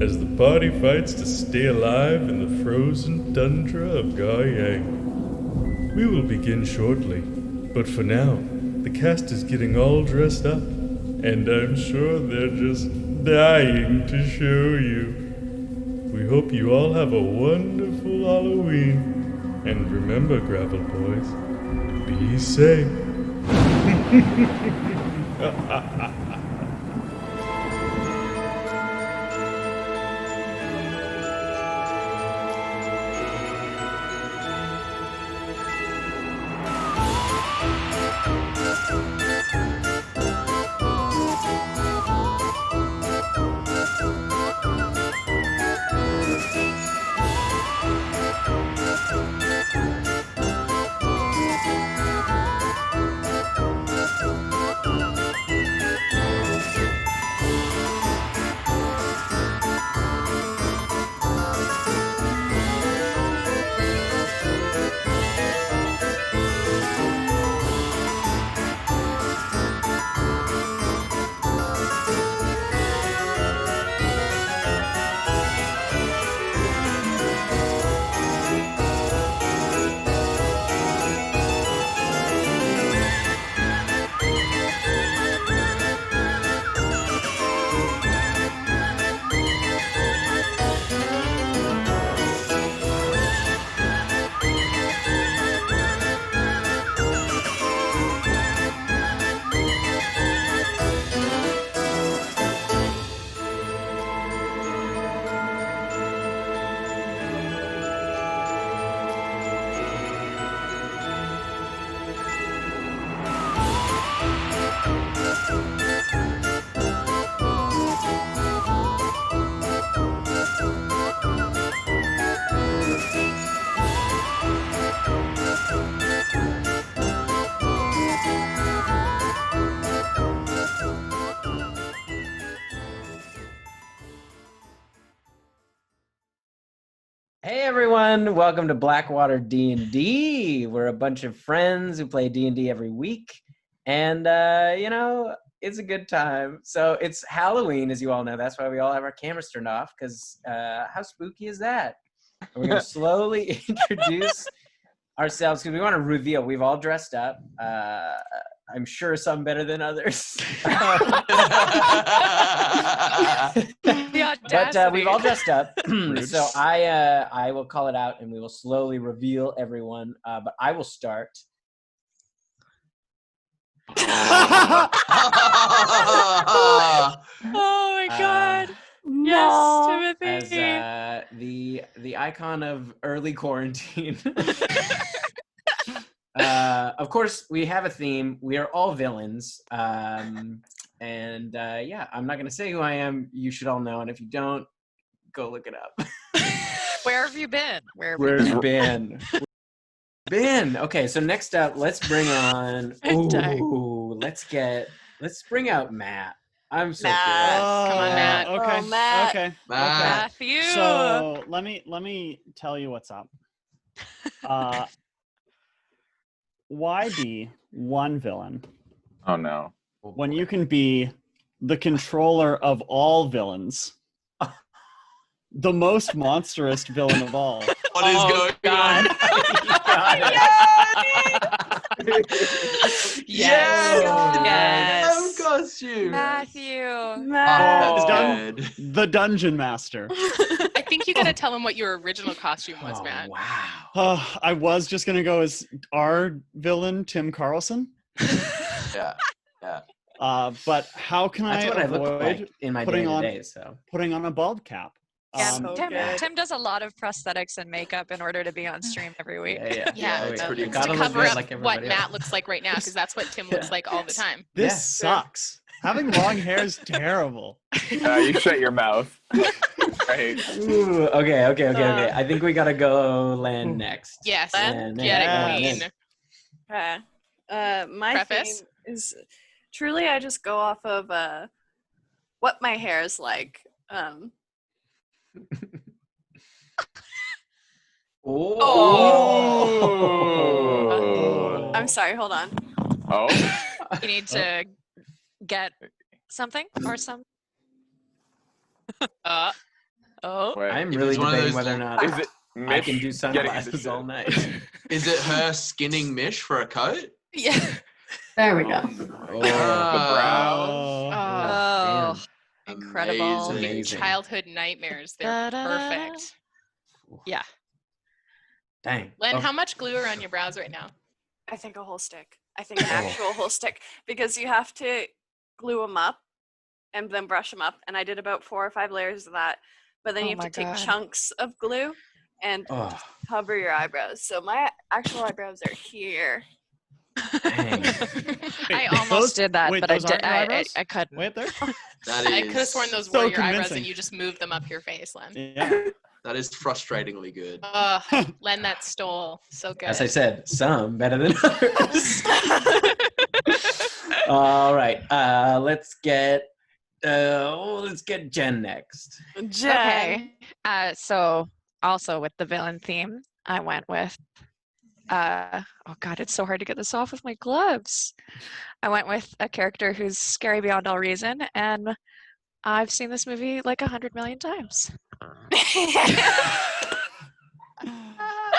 as the party fights to stay alive in the frozen tundra of Gaoyang. We will begin shortly, but for now, the cast is getting all dressed up, and I'm sure they're just dying to show you. We hope you all have a wonderful Halloween, and remember, Gravel Boys, be safe. Hey everyone, welcome to Blackwater D&D. We're a bunch of friends who play D&D every week, and it's a good time. So it's Halloween, as you all know. That's why we all have our cameras turned off, because how spooky is that? And we're going to slowly introduce ourselves, because we want to reveal. We've all dressed up. I'm sure some better than others. But we've all dressed up. So I will call it out, and we will slowly reveal everyone. But I will start. Oh my God! No. Yes, Timothy. As the icon of early quarantine. Of course, we have a theme. We are all villains. I'm not going to say who I am. You should all know. And if you don't, go look it up. Where have you been? Where have you been? Okay, so next up, let's bring on. Let's bring out Matt. I'm so Matt. good. Come on, Matt. Okay. Oh, Matt. Okay. Matthew. So let me tell you what's up. Why be one villain? Oh no. When you can be the controller of all villains, the most monstrous villain of all. What is going on? Yes. Costume. Matthew. That's good. The Dungeon Master. I think you gotta tell him what your original costume was, Matt. Wow. I was just gonna go as our villain, Tim Carlson. Yeah. But how can That's what I look avoid like in my day-to-day, so. putting on a bald cap? Yeah, Tim does a lot of prosthetics and makeup in order to be on stream every week. Yeah, it's pretty to good. cover up what Matt looks like right now, because that's what Tim looks like all the time. This sucks. Having long hair is terrible. You shut your mouth. Right. Ooh, okay. I think we gotta go Len next. Yes, Len, get it clean. Okay. My Preface? theme is truly I just go off of what my hair is like. Oh. I'm sorry, hold on. Oh. You need to get something or some. Oh. Wait, I'm If really it's one of debating those- whether or not is it Mish I can do getting into sunglasses shit? all night. Is it her skinning Mish for a coat? Yeah. There we go. Oh, The brows. Oh. damn. Incredible. Amazing. Amazing. Childhood nightmares. They're Da-da-da. perfect. Yeah. Dang. Len, Oh, how much glue are on your brows right now? I think a whole stick. I think an actual whole stick because you have to glue them up and then brush them up. And I did about 4 or 5 layers of that. But then Oh you have my to take God. chunks of glue and oh, cover your eyebrows. So my actual eyebrows are here. dang. I Wait, almost did that, wait, but I those did. aren't your eyebrows? I couldn't. Wait there. That I could have is sworn those so were your eyebrows convincing. and you just moved them up your face, Len. Yeah. that is frustratingly good. Len, that stole. So good. As I said, some better than others. All right. Let's get Jen next. Jen. Okay. So also with the villain theme, I went with oh god, it's so hard to get this off with my gloves. I went with a character who's scary beyond all reason, and I've seen this movie like 100 million times.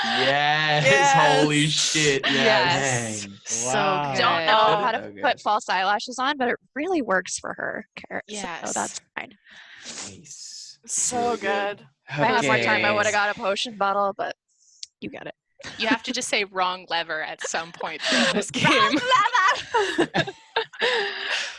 Yes, Yes. holy shit, yes. Dang. So Wow. good. Don't I don't know how So to good. put false eyelashes on, but it really works for her. Yes. So that's fine. Nice. So Really good. good. If I had more time, I Okay. would have got a potion bottle, but you get it. You have to just say wrong lever at some point throughout this game.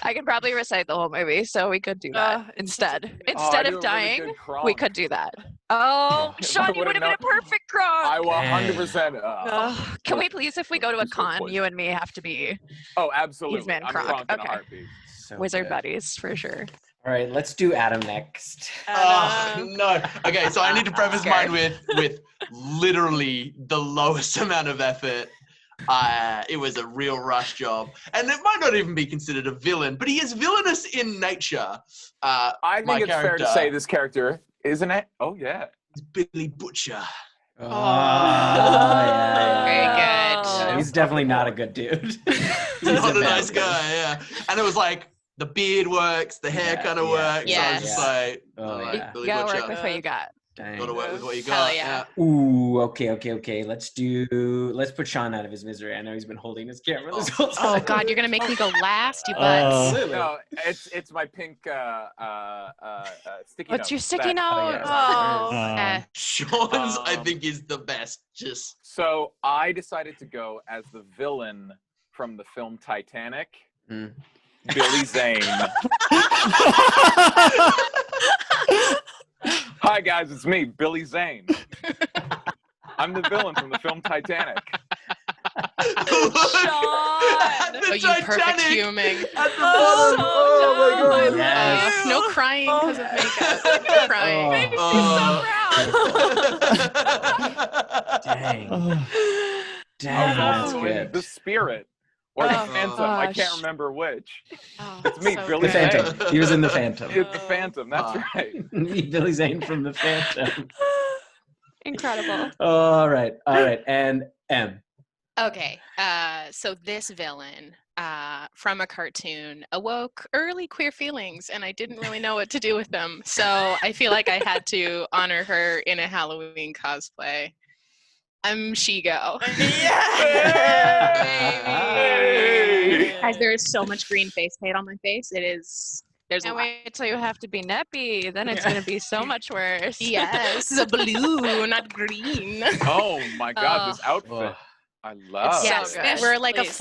I can probably recite the whole movie, so we could do that It's such a instead. good movie. Instead I of do a really dying, good we Kronk. could do that. Oh, If Sean, I you would would've have been a known- perfect Kronk. I will 100%. Can we please, if we go to a I'm so con, poisoned. you and me have to be Oh, absolutely. Eve's man I'm Kronk. Kronk in a Okay. heartbeat. So wizard good. buddies for sure. All right, let's do Adam next. Oh, no. Okay, so I need to preface Scared. mine with literally the lowest amount of effort. It was a real rush job. And it might not even be considered a villain, but he is villainous in nature. I My think it's fair to character. say this character, isn't it? Oh, yeah. Billy Butcher. Oh, Very yeah. good. Yeah, he's definitely not a good dude. He's Not a bad nice guy, yeah. And it was like, the beard works, the hair Yeah, kind of yeah, works. So I was just yeah. like, Oh, all right, yeah. Billy You gotta Butcher. work with what you got. Dang. Gotta work with what you Hell got. yeah. Ooh, okay. Let's put Sean out of his misery. I know he's been holding his camera this whole time. Oh God, you're gonna make me go last, you Oh. butts. Absolutely. No, it's my pink sticky What's your note sticky that- note? Oh. Sean's, I Um, think, is the best. Just So I decided to go as the villain from the film Titanic, Hmm. Billy Zane. Hi guys, it's me, Billy Zane. I'm the villain from the film Titanic. At the Oh, you perfect Titanic, human. At the bottom. Oh my god. Yes. No crying because of makeup. Oh. No crying. Dang. Oh. Dang, that's Also good. the spirit or the Oh, Phantom. I can't gosh. remember which. Oh, It's me, so Billy The good. Zane. Phantom. He was in the Phantom. It's the Phantom. That's right. Billy Zane from the Phantom. Incredible. All right. And M. Okay, so this villain from a cartoon awoke early queer feelings, and I didn't really know what to do with them. So I feel like I had to honor her in a Halloween cosplay. I'm Shigo. Guys, there is so much green face paint on my face. It is. There's a And lot. wait till you have to be Neppy. Then it's going to be so much worse. Yes, the blue, not green. Oh my God, this Oh. outfit. I love so Yes, good. we're like Please.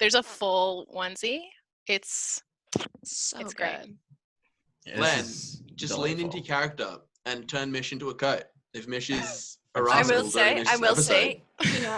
there's a full onesie. It's So It's good. great. Len, just lean into your character and turn Mish into a coat. If Mish is a I rascal will during say, this I will episode. say,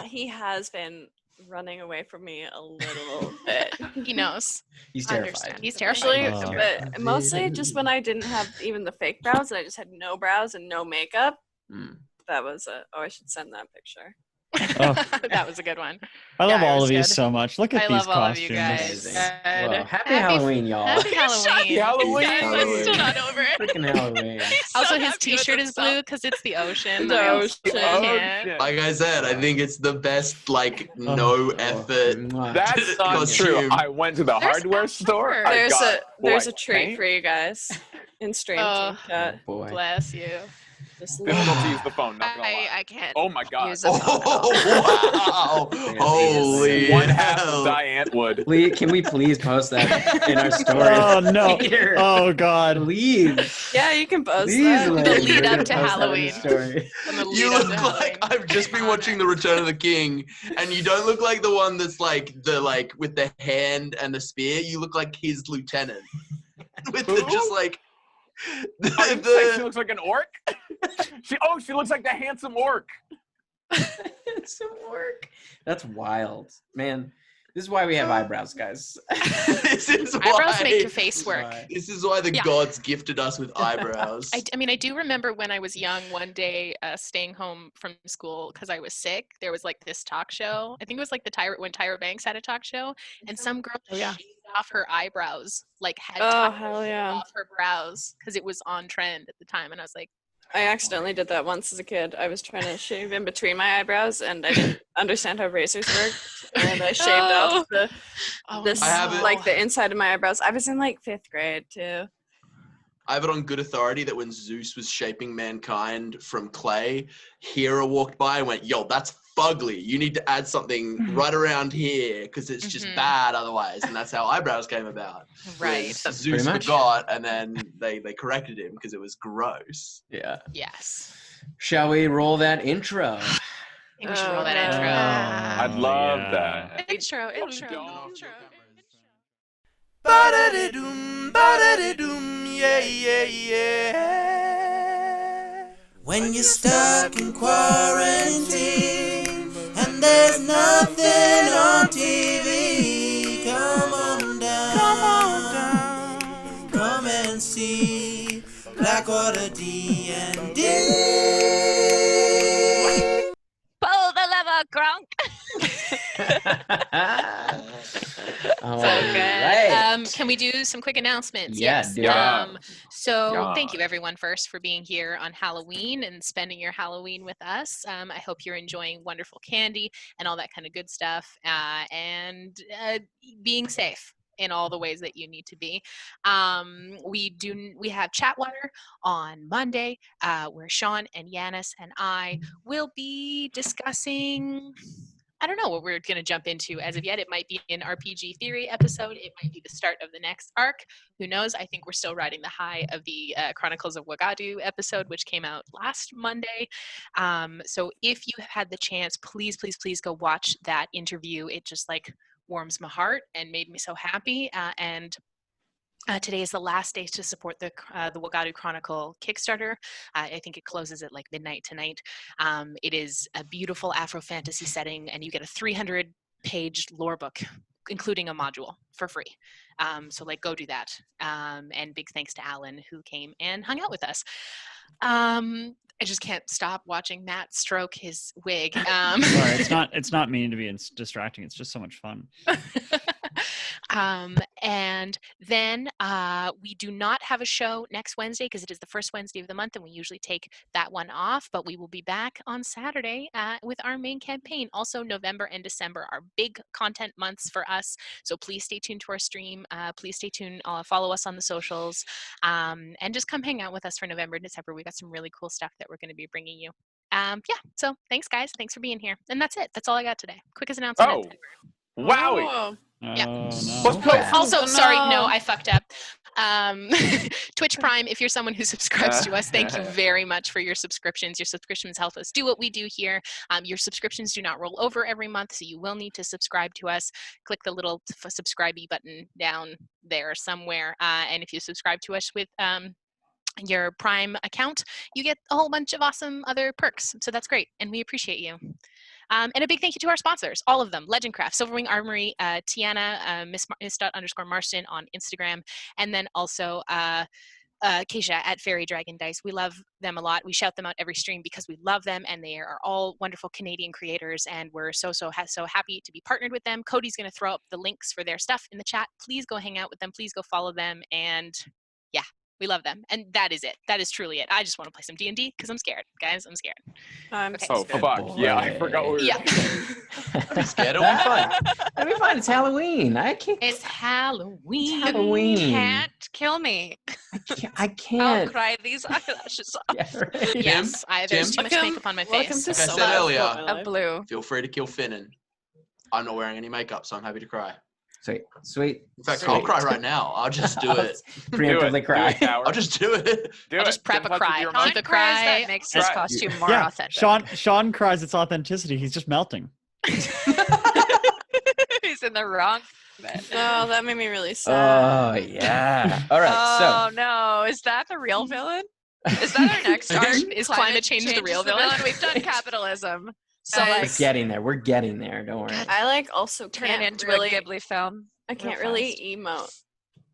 he has been running away from me a little bit. he knows. He's Understand. terrified. He's Especially, terrified. but mostly just when I didn't have even the fake brows and I just had no brows and no makeup. Mm. That was I should send that picture. Oh. That was a good one. I love Yeah, it all was of you good. so much. Look at I these love all of costumes. you guys. Amazing. Good. Well, happy Halloween, y'all. Happy Halloween. Halloween. Guys, I'm still not over it. Freaking Halloween. Also, So his happy with T-shirt is himself. blue because it's the ocean. The I also ocean. can't. Like I said, I think it's the best, like, no effort. Mwah. That's not Costume. true. I went to the There's hardware store. effort. I There's got a white treat paint. for you guys. in stream Oh. team chat. Boy. Bless you. Just Difficult to use the phone, not gonna lie. I can't Oh my god. use a phone at all. Oh, wow. Holy One half of hell. Diane Wood. Can we please post that in our story? Oh no! Later. Oh god! Please. Yeah, you can post Please, that. Lynn, The we're lead gonna up to post that in the Halloween. story. On the You lead up look to like Halloween. I've just been On watching it. The Return of the King, and you don't look like the one that's like with the hand and the spear. You look like his lieutenant with the just like I didn't say she looks like an orc. She looks like the handsome orc. It's some work. That's wild, man. This is why we have eyebrows, guys. This is Eyebrows why make your face work. This is why the Yeah. gods gifted us with eyebrows. I mean, I do remember when I was young, one day staying home from school because I was sick. There was like this talk show. I think it was like when Tyra Banks had a talk show, and some girl shaved off her eyebrows, like had Oh, Tyra hell shave yeah. off her brows because it was on trend at the time, and I was like, I accidentally did that once as a kid. I was trying to shave in between my eyebrows, and I didn't understand how razors worked, and I shaved off the oh, I have it- like the inside of my eyebrows. I was in like 5th grade too. I have it on good authority that when Zeus was shaping mankind from clay, Hera walked by and went, "Yo, that's fugly. You need to add something right around here because it's just bad otherwise." And that's how eyebrows came about. right. Was Zeus much. forgot, and then they corrected him because it was gross. Yeah. Yes. Shall we roll that intro? I think we should roll that intro. I'd love yeah. that. Intro. Ba-da-da-doom, ba-da-da-doom, yeah, yeah, yeah. When you're stuck in quarantine and there's nothing on TV, come on down, come and see Blackwater D&D. Pull the lever, Gronk. All So good. right. Can we do some quick announcements? Yeah, Yes. do it. So thank you everyone first for being here on Halloween and spending your Halloween with us. I hope you're enjoying wonderful candy and all that kind of good stuff, and being safe in all the ways that you need to be. We have Chatwater on Monday, where Sean and Yanis and I will be discussing, I don't know what we're going to jump into as of yet. It might be an RPG theory episode. It might be the start of the next arc. Who knows? I think we're still riding the high of the Chronicles of Wagadu episode, which came out last Monday. So if you have had the chance, please, please, please go watch that interview. It just like warms my heart and made me so happy. Today is the last day to support the Wagadu Chronicle Kickstarter. I think it closes at like midnight tonight. It is a beautiful Afro fantasy setting, and you get a 300-page lore book, including a module, for free. So like, go do that. And big thanks to Alan, who came and hung out with us. I just can't stop watching Matt stroke his wig. Sorry, it's not meaning to be distracting. It's just so much fun. And then we do not have a show next Wednesday because it is the first Wednesday of the month, and we usually take that one off, but we will be back on Saturday with our main campaign. Also, November and December are big content months for us, so please stay tuned to our stream. Please stay tuned, follow us on the socials, and just come hang out with us for November and December. We got some really cool stuff that we're going to be bringing you. So thanks guys, thanks for being here, and that's it. That's all I got today. Quickest announcement. Wowie. Oh. Yeah. Oh, no. Let's post. Also, sorry, no, no. I fucked up. Twitch Prime, if you're someone who subscribes to us, thank you very much for your subscriptions. Your subscriptions help us do what we do here. Your subscriptions do not roll over every month, so you will need to subscribe to us. Click the little subscribe-y button down there somewhere, and if you subscribe to us with your Prime account, you get a whole bunch of awesome other perks. So that's great, and we appreciate you. And a big thank you to our sponsors, all of them: Legendcraft, Silverwing Armory, Tiana, Miss._Marston on Instagram, and then also Keisha at Fairy Dragon Dice. We love them a lot. We shout them out every stream because we love them, and they are all wonderful Canadian creators, and we're so happy to be partnered with them. Cody's going to throw up the links for their stuff in the chat. Please go hang out with them. Please go follow them, and yeah, We love them, and that is it. That is truly it. I just want to play some D&D because I'm scared, guys. I'm scared. I'm Okay. so Oh, scared. fuck. Yeah, I forgot what we were Yeah. I'm scared. It'll be fun. It'll be fine. It's Halloween. I can't. It's Halloween. Halloween. Can't kill me. I I'll can't. cry these eyelashes off. Yeah, right. Yes, there's Tim? too much makeup on my Welcome face. to Like I so said much earlier, of my Of life. blue. Feel free to kill Finnan. I'm not wearing any makeup, so I'm happy to cry. Sweet. In fact, Sweet. I'll cry right now. I'll just do it. Preemptively cry. I'll just do it. I'll just prep a cry. Sean Keep a cries, cry. that makes his Right. costume more Yeah, authentic. Sean cries its authenticity. He's just melting. He's in the wrong bed. No, that made me really sad. Oh yeah. All right. Oh no, is that the real villain? Is that our next arc? Is climate change the real villain? We've done capitalism. So Guys, so like we're getting there. We're getting there. Don't worry. I like also turn it can't into really. a Ghibli film. I can't real really fast. emote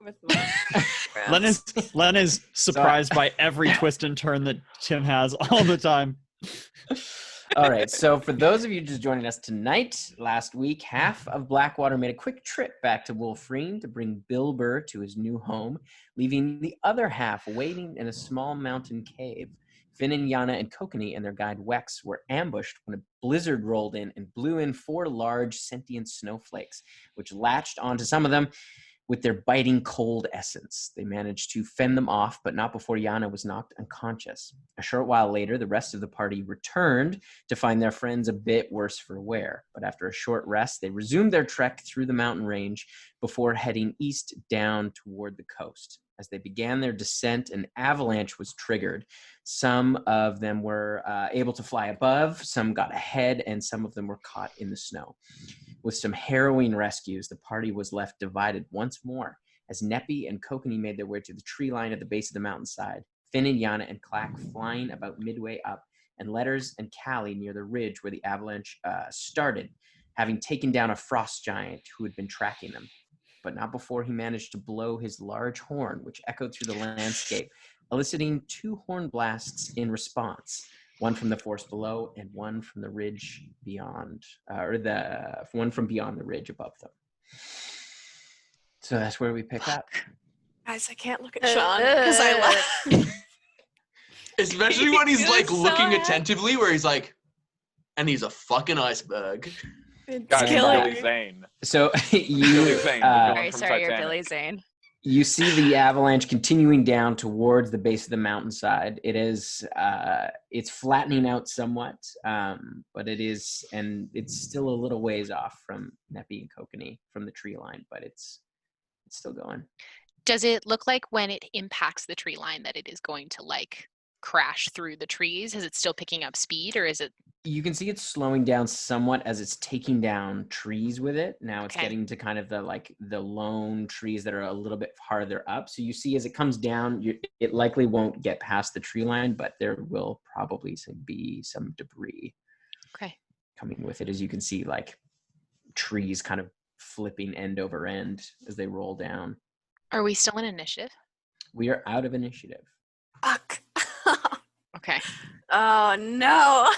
with my friends. Len is surprised by every twist and turn that Tim has all the time. All right. So for those of you just joining us tonight, last week, half of Blackwater made a quick trip back to Wolfreen to bring Bill Burr to his new home, leaving the other half waiting in a small mountain cave. Finn and Yana and Kokanee and their guide Wex were ambushed when a blizzard rolled in and blew in 4 large sentient snowflakes, which latched onto some of them with their biting cold essence. They managed to fend them off, but not before Yana was knocked unconscious. A short while later, the rest of the party returned to find their friends a bit worse for wear. But after a short rest, they resumed their trek through the mountain range before heading east down toward the coast. As they began their descent, an avalanche was triggered. Some of them were able to fly above, some got ahead, and some of them were caught in the snow. With some harrowing rescues, the party was left divided once more as Neppy and Kokanee made their way to the tree line at the base of the mountainside, Finn and Yana and Clack flying about midway up, and Letters and Callie near the ridge where the avalanche started, having taken down a frost giant who had been tracking them. But not before he managed to blow his large horn, which echoed through the landscape, eliciting 2 horn blasts in response. One from the forest below and one from the ridge beyond, one from beyond the ridge above them. So that's where we pick up. Guys, I can't look at Sean because I laugh. Especially when he's like so looking happy. attentively, where he's like, and he's a fucking iceberg. It's Guys, killing Billy me. Zane. So Billy you Zane, the villain Very from sorry, you're Titanic. Billy Zane. you see the avalanche continuing down towards the base of the mountainside. It is it's flattening out somewhat, but it's still a little ways off from Neppy and Kokanee from the tree line, but it's still going. Does it look like when it impacts the tree line that it is going to like crash through the trees? Is it still picking up speed, or is it? You can see it's slowing down somewhat as it's taking down trees with it. Now it's Okay. getting to kind of the lone trees that are a little bit farther up. So you see as it comes down, it likely won't get past the tree line, but there will probably be some debris Okay. coming with it. As you can see, like trees kind of flipping end over end as they roll down. Are we still in initiative? We are out of initiative. Fuck. Okay. Oh no.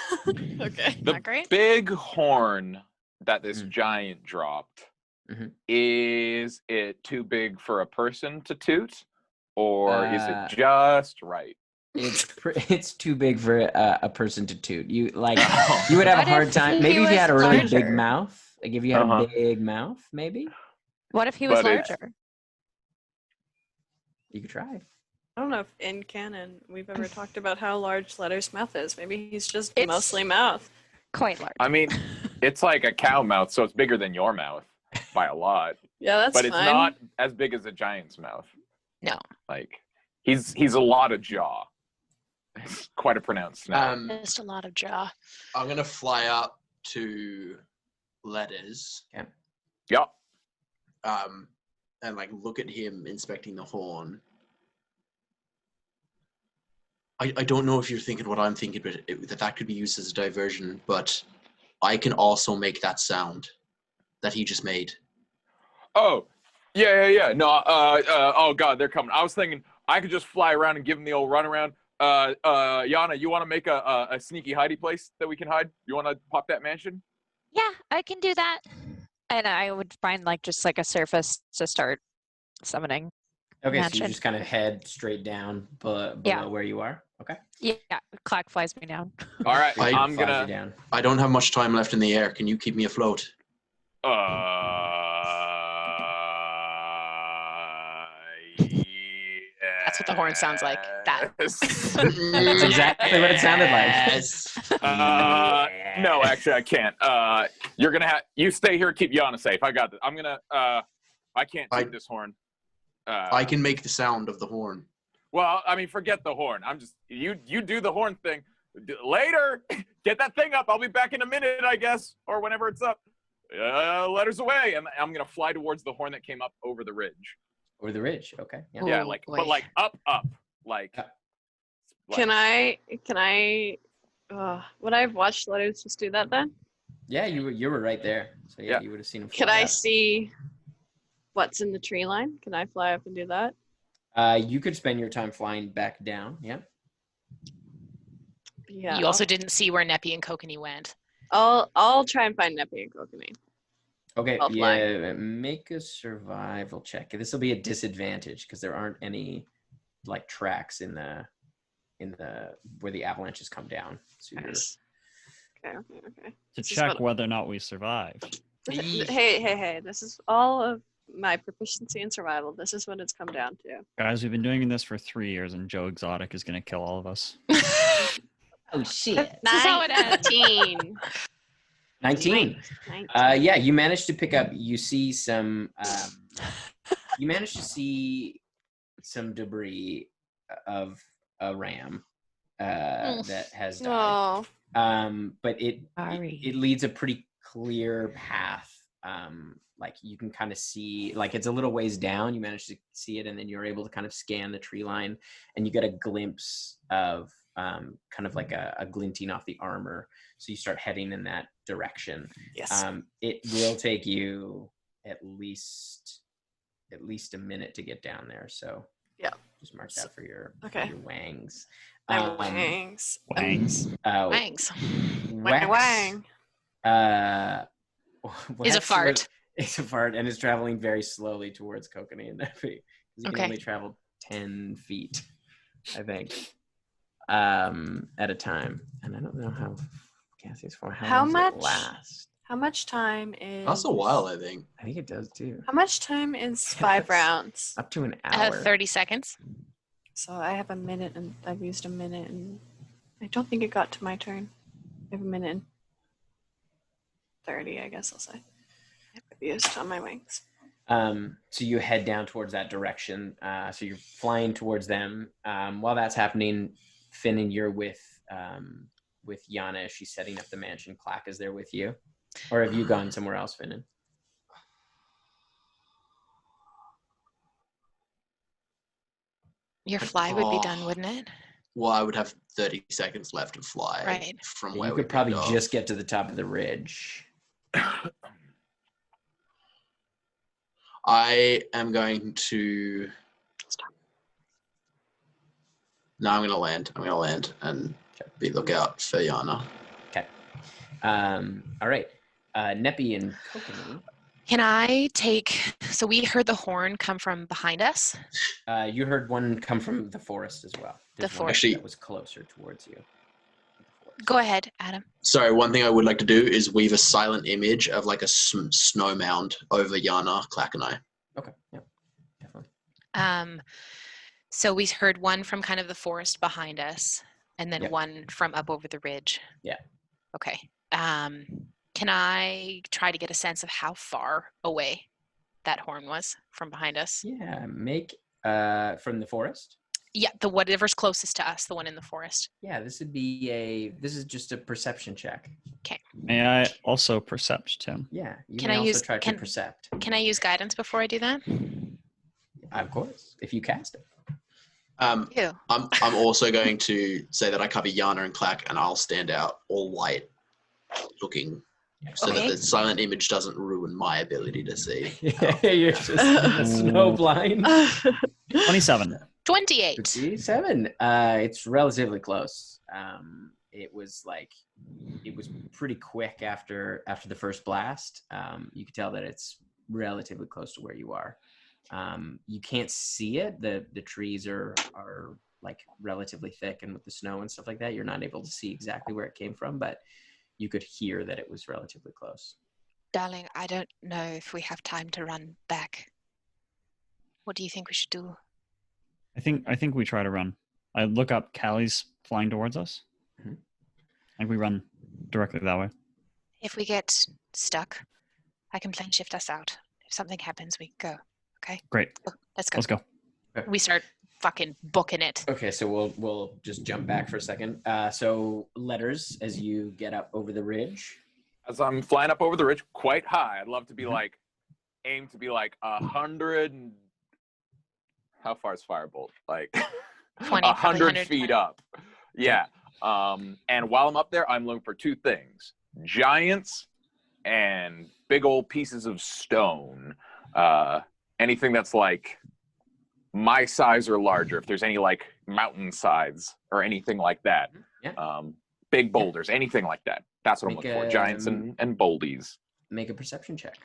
Okay. The Not great. big horn that this Mm. giant dropped, Mhm. is it too big for a person to toot? Or is Uh, it just right? It's too big for a person to toot. You like Oh. you would have a What hard if time. he Maybe if you had a was really big larger? mouth. Like if you had Uh-huh. a big mouth, maybe What if he was But it's- larger? you could try. I don't know if in canon we've ever talked about how large Letter's mouth is. Maybe he's just It's- mostly mouth. Quite large. I mean, it's like a cow mouth, so it's bigger than your mouth by a lot. Yeah, that's But it's fine. not as big as a giant's mouth. No. Like, he's a lot of jaw. It's quite a pronounced snout. Just a lot of jaw. I'm gonna fly up to Letters, Yup. and like look at him inspecting the horn. I don't know if you're thinking what I'm thinking, but that could be used as a diversion. But I can also make that sound that he just made. Oh, yeah. No, oh god, they're coming. I was thinking I could just fly around and give him the old runaround. Yana, you want to make a sneaky hidey place that we can hide? You want to pop that mansion? Yeah, I can do that. And I would find like just like a surface to start summoning Okay, so you Imagine. just kind of head straight down below where you are. Okay. Yeah, Clack flies me down. All right, I- I'm Flies you gonna. down. I don't have much time left in the air. Can you keep me afloat? That's what the horn sounds like. That. That's exactly what it sounded like. Yes. No, actually, I can't. You're gonna have you stay here, keep Yana safe. I got this. I'm gonna. I can't toot this horn. I can make the sound of the horn. Well, I mean, forget the horn. I'm just you do the horn thing later. Get that thing up. I'll be back in a minute, I guess, or whenever it's up. Letters away, and I'm gonna fly towards the horn that came up over the ridge. Over the ridge. Okay. Yeah. Yeah, Oh, like boy. but like up, like. Can I? Would I have watched Letters just do that then? Yeah, you were right there. So yeah, Yeah. you would have seen him. Can fly I up. see what's in the tree line? Can I fly up and do that? You could spend your time flying back down. Yeah. Yeah. You also didn't see where Neppy and Kokanee went. I'll try and find Neppy and Kokanee. Okay. I'll fly. Yeah. Make a survival check. This will be a disadvantage because there aren't any like tracks in the where the avalanches come down. So you're- Nice. Okay. To This is check what- whether or not we survived. Hey! This is all of my proficiency in survival. This is what it's come down to. Guys, we've been doing this for 3 years, and Joe Exotic is going to kill all of us. Oh shit. This is how it ends. 19. 19. 19. Yeah, you managed to pick up. You see some. You managed to see some debris of a ram that has died. No. But it Sorry. leads a pretty clear path. Like you can kind of see, like it's a little ways down. You manage to see it, and then you're able to kind of scan the tree line, and you get a glimpse of kind of like a glinting off the armor. So you start heading in that direction. Yes. It will take you at least a minute to get down there. So Yeah. just mark that for your Okay. wangs. My wangs. Wangs. Thanks. Wang wang. Is a Wax fart. It's a fart, and is traveling very slowly towards Kokanee and Neppy. You can Okay. only travel 10 feet, I think, at a time. And I don't know how Cassie's for. How long does much? it last? How much time is? That's a while, I think. I think it does too. How much time is 5 Yes. rounds? Up to an hour. 30 seconds. So I have a minute, and I've used a minute, and I don't think it got to my turn. I have a minute and 30, I guess I'll say. I've used on my wings. So you head down towards that direction. So you're flying towards them. While that's happening, Finn, you're with Yana. She's setting up the mansion. Clack is there with you, or have you gone somewhere else, Finn? Your fly would be done, wouldn't it? Well, I would have 30 seconds left to fly Right. from You where we could probably picked up. just get to the top of the ridge. I am going to. No, I'm going to land. I'm going to land and be lookout for Yana. Okay. All right. Neppy and Kokanee. Can I take? So we heard the horn come from behind us. You heard one come from the forest as well. There's one forest. Actually- that was closer towards you. Go ahead, Adam. Sorry, one thing I would like to do is weave a silent image of like a snow mound over Yana, Clack, and I. Okay. Yeah. Definitely. So we heard one from kind of the forest behind us, and then Yep. one from up over the ridge. Yeah. Okay. Can I try to get a sense of how far away that horn was from behind us? Yeah. Make from the forest. Yeah, the whatever's closest to us, the one in the forest. Yeah. This is just a perception check. May I also percept, Tim? Yeah. You Can may I also use- try to can- percept. Can I use guidance before I do that? Of course, if you cast it. Ew. I'm also going to say that I cover Yana and Clack, and I'll stand out all white, looking, so that Okay. the silent image doesn't ruin my ability to see. You're just snow blind. 27. 28. 57. It's relatively close. It was pretty quick after the first blast. You could tell that it's relatively close to where you are. You can't see it. The trees are like relatively thick, and with the snow and stuff like that, you're not able to see exactly where it came from, but you could hear that it was relatively close. Darling, I don't know if we have time to run back. What do you think we should do? I think we try to run. I look up. Callie's flying towards us. Mhm. I think we run directly that way. If we get stuck, I can plane shift us out. If something happens, we go. Okay? Great. Let's go. Let's go. We start fucking booking it. Okay, so we'll just jump back for a second. So letters, as you get up over the ridge. As I'm flying up over the ridge, quite high. I'd love to be like, aim to be like 100. How far is Firebolt? Like 100 feet up. Yeah. And while I'm up there, I'm looking for two things: giants and big old pieces of stone. Anything that's like my size or larger. If there's any like mountain sides or anything like that. Yeah. Big boulders, anything like that. That's what I'm looking for. Giants and boldies. Make a perception check.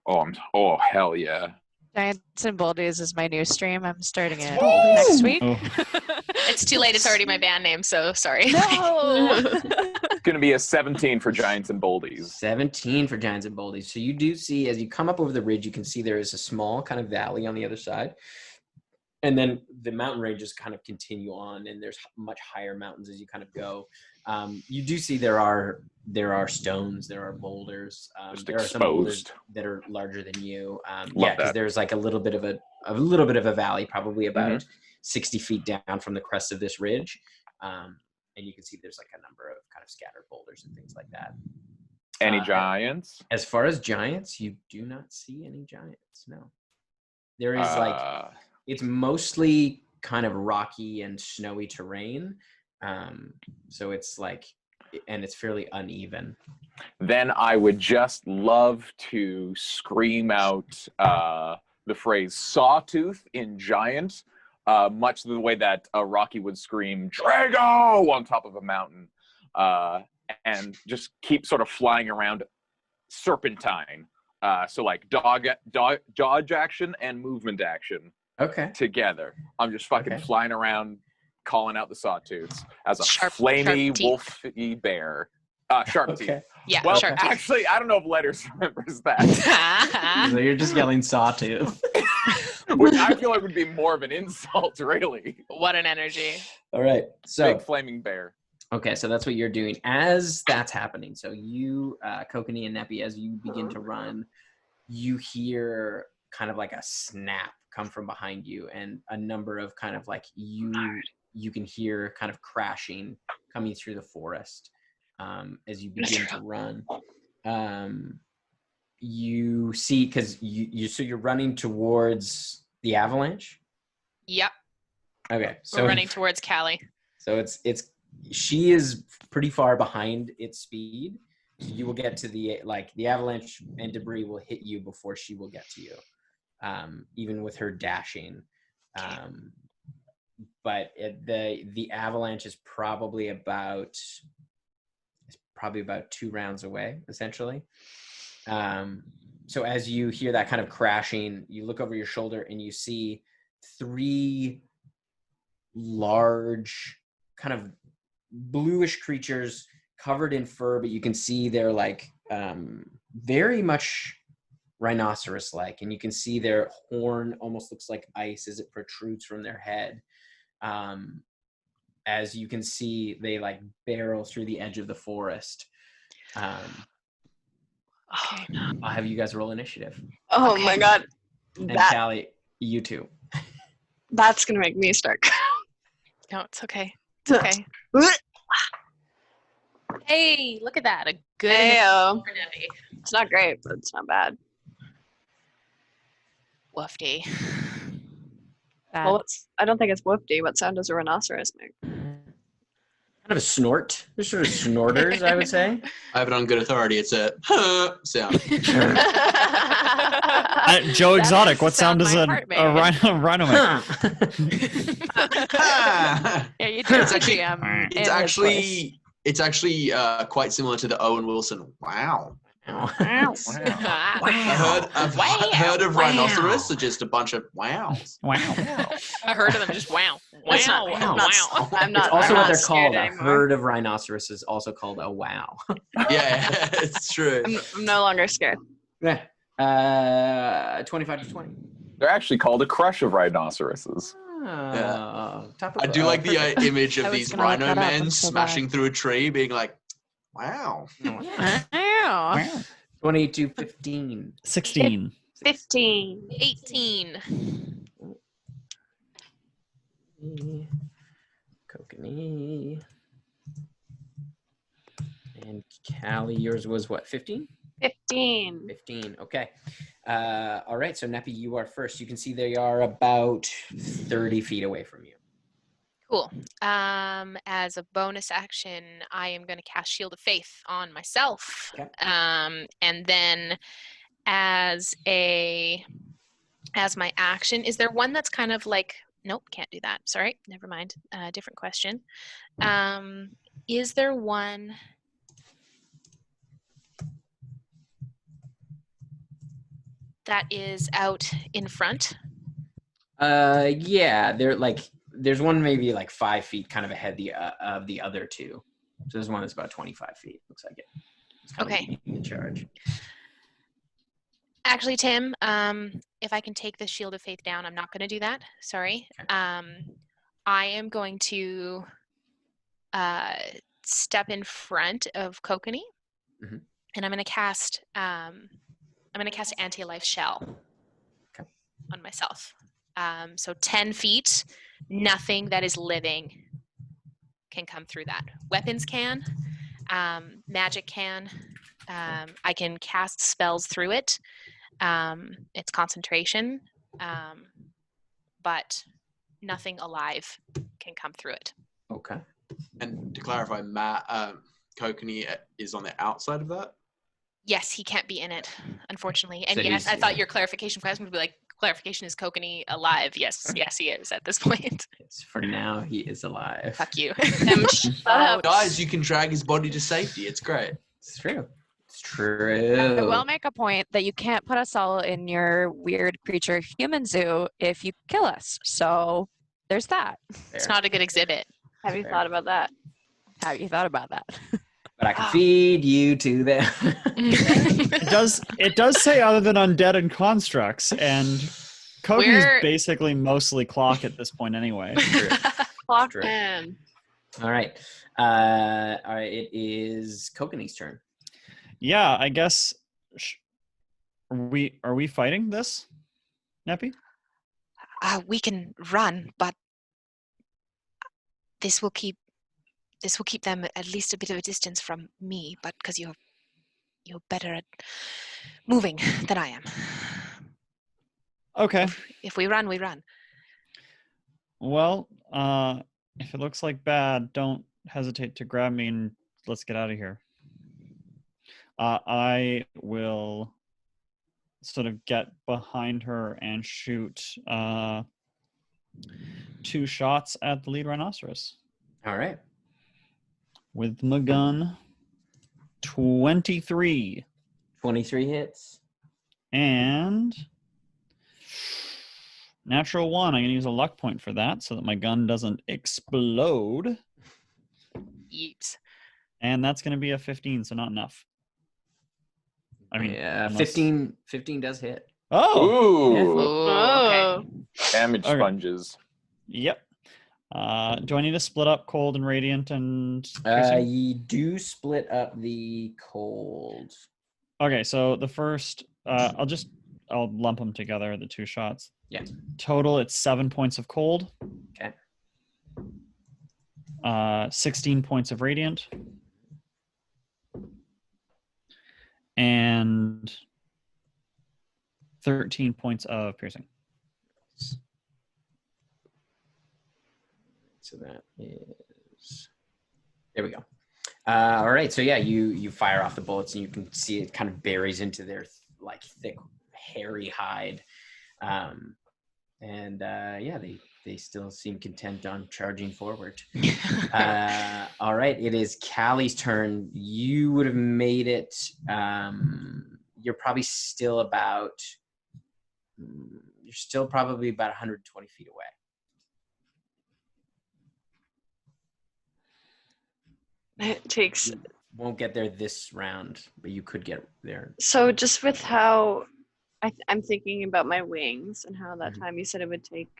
Oh, hell yeah. Giants and Boldies is my new stream. I'm starting it next week. Oh. It's too late. It's already my band name, so sorry. No! It's going to be a 17 for Giants and Boldies. 17 for Giants and Boldies. So you do see, as you come up over the ridge, you can see there is a small kind of valley on the other side. And then the mountain ranges kind of continue on, and there's much higher mountains as you kind of go. You do see there are stones, there are boulders. Just there are some boulders exposed. that are larger than you. Love Because that. there's like a little bit of a valley, probably about 60 feet down from the crest of this ridge. And you can see there's like a number of kind of scattered boulders and things like that. Any giants? As far as giants, you do not see any giants. No, there is like. It's mostly kind of rocky and snowy terrain. So it's like, and it's fairly uneven. Then I would just love to scream out the phrase sawtooth in giant, much the way that Rocky would scream Drago on top of a mountain, and just keep sort of flying around serpentine. So like dodge action and movement action. Okay. Together. I'm just fucking flying around calling out the sawtooths as a Sharp flamey, teeth. wolfy bear. Sharp teeth. Yeah, Well, sharp teeth. actually, I don't know if Letters remembers that. So you're just yelling sawtooth. Which I feel like would be more of an insult, really. What an energy. All right. So Big flaming bear. okay, so that's what you're doing as that's happening. So you, Kokanee and Neppy, as you begin to run, you hear kind of like a snap come from behind you, and a number of kind of like you can hear kind of crashing coming through the forest as you begin to run. You see, because so you're running towards the avalanche. Yep. Okay, so We're running towards Callie. So she is pretty far behind its speed. So you will get to the avalanche and debris will hit you before she will get to you. Even with her dashing. But the avalanche is probably about 2 rounds away, essentially. So as you hear that kind of crashing, you look over your shoulder and you see 3 large kind of bluish creatures covered in fur, but you can see they're like very much rhinoceros-like, and you can see their horn almost looks like ice as it protrudes from their head. As you can see, they like barrel through the edge of the forest. Okay. I'll have you guys roll initiative. Oh my god. And That Callie, you too. that's gonna make me start. No, it's okay. It's okay. Hey, look at that. A good Heyo. for Debbie. It's not great, but it's not bad. Woofy. Bad. Well, I don't think it's woofy. What sound does a rhinoceros make? Kind of a snort. They're sort of snorters, I would say. I have it on good authority. It's a sound. Joe That Exotic, is what sound the does sound a my heart made. rhino make? Yeah, you do It's the actually- GM. It's actually quite similar to the Owen Wilson. Wow. I've heard of rhinoceros are just a bunch of wows. Wow. I heard of them just wow. That's not- Wow. I'm not- Wow. I'm not. It's also I'm what not they're scared called. A anymore. herd of rhinoceros is also called a wow. Yeah, it's true. I'm no longer scared. Yeah. 25 to 20. They're actually called a crush of rhinoceroses. I do like the image I of was these gonna look rhino that up, men I'm so smashing through a tree, being like, wow. Wow. 20 to 15. 16. 15. 18. Kokanee. And Callie, yours was what, 15? 15. 15, okay. All right, so Neppy, you are first. You can see they are about 30 feet away from you. Cool. As a bonus action, I am going to cast Shield of Faith on myself. Okay. And then as my action, is there one that's kind of like, nope, can't do that. Sorry, never mind. Different question. Is there one that is out in front? Yeah, they're like, there's one maybe like 5 feet kind of ahead of the other two. So there's one that's about 25 feet, looks like it. It's kind of Okay. leading the charge. Actually, Tim, if I can take the Shield of Faith down, I'm not going to do that. Sorry. Okay. I am going to step in front of Kokanee, Mhm. and I'm going to cast Anti-Life Shell Okay. on myself. So 10 feet, nothing that is living can come through that. Weapons can, magic can. I can cast spells through it. It's concentration, but nothing alive can come through it. Okay. And to clarify, Kokanee is on the outside of that? Yes, he can't be in it, unfortunately. And So yes, he's- I thought your clarification question would be like, clarification is Kokanee alive? Yes, yes, he is at this point. Yes, for now, he is alive. Fuck you. Shut up. Guys, you can drag his body to safety. It's great. It's true. It's true. I will make a point that you can't put us all in your weird creature human zoo if you kill us. So there's that. It's not a good exhibit. Have you Fair. thought about that? Have you thought about that? But I can feed you to them. It does say other than undead and constructs, and Koki's We're- basically mostly clock at this point anyway. Clock True. man. All right. It is Kokanee's turn. Yeah, I guess. Are we fighting this, Neppy? We can run, but this will keep them at least a bit of a distance from me. But because you're better at moving than I am. Okay. If we run, we run. Well, if it looks like bad, don't hesitate to grab me and let's get out of here. I will sort of get behind her and shoot 2 shots at the lead rhinoceros All right. with my gun. 23 23 hits. and natural 1. I'm going to use a luck point for that so that my gun doesn't explode. Yeet. And that's going to be a 15, so not enough. I mean, Yeah, unless- 15 does hit. Oh, Ooh, Okay. damage Okay. sponges. yep. Do I need to split up cold and radiant and piercing? You do split up the cold. Okay, so the first, I'll lump them together, the 2 shots. Yeah. Total, it's 7 points of cold. Okay. 16 points of radiant. And 13 points of piercing. So that is, there we go. All right, so yeah, you fire off the bullets and you can see it kind of buries into their like thick, hairy hide, and yeah, they they still seem content on charging forward. All right, it is Callie's turn. You would have made it. You're probably still about. You're still probably about 120 feet away. It takes. You won't get there this round, but you could get there. So just with how I'm thinking about my wings and how that Mhm. time you said it would take,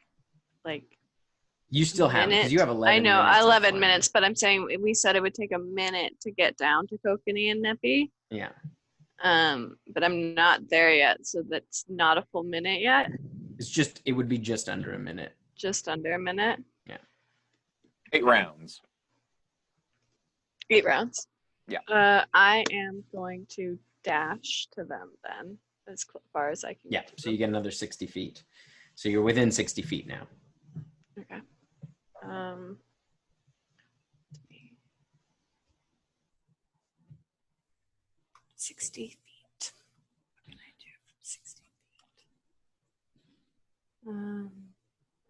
like. You still have because you have 11 I know, minutes of 11 flying. minutes, but I'm saying we said it would take a minute to get down to Kokanee and Neppy. Yeah. But I'm not there yet, so that's not a full minute yet. It would be just under a minute. Just under a minute. Yeah. 8 rounds. 8 rounds. Yeah. I am going to dash to them then, as far as I can. Yeah. get to So you get another 60 feet. So you're within 60 feet now. them. Okay. 60 feet. What can I do from 60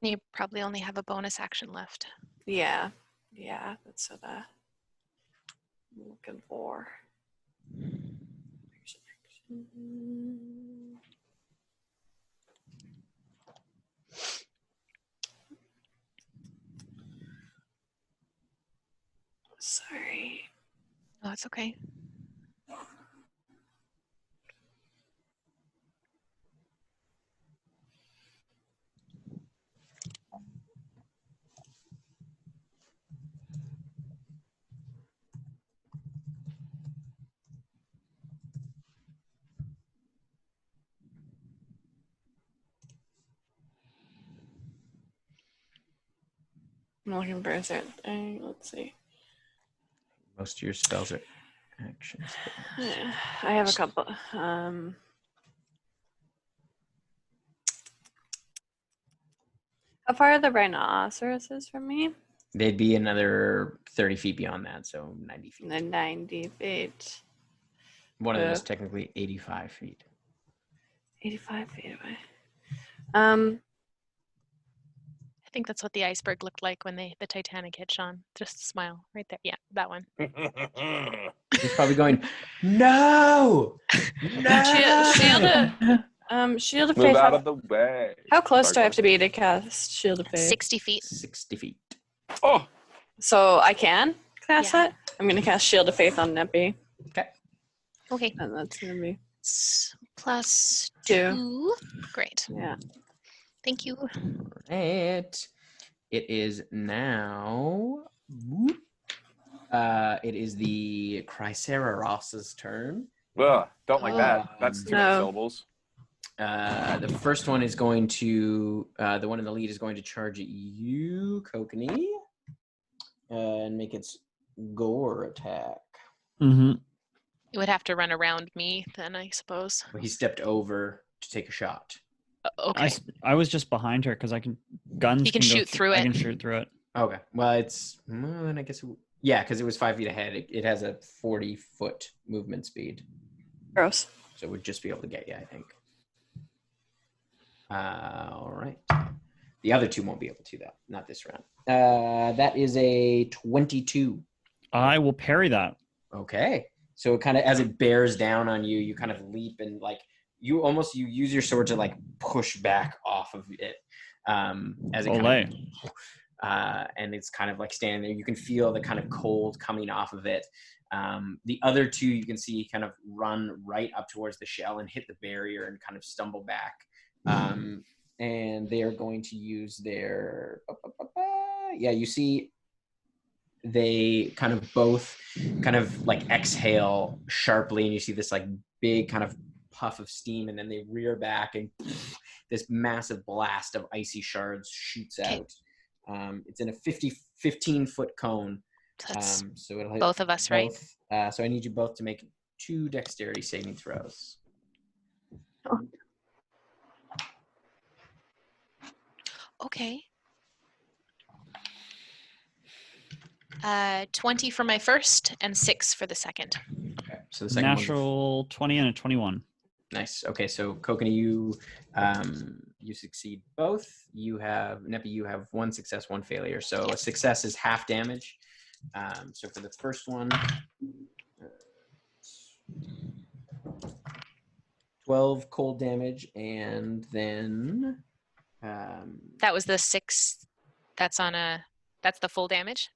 feet? You probably only have a bonus action left. Yeah, that's what I'm looking for. Sorry. Oh, it's okay. I'm looking for a certain thing. Let's see. Most of your spells are action spells. I have a couple. How far are the rhinoceroses from me? They'd be another 30 feet beyond that, so 90 feet. 90 feet. One of them is technically 85 feet. 85 feet away. I think that's what the iceberg looked like when the Titanic hit Sean. Just a smile right there. Yeah, that one. He's probably going, no! Shield of Move Faith. out of the way. How close Sorry, do I have to be to cast Shield of Faith? 60 feet. 60 feet. Oh, So I can cast Yeah. that? I'm going to cast Shield of Faith on Neppy. Okay. Okay. And that's going to be Plus 2. 2. Great. Yeah. Thank you. Right. It is now. It is the Chrysaoros's turn. ugh, don't like that. That's too many No. syllables. The first one is going to, the one in the lead is going to charge at you, Kokanee, and make its gore attack. Mm-hmm. You would have to run around me then, I suppose. He stepped over to take a shot. Okay. I was just behind her because I can guns. You can go shoot through I it. can shoot through it. Okay. Well, then I guess, yeah, because it was 5 feet ahead. It has a 40-foot movement speed. Gross. So it would just be able to get you, I think. All right. The other two won't be able to, though. Not this round. That is a 22. I will parry that. Okay. So it kind of, as it bears down on you, you kind of leap and you use your sword to push back off of it. As it Olay. and it's kind of standing there. You can feel the kind of cold coming off of it. The other two you can see kind of run right up towards the shell and hit the barrier and kind of stumble back. And they are going to use their, you see they kind of both exhale sharply, and you see this big kind of puff of steam, and then they rear back and this massive blast of icy shards shoots out. It's in a 15-foot cone. That's So it'll hit both of us, right? So I need you both to make 2 dexterity saving throws. Okay. 20 for my first and 6 for the second. Okay. So the second one's Natural 20 and a 21. nice. Okay, so Kokanee, you succeed both. You have Neppy. You have 1 success, 1 failure. So a success is half damage. So for the first one, 12 cold damage, and then That was the 6. That's the full damage.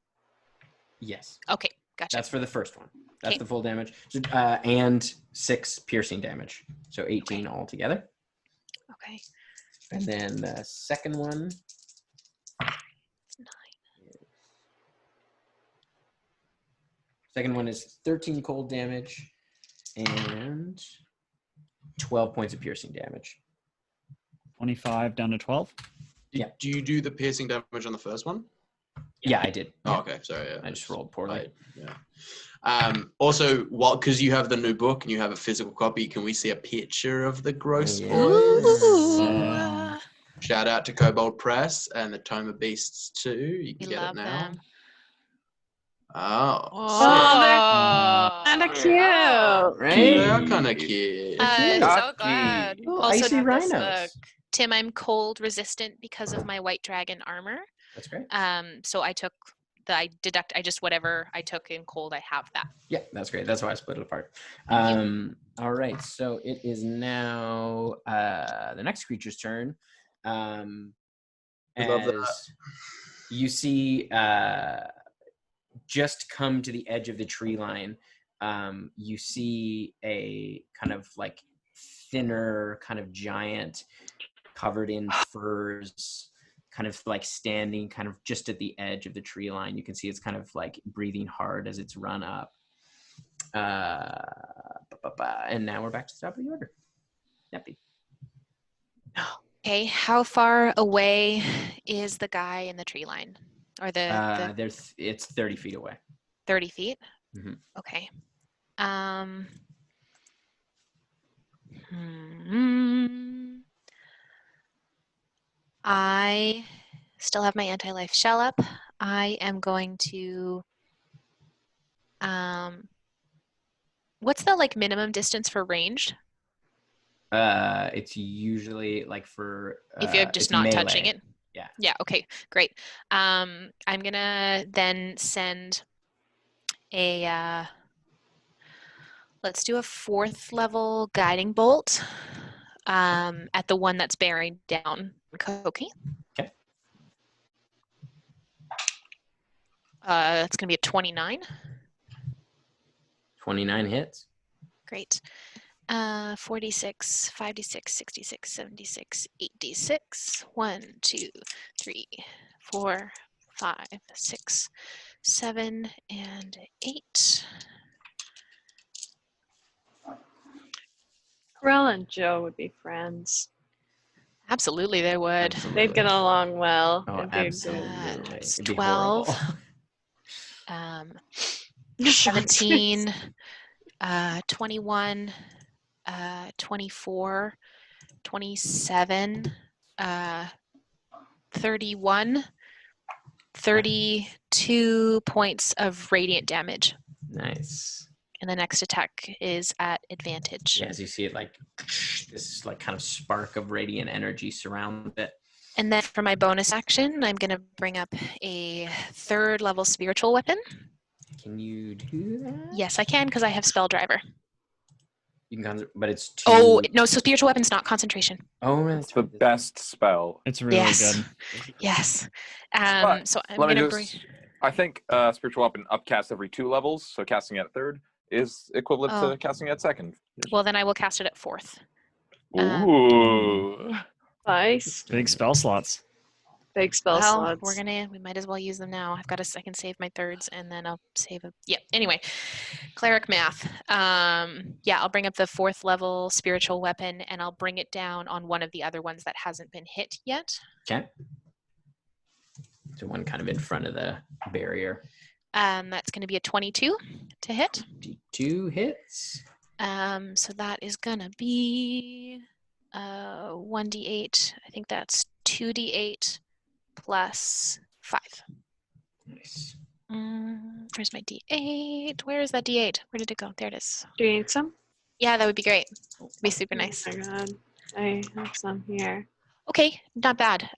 yes, Okay, gotcha. that's for the first one. That's Okay. the full damage. So, and 6 piercing damage. So 18 altogether. Okay. And then the second one. It's 9. Second one is 13 cold damage and 12 points of piercing damage. 25 down to 12. Do you do the piercing damage on the first one? Yeah, I did. Oh, okay. Sorry. Yeah. I just rolled poorly. Also, because you have the new book and you have a physical copy, can we see a picture of the gross Yes. boys? Yeah. Shout out to Kobold Press and the Tome of Beasts too. You can We get love it now. them. Oh, Oh, kind of cute, Right? they are kind of cute. So glad. Oh, Also, icy this rhinos. book. Tim, I'm cold resistant because of my white dragon armor. That's great. So I took whatever I took in cold, I have that. Yeah, that's great. That's why I split it apart. All right, so it is now the next creature's turn. love As that. you see, just come to the edge of the tree line, you see a kind of like thinner, kind of giant, covered in furs, kind of like standing kind of just at the edge of the tree line. You can see it's kind of like breathing hard as it's run up. And now we're back to the top of the order. Neppy. Okay, how far away is the guy in the tree line? Or the It's 30 feet away. 30 feet? Mhm. Okay. I still have my anti-life shell up. I am going to what's the like minimum distance for ranged? It's usually like for If you're just it's not melee. touching it. Yeah. Yeah, okay, great. I'm gonna then send a let's do a 4th level guiding bolt at the one that's bearing down Koki. Okay. That's gonna be a 29. 29 hits. Great. 46, 56, 66, 76, 86. 1, 2, 3, 4, 5, 6, 7, and 8. Corell and Joe would be friends. Absolutely, they would. They'd get along well. Oh, It'd be a good- absolutely. It's It'd be 12. horrible. 17, 21, 24, 27, 31, 32 points of radiant damage. Nice. And the next attack is at advantage. Yeah, as you see it, like this like kind of spark of radiant energy surrounds it. And then for my bonus action, I'm going to bring up a 3rd level spiritual weapon. Can you do that? Yes, I can because I have spell driver. You can, but it's 2. Oh, no, so spiritual weapon's not concentration. Oh, It's the best spell. It's really Yes. good. Yes. But So I'm let me going to just- bring... I think spiritual weapon upcast every 2 levels, so casting it at 3rd is equivalent Oh. to casting it at 2nd. Well, then I will cast it at 4th. Ooh. Nice. Big spell slots. Big spell Well, slots. we might as well use them now. I can save my 3rds and then I'll save anyway. Cleric math. I'll bring up the 4th level spiritual weapon and I'll bring it down on one of the other ones that hasn't been hit yet. Okay. So one kind of in front of the barrier. That's going to be a 22 to hit. 2 hits. So that is going to be 1d8. I think that's 2d8 plus 5. Nice. Where's my d8? Where is that d8? Where did it go? There it is. Do you need some? Yeah, that would be great. It'd be super nice. Oh my god. I have some here. Okay, not bad.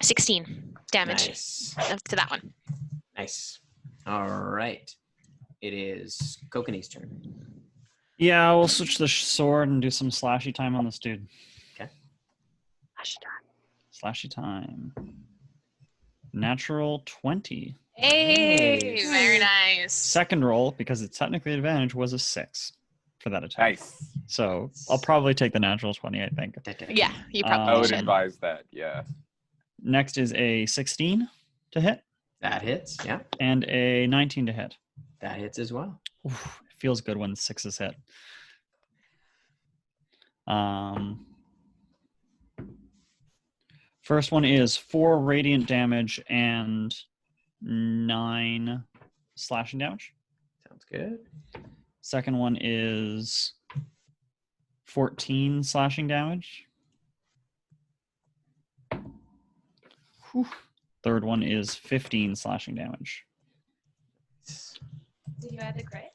16 damage Nice. to that one. Nice. All right. It is Kokanee's turn. Yeah, we'll switch the sword and do some slashy time on this dude. Okay. Slashy time. Natural 20. Hey, Nice. very nice. Second roll, because it's technically advantage, was a 6 for that attack. Nice. So I'll probably take the natural 20, I think. Yeah, you I probably would should. advise that. Yeah. Next is a 16 to hit. That hits. Yeah. And a 19 to hit. That hits as well. Oof, it feels good when 6s hit. First one is 4 radiant damage and 9 slashing damage. Sounds good. Second one is 14 slashing damage. Whew. Third one is 15 slashing damage. Did you add the crit?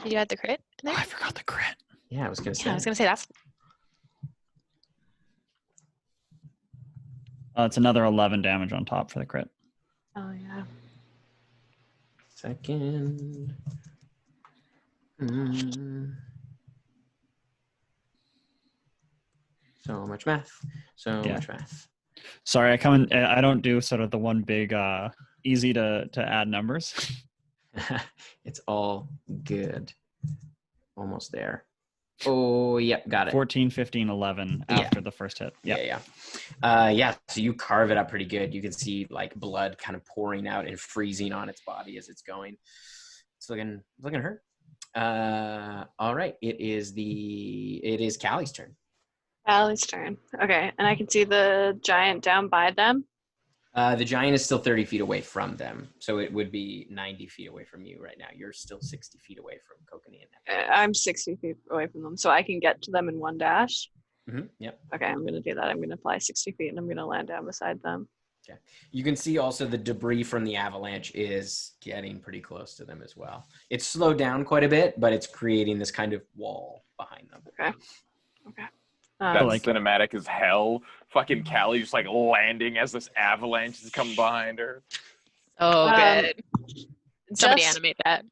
Did you add the crit in there? I forgot the crit. Yeah, I was gonna say. Yeah, I was gonna say that's It's another 11 damage on top for the crit. Oh yeah. Second. So much math. So Yeah. much math. Sorry, I don't do sort of the one big easy to add numbers. It's all good. Almost there. Oh, yep, got it. 14, 15, 11 Yeah. after the first hit. Yeah. So you carve it up pretty good. You can see like blood kind of pouring out and freezing on its body as it's going. It's looking hurt. All right. It is Callie's turn. Allie's turn. Okay, and I can see the giant down by them. The giant is still 30 feet away from them, so it would be 90 feet away from you right now. You're still 60 feet away from Kokanee and them. I'm 60 feet away from them, so I can get to them in one dash. Yep. Okay, I'm gonna do that. I'm gonna fly 60 feet and I'm gonna land down beside them. Okay. You can see also the debris from the avalanche is getting pretty close to them as well. It's slowed down quite a bit, but it's creating this kind of wall behind them. Okay. That's like- cinematic as hell. Fucking Callie just like landing as this avalanche is coming behind her. oh good. Somebody just- animate that.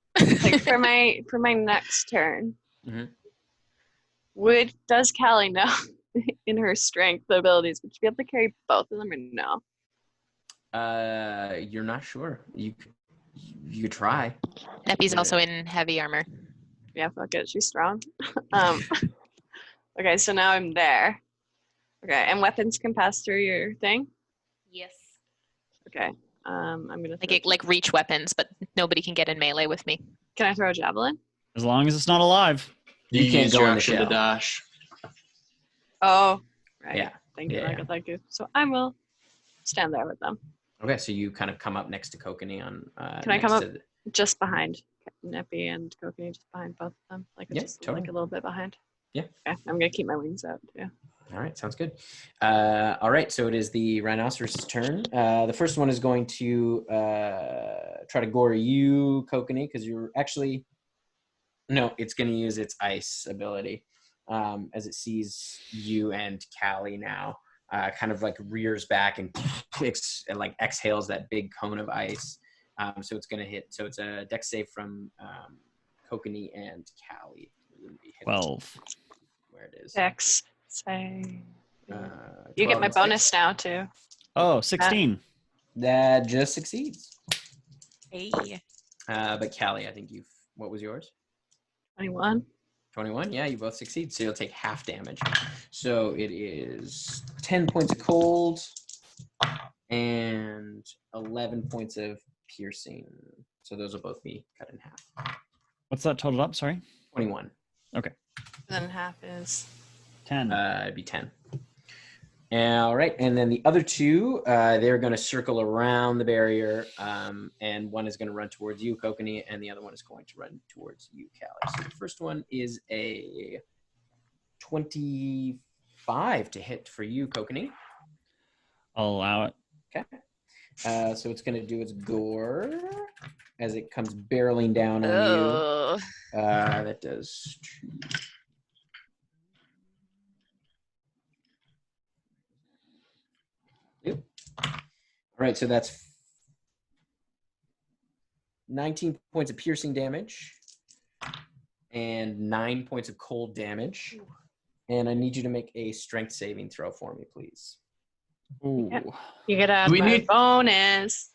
Like for my next turn, Mhm. does Callie know in her strength the abilities? Would she be able to carry both of them or no? You're not sure. You could try. Neppy's also in heavy armor. Yeah, fuck it. She's strong. Okay, so now I'm there. Okay, and weapons can pass through your thing. Yes. Okay. I'm gonna. Like reach weapons, but nobody can get in melee with me. Can I throw a javelin? As long as it's not alive. You can't use go your in the action shell. to dash. Oh, right. Yeah. Thank you. Yeah. Thank you. So I will stand there with them, Okay, so you kind of come up next to Kokanee on. Can I come next up? to just behind Neppy and Kokanee, just behind both of them, like Yeah, just totally. like a little bit behind. Yeah. Okay, I'm gonna keep my wings out too. All right, sounds good. All right, so it is the rhinoceros' turn. The first one is going to try to gore you, Kokanee, because you're actually... No, it's going to use its ice ability as it sees you and Callie now. Kind of like rears back and like exhales that big cone of ice. So it's going to hit. So it's a dex save from Kokanee and Callie. It wouldn't be hit. 12. Where it is. Dex, say. You 12 get my and bonus 6. now too. Oh, 16. That just succeeds. Hey. But Callie, I think you've... What was yours? 21. 21? Yeah, you both succeed. So you'll take half damage. So it is 10 points of cold and 11 points of piercing. So those will both be cut in half. What's that totaled up? Sorry. 21. Then half is 10. It'd be 10. All right. And then the other two, they're going to circle around the barrier. And one is going to run towards you, Kokanee, and the other one is going to run towards you, Callie. So the first one is a 25 to hit for you, Kokanee. I'll allow it. Okay. So it's going to do its gore as it comes barreling down on Oh. you. That does 2. All right, so that's 19 points of piercing damage and 9 points of cold damage. And I need you to make a strength saving throw for me, please. Ooh. You get a Do we need- bonus.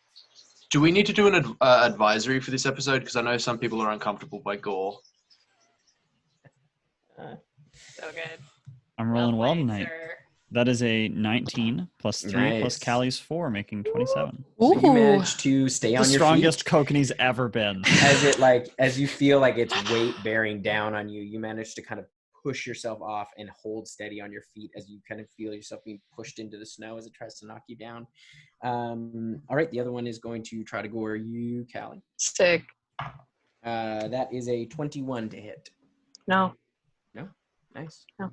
Do we need to do an advisory for this episode? Because I know some people are uncomfortable by gore. So good. I'm rolling well played, tonight. sir. That is a 19 plus 3 plus Nice. Callie's 4, making 27. So you managed to stay The on your strongest feet Kokanee's ever been. as you feel like its weight bearing down on you. You manage to kind of push yourself off and hold steady on your feet as you kind of feel yourself being pushed into the snow as it tries to knock you down. All right, the other one is going to try to gore you, Callie. Sick. That is a 21 to hit. No. No? Nice. No.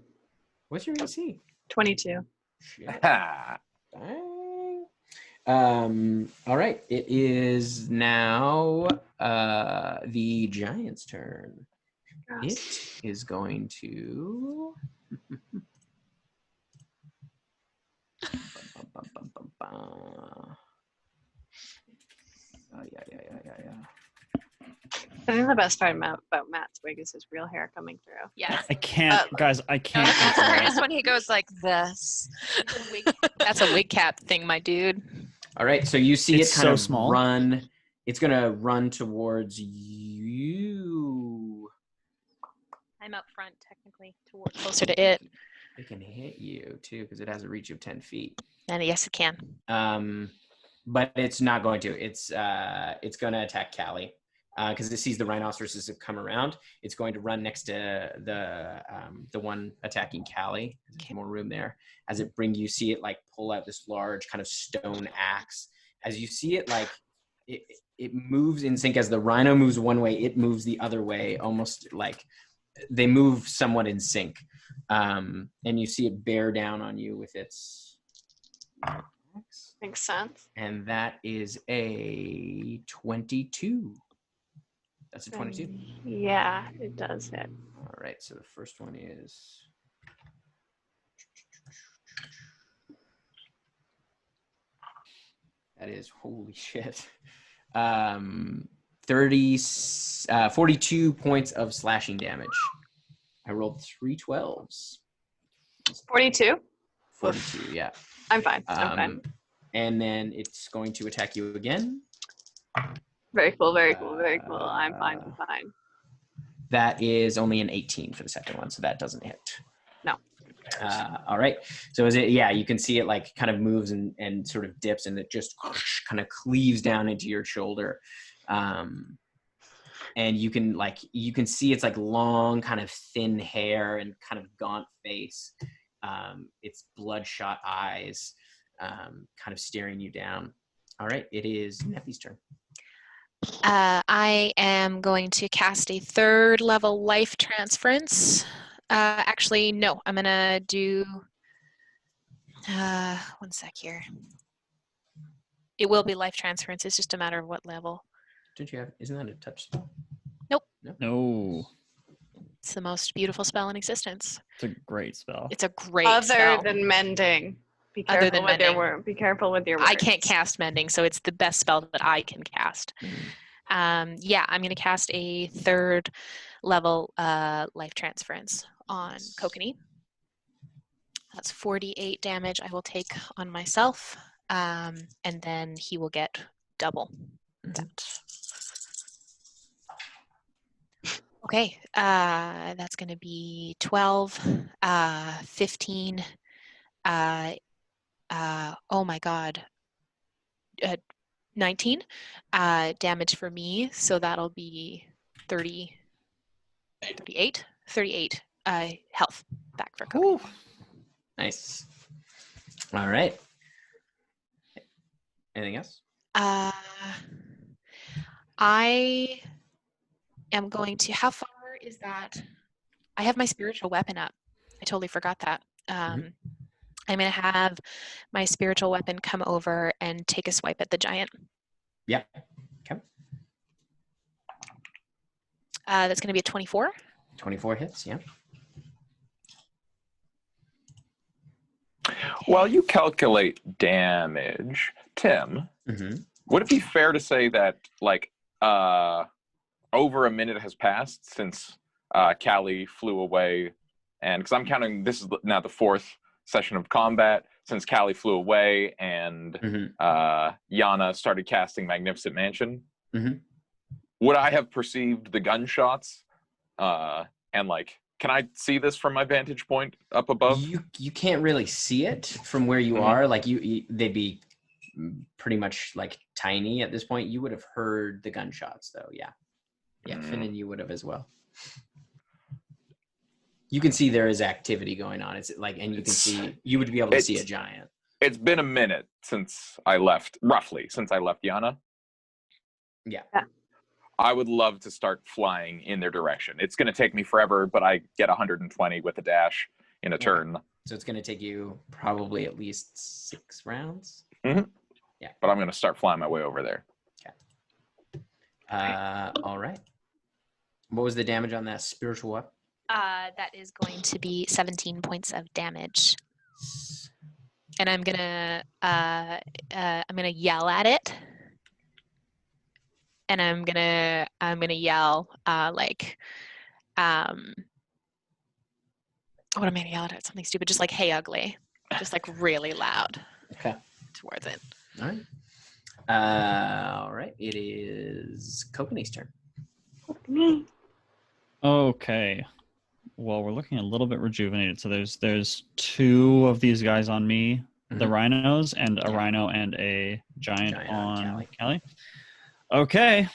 What's your AC? 22. Shit. Dang. All right, it is now the giant's turn. It is going to yeah. I think the best part about Matt's wig is his real hair coming through. Yeah. I can't, guys, I can't. That's control it. hilarious when he goes like this. That's a wig cap thing, my dude. All right, so you see It's it kind so of small. run. It's gonna run towards you. I'm up front, technically, closer to it. It can hit you too because it has a reach of 10 feet. And yes, it can. But it's not going to. It's going to attack Callie because it sees the rhinoceroses have come around. It's going to run next to the one attacking Callie. There's more room there. As it you see it like pull out this large kind of stone axe. As you see it like it moves in sync. As the rhino moves one way, it moves the other way, almost like they move somewhat in sync. And you see it bear down on you with its axe. Makes sense. And that is a 22. That's a 22. Yeah, it does hit. All right, so the first one is... That is, holy shit. 42 points of slashing damage. I rolled 3 12s. 42? 42, yeah. I'm fine. I'm fine. And then it's going to attack you again. Very cool, very cool, very cool. I'm fine, I'm fine. That is only an 18 for the second one, so that doesn't hit. No. All right. So is it? Yeah, you can see it like kind of moves and sort of dips, and it just kind of cleaves down into your shoulder. And you can see it's like long, kind of thin hair and kind of gaunt face. Its bloodshot eyes, kind of staring you down. All right, it is Neppy's turn. I am going to cast a 3rd level life transference. Actually, no, I'm going to do... one sec here. It will be life transference. It's just a matter of what level. Don't you have... Isn't that a touch spell? Nope. No. It's the most beautiful spell in existence. It's a great spell. It's a great Other spell. than mending. Be Other careful than with your mending. word. Be careful with your words. I can't cast mending, so it's the best spell that I can cast. Yeah, I'm going to cast a 3rd level life transference on Kokani. That's 48 damage I will take on myself, and then he will get double that. Okay, that's going to be 12, 15, oh my god, 19 damage for me, so that'll be 38 health back for Kobe. Nice. All right. Anything else? I am going to, how far is that? I have my spiritual weapon up. I totally forgot that. I'm going to have my spiritual weapon come over and take a swipe at the giant. Yeah. Okay. That's going to be a 24. 24 hits, yeah. while you calculate damage, Tim, would it be fair to say that like over a minute has passed since Callie flew away, and because I'm counting, this is now the 4th session of combat since Callie flew away and Yana started casting Magnificent Mansion. Would I have perceived the gunshots? And like, can I see this from my vantage point up above? You can't really see it from where you are. Like they'd be pretty much like tiny at this point. You would have heard the gunshots though. Yeah, Finn and you would have as well. You can see there is activity going on. It's like, and you can see, you would be able to see a giant. It's been a minute since I left, roughly since I left Yana. Yeah. I would love to start flying in their direction. It's going to take me forever, but I get 120 with a dash in a turn. So it's going to take you probably at least 6 rounds. Yeah. But I'm going to start flying my way over there. All right. What was the damage on that spiritual weapon? That is going to be 17 points of damage. And I'm gonna yell at it. And I'm gonna yell like what am I gonna yell at? Something stupid, just like "Hey, ugly," just like really loud. Okay. Towards it. All right. All right. It is Kokanee's turn. Okay. Well, we're looking a little bit rejuvenated. So there's 2 of these guys on me, the rhinos, and a rhino and a giant on Callie. Okay.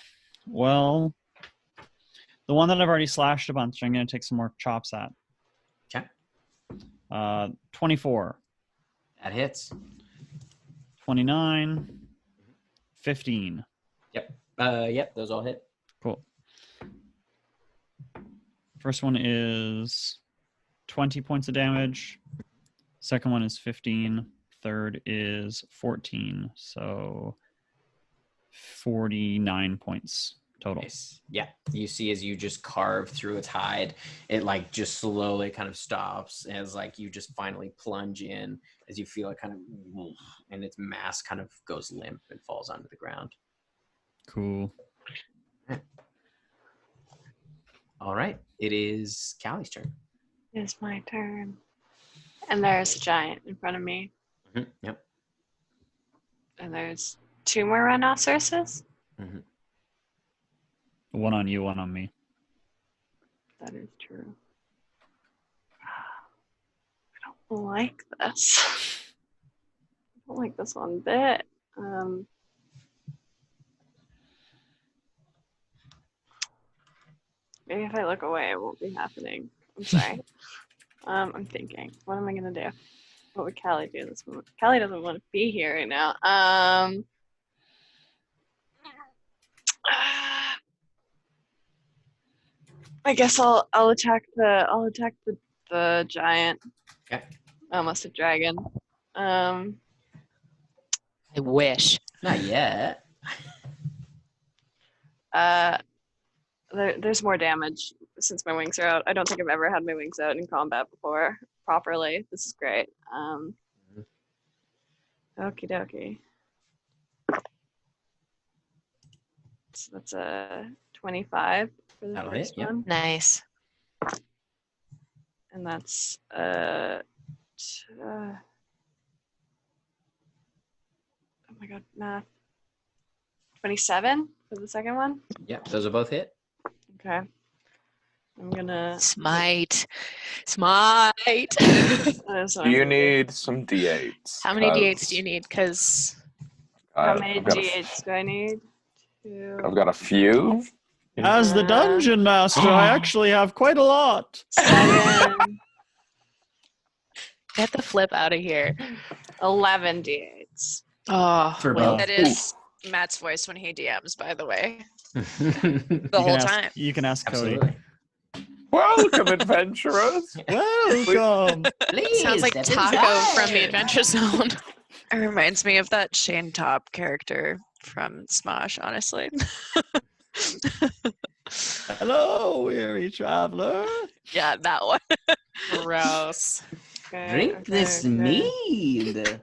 Well, the one that I've already slashed a bunch, I'm going to take some more chops at. Okay. 24. That hits. 29. 15. Yep. Yep. Those all hit. Cool. First one is 20 points of damage. Second one is 15. Third is 14. So 49 points total. Nice. Yeah. You see as you just carve through its hide, it like just slowly kind of stops as like you just finally plunge in as you feel it kind of, and its mass kind of goes limp and falls onto the ground. Cool. All right. It is Callie's turn. It's my turn. And there's a giant in front of me. Yep. And there's 2 more rhinoceroses. One on you, one on me. That is true. I don't like this. I don't like this one bit. Maybe if I look away, it won't be happening. I'm sorry. I'm thinking, what am I gonna do? What would Callie do this moment? Callie doesn't want to be here right now. I guess I'll attack the giant. Okay. Almost a dragon. I wish. Not yet. There's more damage since my wings are out. I don't think I've ever had my wings out in combat before properly. This is great. Okie dokie. So that's a 25 for the That'll first hit, one. Nice. And that's oh my god, math. 27 for the second one. Yep, those are both hit. Okay. I'm gonna Smite. Do you need some D8s? How many D8s do you need? Because how many D8s do I need? 2. I've got a few. As the dungeon master, I actually have quite a lot. 7. get the flip out of here. 11 D8s. Oh, For both. That is Matt's voice when he DMs, by the way. The whole time. You can ask Cody. Absolutely. Welcome, adventurers. Welcome. sounds like step Taco inside. from the Adventure Zone. It reminds me of that Shane Top character from Smosh, honestly. Hello, weary traveler. Yeah, that one. Gross. Drink this mead.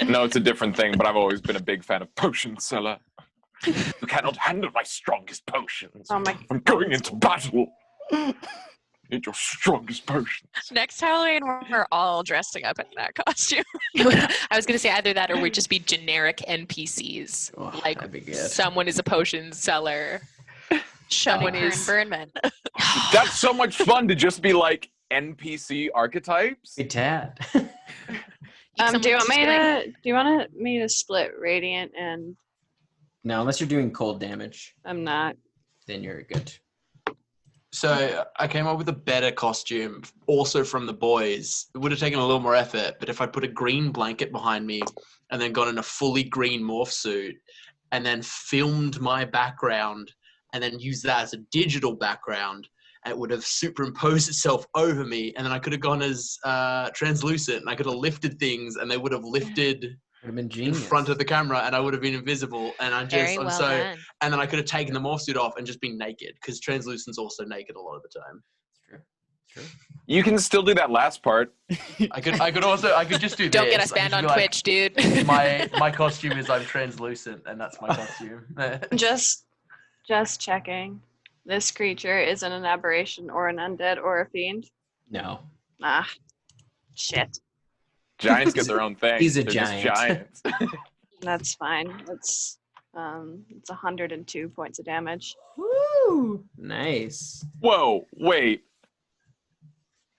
No, it's a different thing, but I've always been a big fan of potion seller. You cannot handle my strongest potions. Oh my! I'm going into battle. Need your strongest potions. Next Halloween, we're all dressing up in that costume. I was gonna say either that or we'd just be generic NPCs. Oh, Like that'd be good. someone is a potion seller. Someone Burn is. Burnman. That's so much fun to just be like NPC archetypes. Hey, Tad. Do you want me to split radiant and No, unless you're doing cold damage, I'm not. then you're good. So I came up with a better costume, also from the boys. It would have taken a little more effort, but if I put a green blanket behind me and then got in a fully green morph suit and then filmed my background and then used that as a digital background, it would have superimposed itself over me, and then I could have gone as translucent, and I could have lifted things, and they would have lifted Would have been in genius. front of the camera, and I would have been invisible. And Very well done. and then I could have taken the morph suit off and just been naked, because translucent's also naked a lot of the time. It's true. It's true. You can still do that last part. I could just do Don't this. get us I could banned just on be like, Twitch, dude. my costume is I'm translucent, and that's my costume. Just checking. This creature isn't an aberration or an undead or a fiend. No. Ah, shit. Giants get their own thing. He's a They're just giant. giants. That's fine. It's 102 points of damage. Woo! Nice. Whoa, wait.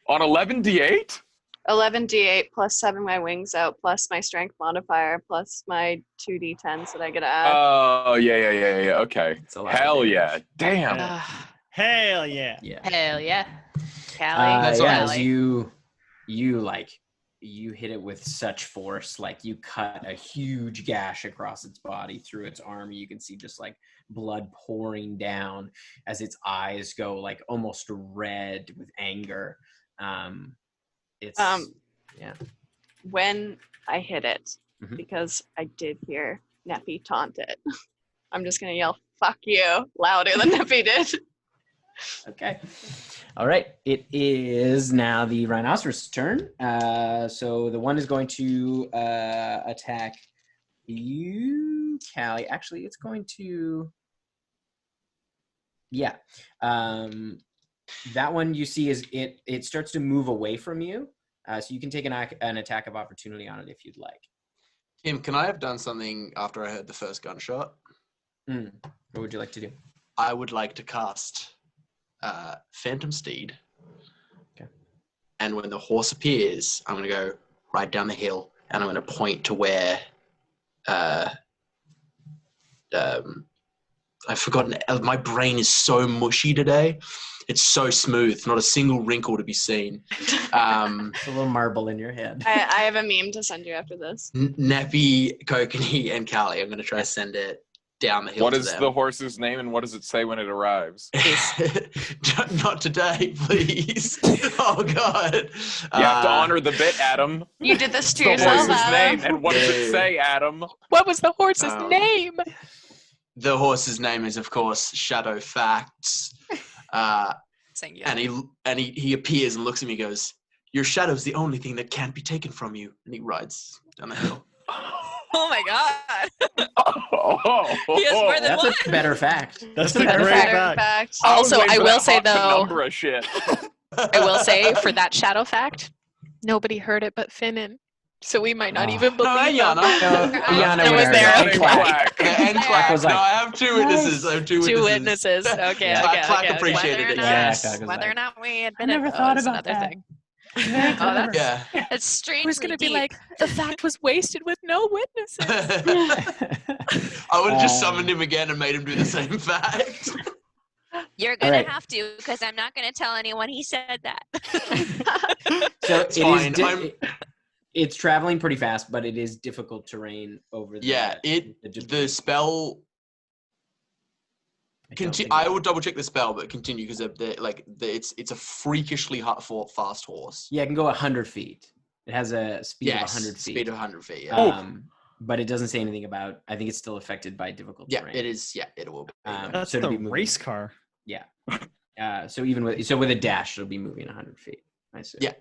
On 11d8? 11d8 plus 7 my wings out plus my strength modifier plus my 2d10s that I get to add. Oh, yeah. Okay. It's a lot of Hell damage. yeah. Damn. Hell yeah. Yeah. Hell yeah. Callie. That's yeah, all. as you hit it with such force, like you cut a huge gash across its body through its arm. You can see just like blood pouring down as its eyes go like almost red with anger. It's yeah. When I hit it, Mhm. because I did hear Neppy taunt it, I'm just going to yell, "Fuck you," louder than Neppy did. Okay. All right. It is now the rhinoceros' turn. So the one is going to attack you, Callie. Actually, it's going to. Yeah. That one you see is it starts to move away from you. So you can take an attack of opportunity on it if you'd like. Tim, can I have done something after I heard the first gunshot? What would you like to do? I would like to cast Phantom Steed. Okay. And when the horse appears, I'm going to go right down the hill, and I'm going to point to where I've forgotten. My brain is so mushy today. It's so smooth, not a single wrinkle to be seen. It's a little marble in your head. I have a meme to send you after this. Neppy, Kokanee, and Callie. I'm going to try to send it down the hill. What to is them. the horse's name and what does it say when it arrives? Not today, please. Oh God! You have to honor the bit, Adam. You did this to The yourself, horse's Adam. name, and what does it say, Adam? What was the horse's name? The horse's name is, of course, Shadow Facts. And he appears and looks at me and goes, "Your shadow's the only thing that can't be taken from you." And he rides down the hill. Oh my god. He has more than That's one. a better fact. That's a a better great fact. fact. Also, I will say though, though, number of shit. I will say for that shadow fact, nobody heard it but Finnan. So we might not even No, believe Yana. them. Yana was was there. And Clack. And Clack was like, no, I have two witnesses. I have two Two witnesses. witnesses. Okay, Yeah. okay, Clack okay. appreciated it. Whether or not- Yes. Clack was Whether or like- not we admit never it, though, thought is about another that. thing. Very Oh, that's Yeah. it's strange. Who's gonna be like, the fact was wasted with no witnesses? I would have just summoned him again and made him do the same fact. You're gonna right. have to, because I'm not gonna tell anyone he said that. So It's it fine. is. It's traveling pretty fast, but it is difficult terrain over. Yeah, the spell. I will double check the spell, but continue because it's a freakishly fast horse. Yeah, it can go 100 feet. It has a speed of 100 feet. Speed of 100 feet. Yeah. But it doesn't say anything about. I think it's still affected by difficult Yeah, terrain. it is. Yeah, it will be. That's so to the be moving- race car. Yeah. So with a dash, it'll be moving 100 feet. I see. Yeah.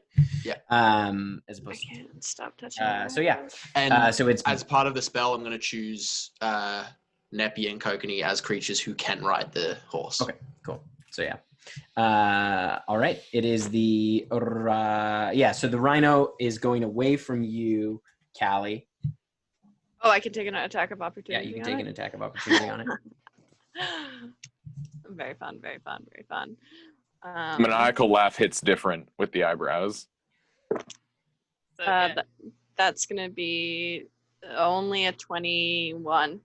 As I opposed to. can't stop touching. So yeah. And So it's as part of the spell, I'm going to choose Neppy and Kokanee as creatures who can ride the horse. Okay, cool. So yeah. All right. It is the so the rhino is going away from you, Callie. Oh, I can take an attack of opportunity. Yeah, you can on take it? an attack of opportunity on it. Very fun, very fun, very fun. Maniacal laugh hits different with the eyebrows. That's gonna be only a 21.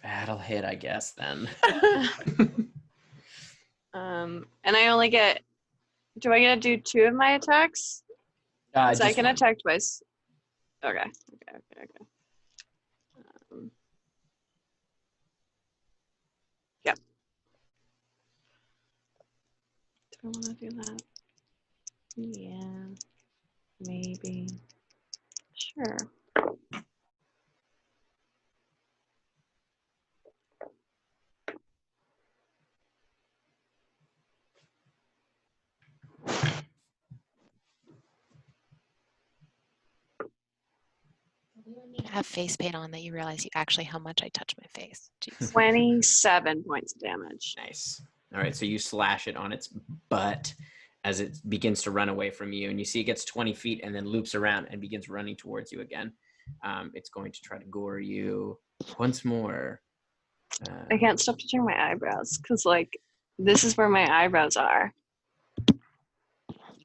That'll hit, I guess, then. And I only get. Do I get to do 2 of my attacks? So I Just can one. attack twice. Okay. Yep. Do I want to do that? Yeah. Maybe. Sure. You have face paint on that you realize actually how much I touch my face. Jeez. 27 points of damage. Nice. All right, so you slash it on its butt as it begins to run away from you, and you see it gets 20 feet and then loops around and begins running towards you again. It's going to try to gore you once more. I can't stop touching my eyebrows because, like, this is where my eyebrows are.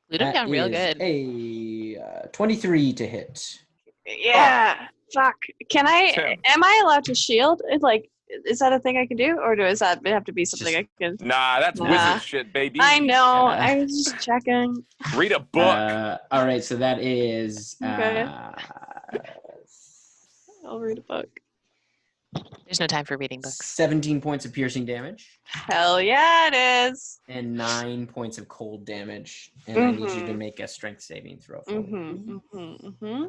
Glued them down real good. A 23 to hit. Yeah. Fuck. Am I allowed to shield? Like, is that a thing I can do, or does that have to be something I can? Nah, that's wizard shit, baby. I know. I was just checking. Read a book. All right, so that is. Okay. I'll read a book. There's no time for reading books. 17 points of piercing damage. Hell yeah, it is. And 9 points of cold damage. And I need you to make a strength saving throw for me.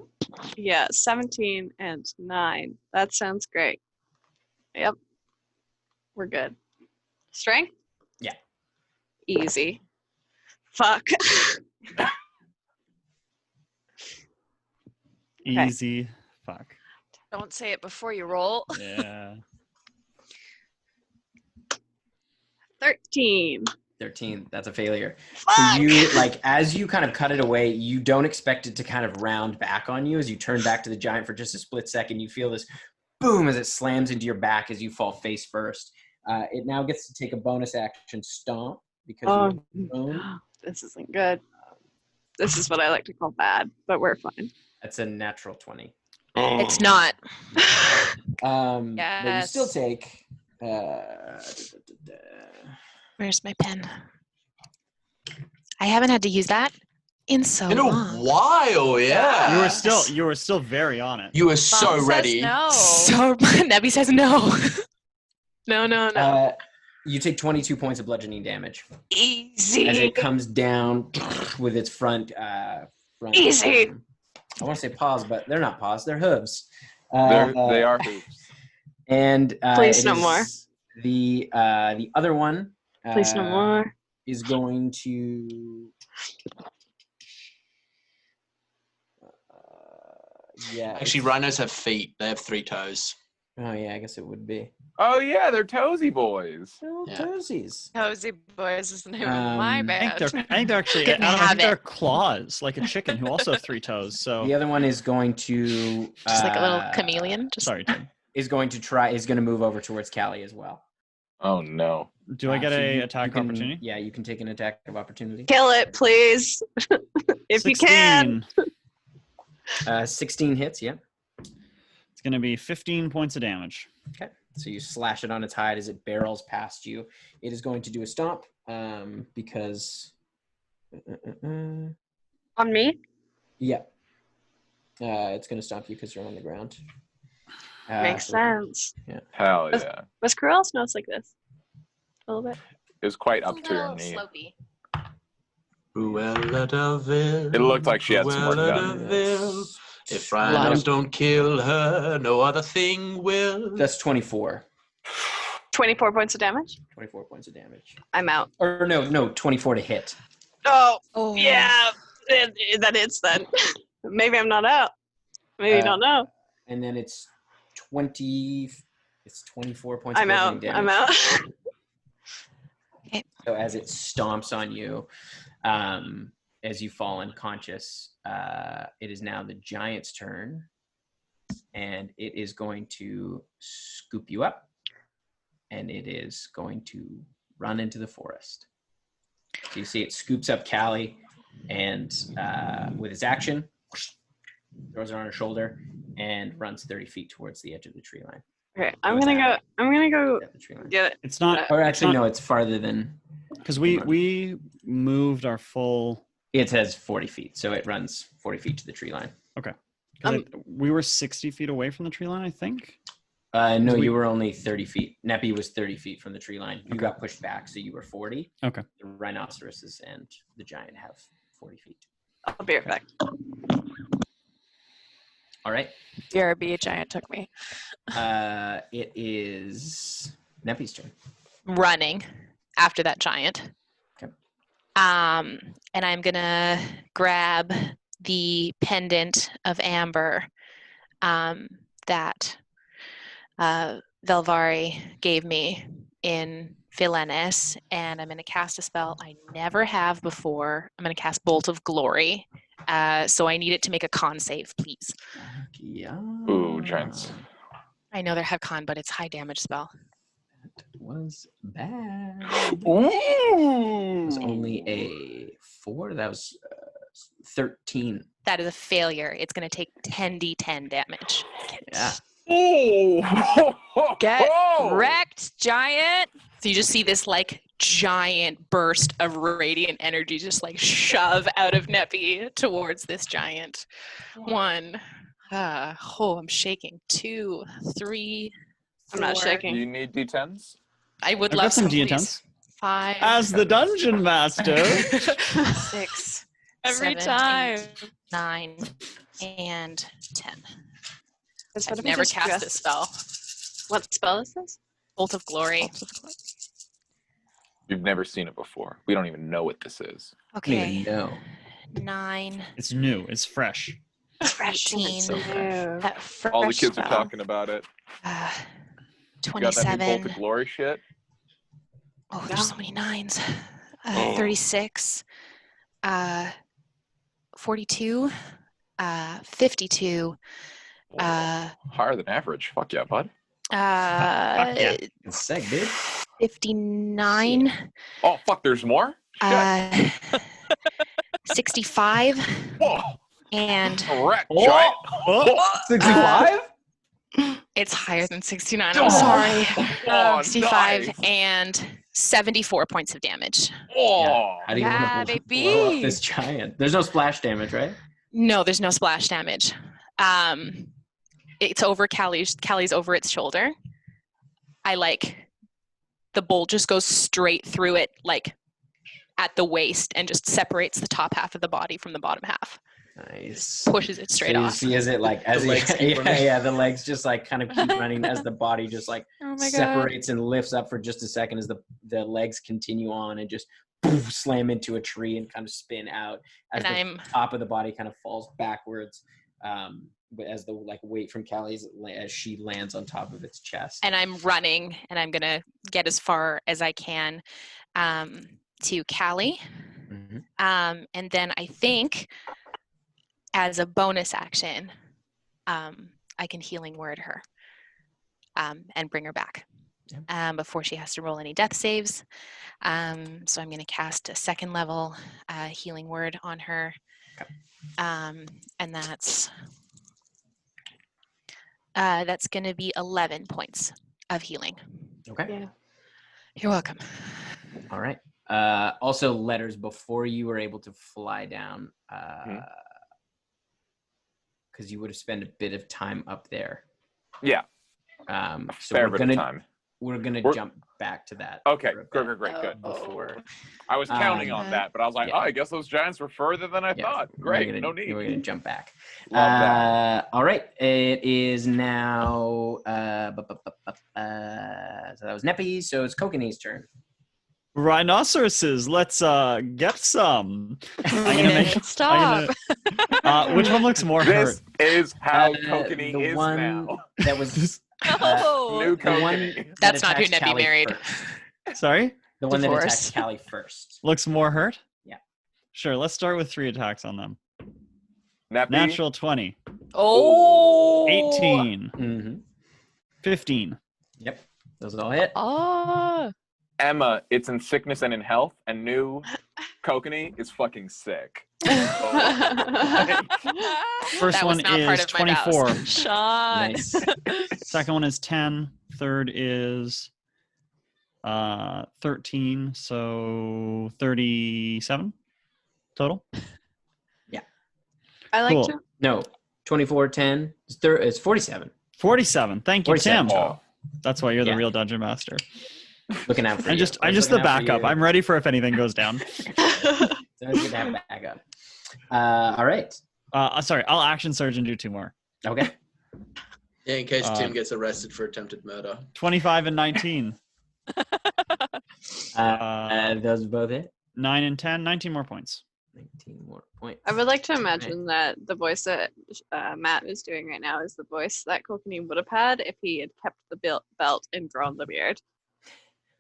Yeah, 17 and 9. That sounds great. Yep. We're good. Strength? Yeah. Easy. Fuck. Easy. Fuck. Don't say it before you roll. Yeah. 13. 13. That's a failure. Fuck! So you, like, as you kind of cut it away, you don't expect it to kind of round back on you. As you turn back to the giant for just a split second, you feel this boom as it slams into your back as you fall face first. It now gets to take a bonus action stomp because you have this isn't good. This is what I like to call bad, but we're fine. That's a natural 20. It's not. But you Yes. still take. Where's my pen? I haven't had to use that in so In a long. while, yeah. You were still very on it. You were so Bum says ready. no. So Nebby says no. No. You take 22 points of bludgeoning damage Easy. as it comes down with its front. Easy. I want to say paws, but they're not paws; they're hooves. They are hooves. And Please it no is more. The other one. Please no more. Is going to. Yeah. Actually, rhinos have feet. They have 3 toes. Oh yeah, I guess it would be. Oh yeah, they're toesy boys. Little toesies. Cozy Boys is the name of my I I band. think they're actually. Didn't I have think they're it. claws, like a chicken who also have 3 toes. So The other one is going to. Just like a little chameleon. Just sorry, Tim. Is going to move over towards Callie as well. Oh no. Do I get So a you attack can- opportunity? Yeah, you can take an attack of opportunity. Kill it, please. If you can. 16 hits, yeah. It's going to be 15 points of damage. Okay. So you slash it on its hide as it barrels past you. It is going to do a stomp because. On me? Yeah. It's going to stomp you because you're on the ground. Makes sense. Yeah. Hell yeah. Was Cruel Snows like this? A little bit? It was quite up to her knee. Slopey. It looked like she had some work done. If rhinos don't kill her, no other thing will. That's 24. 24 points of damage. 24 points of damage. I'm out. Or no, 24 to hit. Oh, Oh. yeah. That hits then. Maybe I'm not out. Maybe don't know. And then it's 20. It's 24 points I'm of out. damage. I'm out. So as it stomps on you, as you fall unconscious, it is now the giant's turn, and it is going to scoop you up, and it is going to run into the forest. So you see it scoops up Callie, and with its action, throws her on her shoulder, and runs 30 feet towards the edge of the tree line. Okay, I'm gonna go At the tree line. get it. It's not. Or actually, no, it's farther than. Because we moved our full. It has 40 feet, so it runs 40 feet to the tree line. Okay. 'Cause we were 60 feet away from the tree line, I think. No, you were only 30 feet. Neppy was 30 feet from the tree line. You got pushed back, so you were 40. Okay. The rhinoceroses and the giant have 40 feet. I'll be right back. All right. BRB giant took me. It is Neppy's turn. Running after that giant. Okay. And I'm gonna grab the pendant of amber that Velvari gave me in Villainous, and I'm gonna cast a spell I never have before. I'm gonna cast Bolt of Glory. So I need it to make a con save, please. Yeah. Ooh, giants. I know they have con, but it's high damage spell. That was bad. Ooh. It was only a 4. That was 13. That is a failure. It's going to take 10d10 damage. Yeah. Oh! Get wrecked, giant. So you just see this like giant burst of radiant energy just like shove out of Neppy towards this giant. 1. I'm shaking. 2, 3. I'm not 4. shaking. You need D10s? I would I've love got some please. D10s. 5. As the dungeon master. 6. Every 7, time. 8, 9, and 10. What I've if we never just cast dress- this spell. What spell is this? Bolt of Glory. You've never seen it before. We don't even know what this is. I don't Okay. even know. 9. It's new. It's fresh. Fresh. 18. So fresh. That fresh All the kids spell. are talking about it. You got that new Bolt 27. of Glory shit? Oh, there's so many 9s. Oh. 36. 42. 52. Higher than average. Fuck yeah, bud. Yeah. It's sick, dude. 59. Oh, fuck, there's more? Shit. 65. Whoa! And Correct, Oh! giant. Oh, 65? it's higher than 69. Oh. I'm sorry. Oh, 65 nice. and 74 points of damage. Oh, How do you Yeah, want to baby. blow up this giant? There's no splash damage, right? No, there's no splash damage. It's over Callie's over its shoulder. The bolt just goes straight through it, like at the waist, and just separates the top half of the body from the bottom half. Nice. Pushes it straight So you off. see as it like as The legs keep running. the legs just like kind of keep running as the body just like Oh my god. separates and lifts up for just a second as the legs continue on and just poof, slam into a tree and kind of spin out as And the top of the body kind of falls backwards but as the like weight from Callie's as she lands on top of its chest. And I'm running, and I'm gonna get as far as I can to Callie. Mhm. And then I think as a bonus action, I can healing word her and bring her back before she has to roll any death saves. So I'm going to cast a 2nd level healing word on her. And that's going to be 11 points of healing. Okay. Yeah. You're welcome. All right. Also, letters before you were able to fly down, because you would have spent a bit of time up there. yeah. So Fair we're bit gonna of time. we're gonna jump back to that. Okay, for a great, bit great, good. Before I was counting on that, but I was like, yeah. oh, I guess those giants were further than I thought. Great, no need. We're gonna jump back. Love that. All right, it is now. So that was Neppy. So it's Kokanee's turn. Rhinoceroses, let's get some. I'm gonna make. Stop. Which one looks more hurt? This is how Kokanee the is one now. that was Oh. New the one Kokanee. That's not who attacks Neppy Callie married. first. Sorry, The one that Divorce. attacks Callie first. looks more hurt. Yeah. Sure. Let's start with 3 attacks on them. Neppy. Natural 20, Oh. 18, Mm-hmm. 15. Yep, those all hit. Oh. Emma, it's in sickness and in health, and new Kokanee is fucking sick. First That was one not part is of my vows. 24. Sean. Nice. Second one is 10. Third is 13. So 37 total. I like Cool. to. No, 24, 10. It's 47. 47. Thank you, 47 Tim. total. That's why you're the Yeah. real dungeon master. Looking out for I'm you. just Always the looking out for backup. you. I'm ready for if anything goes down. It's always good to have a backup. All right. Sorry, I'll action surge and do 2 more. Okay. Yeah, in case Tim gets arrested for attempted murder. 25 and 19. Those both hit. 9 and 10. 19 more points. 19 more points. I would like to imagine that the voice that Matt is doing right now is the voice that Kokanee would have had if he had kept the belt and grown the beard.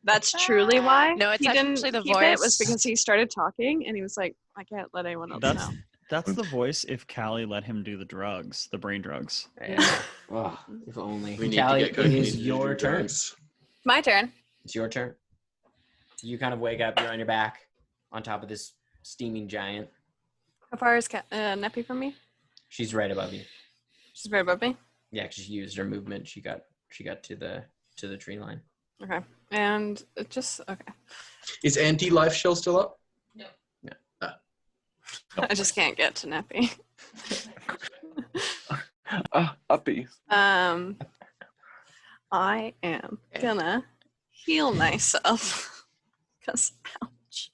That's truly why No, it's he didn't actually the keep it, was voice. because he started talking and he was like, I can't let anyone else know. That's the voice if Callie let him do the drugs, the brain drugs. Yeah. Oh, if only. We need Callie, to get it Kokanee is to do your turn. drugs. My turn. It's your turn. You kind of wake up. You're on your back, on top of this steaming giant. How far is Neppy from me? She's right above you. She's right above me. Yeah, 'cause she used her movement. She got to the tree line. Okay. And it just okay. Is anti-life shell still up? I just can't get to Neppy. Uppies. I am gonna heal myself. Cause ouch.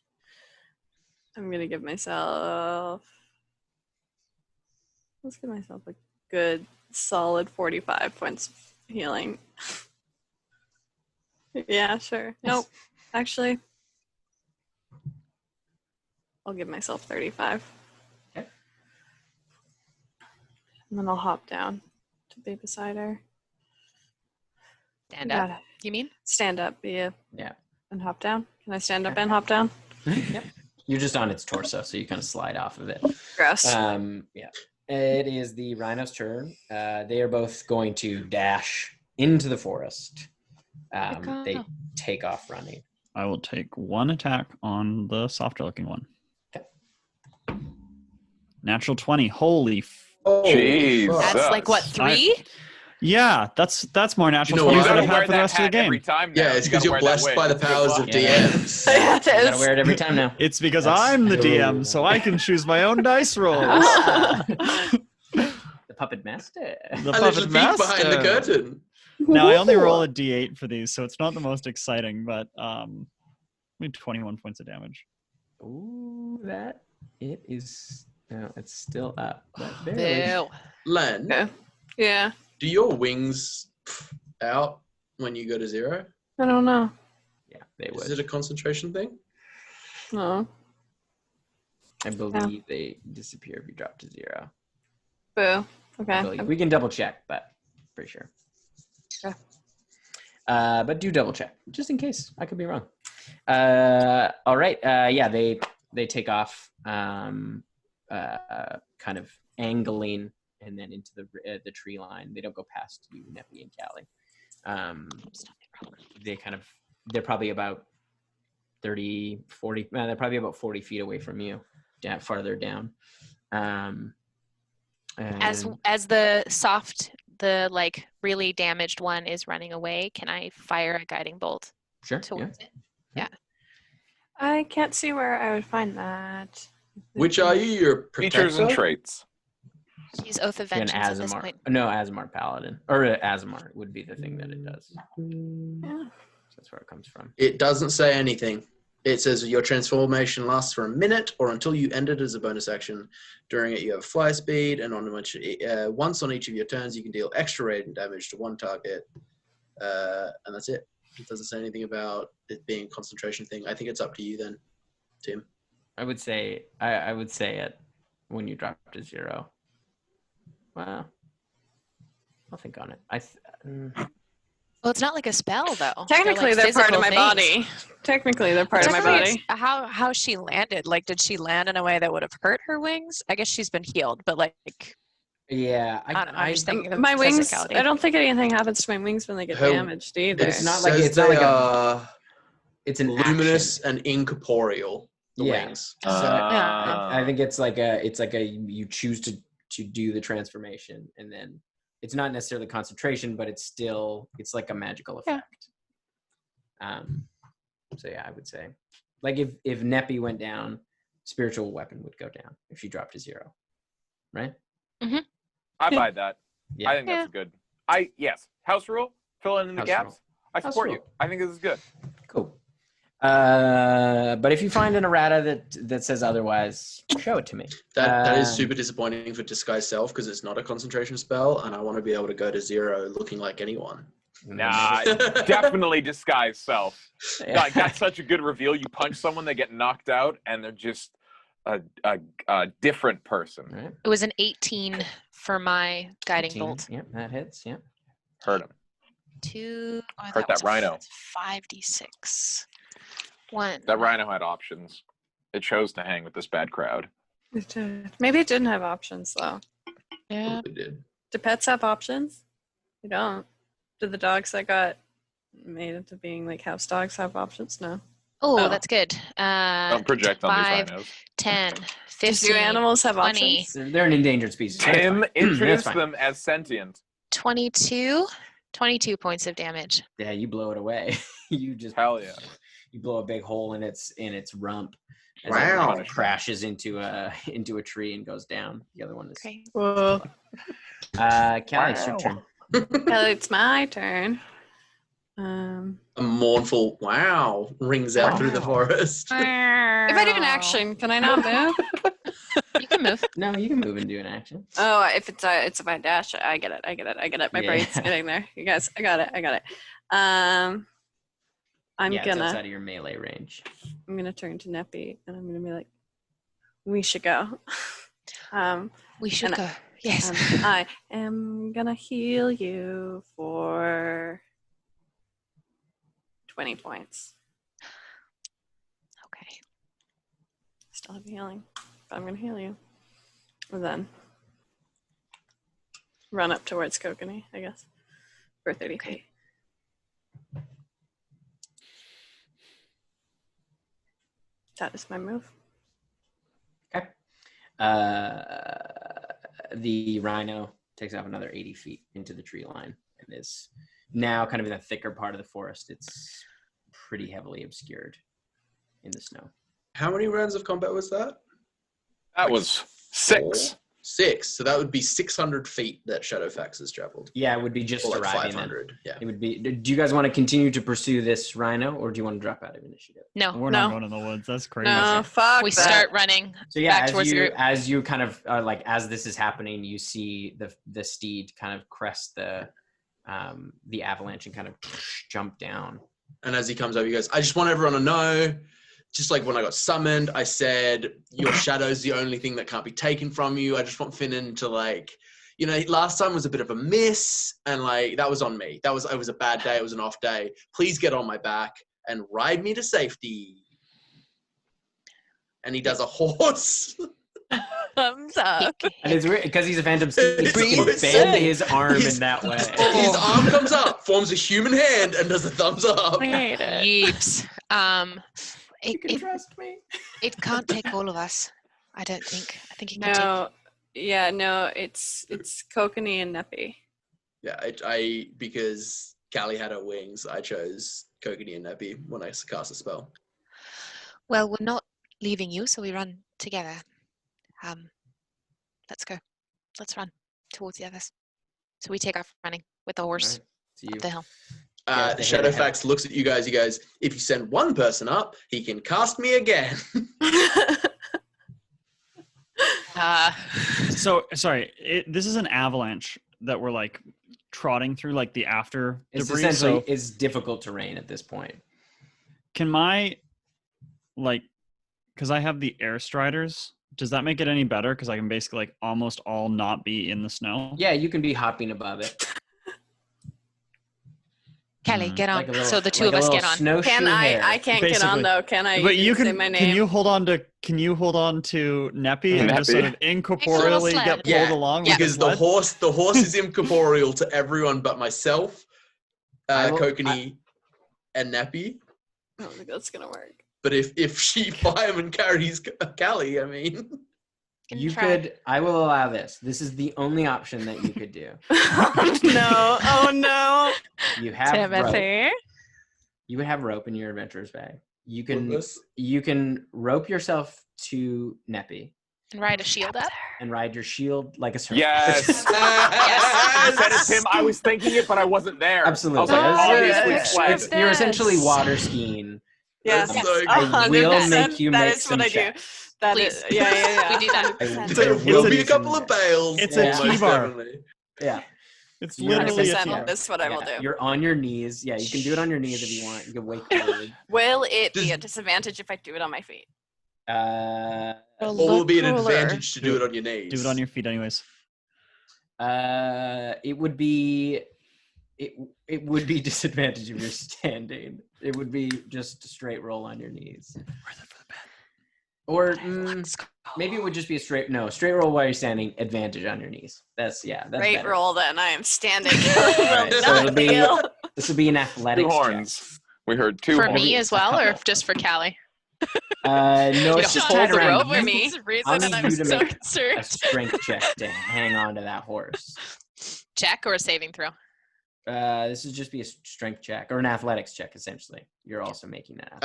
I'm gonna give myself. Let's give myself a good solid 45 points of healing. Yeah, sure. Nope. Actually, I'll give myself 35. Okay. And then I'll hop down to be beside her. Stand Got up. it. You mean? Stand up, yeah. Yeah. And hop down. Can I stand up and hop down? Yep. You're just on its torso, so you kind of slide off of it. Gross. Yeah. It is the rhino's turn. They are both going to dash into the forest. They take off running. I will take 1 attack on the softer looking one. Okay. Natural 20. Holy. Jeez. That's like what, 3? Yeah, that's more natural You know 20s what? than You I've gotta wear had for the that rest of the hat every game. time now. Yeah, it's because gotta you're wear that blessed wig. by the Good powers luck. of Yeah. DMs. Yeah, it You is. gotta wear it every time now. It's because That's I'm the true. DM, so I can choose my own dice rolls. The puppet master. The I puppet literally peek behind the master. curtain. Now I only roll a d8 for these, so it's not the most exciting, but we had 21 points of damage. Ooh, it is. No, it's still up. But barely. Boo. Len, Okay. Yeah. do your wings out when you go to 0? I don't know. Yeah, they Is would. it a concentration thing? No. I believe they disappear if you drop to 0. Boo. I Okay. believe. We can double check, but pretty sure. Okay. But do double check just in case. I could be wrong. All right. Yeah, they take off, kind of angling, and then into the tree line. They don't go past you, Neppy and Callie. They're probably about 30, 40. They're probably about 40 feet away from you, farther down. As And- the like really damaged one is running away, can I fire a guiding bolt Sure. towards it? I can't see where I would find that. Which are you? Your Features and protector? traits. She's Oath of To an Vengeance at this Azamar. point. No, Azamar Paladin. Or Azamar would be the thing that it does. Yeah. That's where it comes from. It doesn't say anything. It says your transformation lasts for a minute or until you end it as a bonus action. During it, you have fly speed, and once on each of your turns, you can deal extra radiant damage to one target, and that's it. It doesn't say anything about it being a concentration thing. I think it's up to you then, Tim. I would say it when you drop to 0. Well, I'll think on it. Well, it's not like a spell though. Technically, they're, like, they're part of physical my things. body. Technically, they're part of my Technically, body. it's how she landed. Like, did she land in a way that would have hurt her wings? I guess she's been healed, but like, Yeah, I don't know. I'm just thinking of My wings. physicality. I don't think anything happens to my wings when they get damaged either. It's not Says like it's not they like are it's an luminous action. and incorporeal. The Yeah. wings. So I think it's like a you choose to do the transformation, and then it's not necessarily concentration, but it's like a magical effect. So yeah, I would say, like if Neppy went down, spiritual weapon would go down if she dropped to 0, right? I buy that. Yeah. I think that's good. Yes. House rule. Fill in the House gaps. rule. I House support you. rule. I think this is good. Cool. But if you find an errata that says otherwise, show it to me. That is super disappointing for Disguise Self because it's not a concentration spell, and I want to be able to go to 0 looking like anyone. Nah, definitely disguise self. Like, that's such a good reveal. You punch someone, they get knocked out, and they're just a different person. Right. It was an 18 for my guiding 18. bolt. Yep, that hits. Yep. Hurt him. 2. Oh, Hurt that was rhino. 5d6. 1. That rhino had options. It chose to hang with this bad crowd. Maybe it didn't have options though. Yeah. It did. Do pets have options? They don't. Do the dogs that got made into being like house dogs have options? No. Oh, Oh. that's good. Don't project on these 5, rhinos. 10, Do 15, animals have 20, options? They're an endangered species. That's Tim fine. introduced That's fine. them as sentient. 22 points of damage. Yeah, you blow it away. You just Hell yeah. You blow a big hole in its rump. As Wow. it crashes into a tree and goes down. The other one is. Great. Whoa. Callie, it's your turn. Well, it's my turn. A mournful wow rings out through the forest. If I do an action, can I not move? You can move. No, you can move and do an action. Oh, if I dash, I get it. My Yeah. brain's getting there. You guys, I got it. I'm It's outside gonna of your melee range. turn to Neppy and I'm gonna be like, we should go. We should And go. Yes. I am gonna heal you for 20 points. Okay. Still have healing, but I'm gonna heal you. And then run up towards Kokanee, I guess, for 30 feet. That is my move. Okay. The rhino takes off another 80 feet into the tree line and is now kind of in the thicker part of the forest. It's pretty heavily obscured in the snow. How many rounds of combat was that? That was 6. 4? 6. So that would be 600 feet that Shadowfax has traveled. Yeah, it would be just Or like arriving. 500. Yeah. It would be. Do you guys want to continue to pursue this rhino, or do you want to drop out of initiative? No. We're not going in the woods. That's crazy. No, fuck We that. start running. So yeah, back towards the group. as you kind of as this is happening, you see the steed kind of crest the avalanche and kind of jump down. And as he comes over, he goes, I just want everyone to know, just like when I got summoned, I said, your shadow's the only thing that can't be taken from you. I just want Finnan to last time was a bit of a miss, and that was on me. It was a bad day. It was an off day. Please get on my back and ride me to safety. And he does a horse. Thumbs up. And it's weird because he's a phantom steed. It's He can always bend saying. his arm in that way. His arm comes up, forms a human hand, and does a thumbs up. Yeeps. You can trust me. It can't take all of us. I don't think. I think it can No, it's Kokanee and Neppy. Yeah, I because Callie had her wings, I chose Kokanee and Neppy when I cast a spell. Well, we're not leaving you, so we run together. Let's go. let's run towards the others. So we take off running with the horse See up the hill. Yeah, the head Shadowfax looks at you guys. He goes, if you send one person up, he can cast me again. So sorry, this is an avalanche that we're like trotting through, like the after It's debris. essentially So it's difficult terrain at this point. can my because I have the air striders, does that make it any better? Because I can basically like almost all not be in the snow. Yeah, you can be hopping above it. Kelly, get on. Like a little- So the two like of a us little get on. snowshoe Can I? hare. I can't get on Basically. though. Can I? But you say can. my name? Can you hold on to? Can you hold on to Neppy and just sort of incorporeally sled. get pulled Yeah, along? because with the horse is incorporeal to everyone but myself, Kokanee, and Nappy. I don't think that's gonna work. But if she fireman carries Callie, I mean, You could. I will allow this. This is the only option that you could do. No. Oh no. You have rope. Timothy. You would have rope in your adventurer's bag. You can. Goodness. You can rope yourself to Neppy And ride a shield up. and ride your shield like a serpent. Yes. You said it, Tim. I was thinking it, but I wasn't there. Absolutely. I was like, Yes. obviously It's- flag. You're essentially water skiing. Yeah. That's so I will 100%. make you That make is some what I do. checks. That Please. is. Yeah. We do that. There will be a It's couple of bales. It's a almost T-bar. definitely. Yeah. It's You're literally a 100%. T-bar. This is what I will Yeah, do. You're on your knees. Yeah, you can do it on your knees if you want. You can wake forward. Will it be Does- a disadvantage if I do it on my feet? Uh, Or will it be an advantage to do it on your knees? Do it on your feet, anyways. it would be. It would be disadvantage if you're standing. It would be just a straight roll on your knees. Or maybe it would just be a straight roll while you're standing, advantage on your knees. That's Great better. roll then. I am standing. Right, so it'll Not be- deal. This would be an Two athletics horns. We heard two For horns. me as well, or just for Callie? check. No, You it's just don't tied hold the around rope you. for me. I'll need I'm you to so make a concerned. strength check to hang on to that horse. Check or a saving throw? This would just be a strength check or an athletics check, essentially. You're also making that.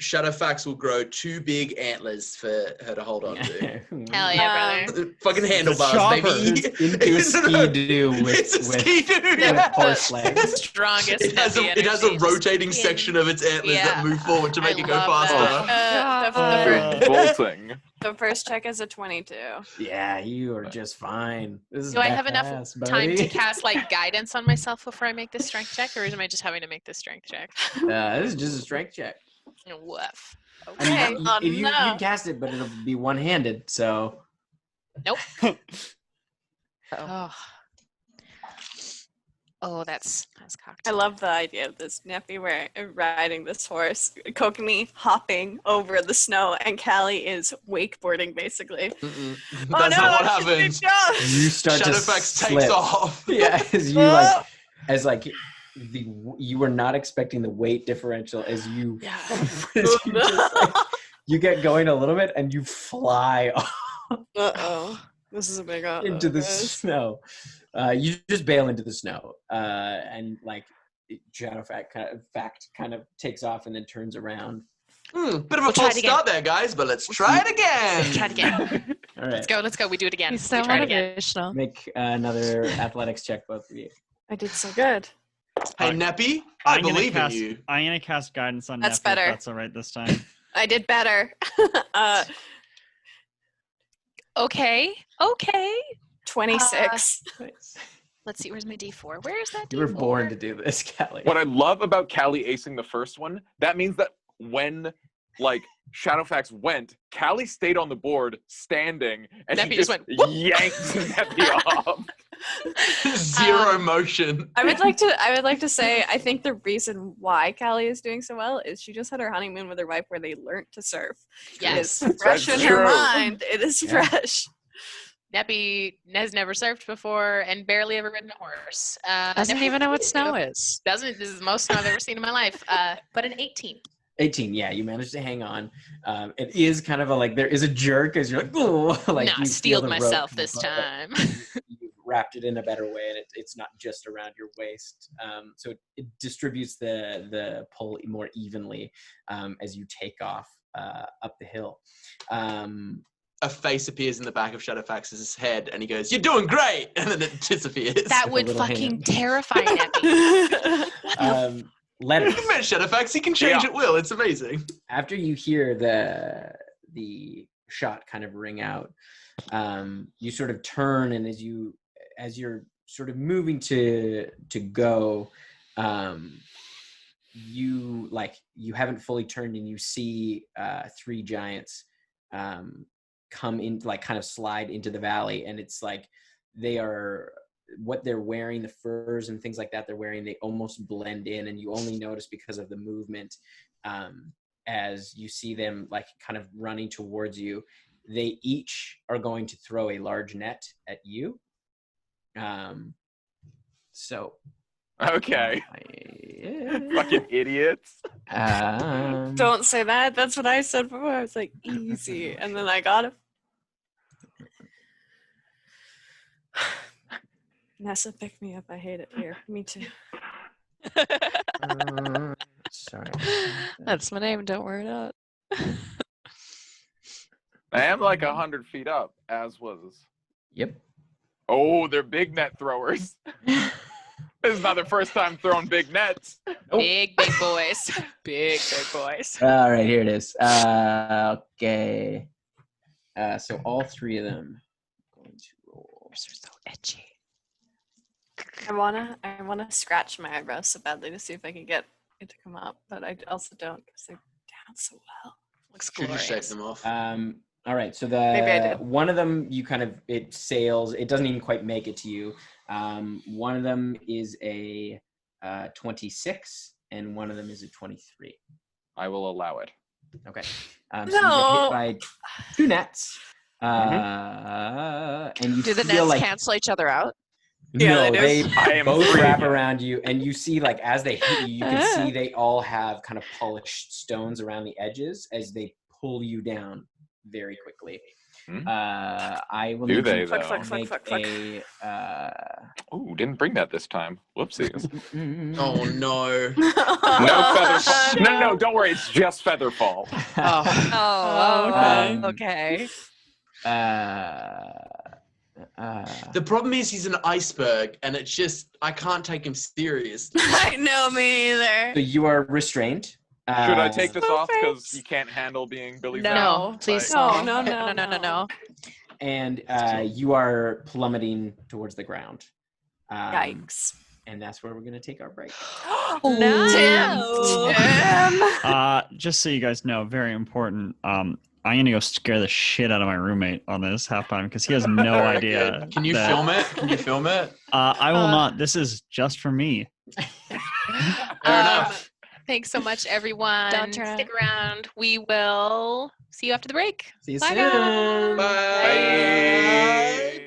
Shadowfax will grow 2 big antlers for her to hold on to. Hell yeah, brother. Fucking handlebars, chopper. baby. Into a ski-doo with It's a ski-doo, yeah. horse legs. Strongest. It has heavy a energy rotating just section of its antlers Yeah. that move forward to make I it go love faster. that. The first check is a 22. Yeah, you are just fine. This is Do I have enough badass, time to buddy. cast like guidance on myself before I make this strength check, or am I just having to make this strength check? This is just a strength check. Woof. I mean, Okay. Oh, if you no. cast it, but it'll be one-handed, so. Nope. Oh, that's cocked. I love the idea of this Neffy riding this horse, Kokanee hopping over the snow, and Callie is wakeboarding basically. That's Oh, no, not what she did happens. go. You start to Shadowfax takes slip. off. Yeah, you were not expecting the weight differential as you, you get going a little bit and you fly off Uh-oh. This is a big into the snow. You just bail into the snow, and like Shadowfax kind of takes off and then turns around. Bit of a We'll try false it again. start there, guys, but let's try it again. Let's try it again. All right, Let's go. We do it again. He's so we try it again. motivational. make another athletics check, both of you. I did so good. Hey, Neppy, I believe in you. I'm gonna cast guidance on That's Neppy, better. if that's all right this time. I did better. Okay. 26. Let's see. Where's my D4? Where is that D4? You were born to do this, Callie. What I love about Callie acing the first one, that means that when Shadowfax went, Callie stayed on the board standing and Neppy she just just went, whoop. yanked Neppy off. Zero motion. I would like to say I think the reason why Callie is doing so well is she just had her honeymoon with her wife where they learned to surf. Yes. It's fresh That's in her true. mind. It is Yeah. fresh. Neppy has never surfed before and barely ever ridden a horse. Doesn't never- even know what snow is. Doesn't. This is the most snow I've ever seen in my life. But an 18. 18, yeah, you managed to hang on. It is kind of there is a jerk as you're like, oh, like Nah, you feel steeled the rope myself from the this boat. time. You wrapped it in a better way, and it's not just around your waist. So it distributes the pull more evenly as you take off up the hill. a face appears in the back of Shadowfax's head, and he goes, "You're doing great," and then it disappears. That would fucking terrify me. Letters. You met Shadowfax. He can change at will. It's amazing. After you hear the shot kind of ring out, you sort of turn, and as you're sort of moving to go, you haven't fully turned, and you see 3 giants come in, like kind of slide into the valley, and it's like what they're wearing, the furs and things like that they're wearing, they almost blend in, and you only notice because of the movement as you see them like kind of running towards you. They each are going to throw a large net at you. Okay. Fucking idiots. Don't say that. That's what I said before. I was like, easy. And then I got it. Nessa, pick me up. I hate it here. Me too. Sorry. That's my name. Don't wear it out. I am like 100 feet up, as was. Yep. Oh, they're big net throwers. This is not their first time throwing big nets. Big boys. Big boys. All right, here it is. Okay. So all 3 of them are going to roll. They're so edgy. I wanna scratch my eyebrows so badly to see if I can get it to come up, but I also don't because they're down so well. Looks Should you glorious. shave them off? All right, so Maybe I did. one of them it sails. It doesn't even quite make it to you. One of them is a 26, and one of them is a 23. I will allow it. Okay. So you get hit by 2 nets, and you Do the feel nets like cancel each other out? no, they do. I am both free wrap again. around you, and you see like as they hit you, you can see they all have kind of polished stones around the edges as they pull you down very quickly. I will Do need they, you to though? make a Ooh, didn't bring that this time. Whoopsies. Oh no. No feather fall. No, don't worry. It's just feather fall. Oh, okay. okay. The problem is he's an iceberg, and it's just I can't take him serious. I know, me either. So you are restrained. Should I take this off because you can't handle being Billy Zane? No, please Like- no. And you are plummeting towards the ground. Yikes. And that's where we're going to take our break. Just so you guys know, very important. I'm gonna go scare the shit out of my roommate on this halftime because he has no Very idea. good. Can you film it? Can you film it? I will not. This is just for me. Fair enough. Thanks so much, everyone. Don't turn Stick around. We will see you after the break. See you Bye, soon. guys. Bye.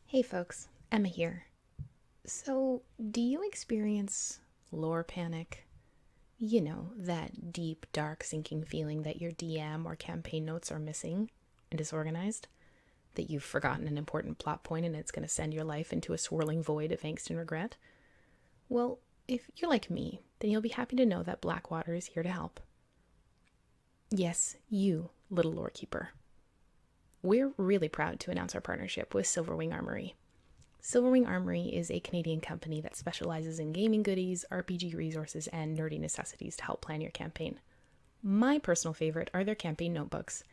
Hey folks, Emma here. So, do you experience lore panic? You know, that deep, dark, sinking feeling that your DM or campaign notes are missing and disorganized? That you've forgotten an important plot point and it's going to send your life into a swirling void of angst and regret? Well, if you're like me, then you'll be happy to know that Blackwater is here to help. Yes, you, little lore keeper. We're really proud to announce our partnership with Silverwing Armory. Silverwing Armory is a Canadian company that specializes in gaming goodies, RPG resources, and nerdy necessities to help plan your campaign. My personal favorite are their campaign notebooks.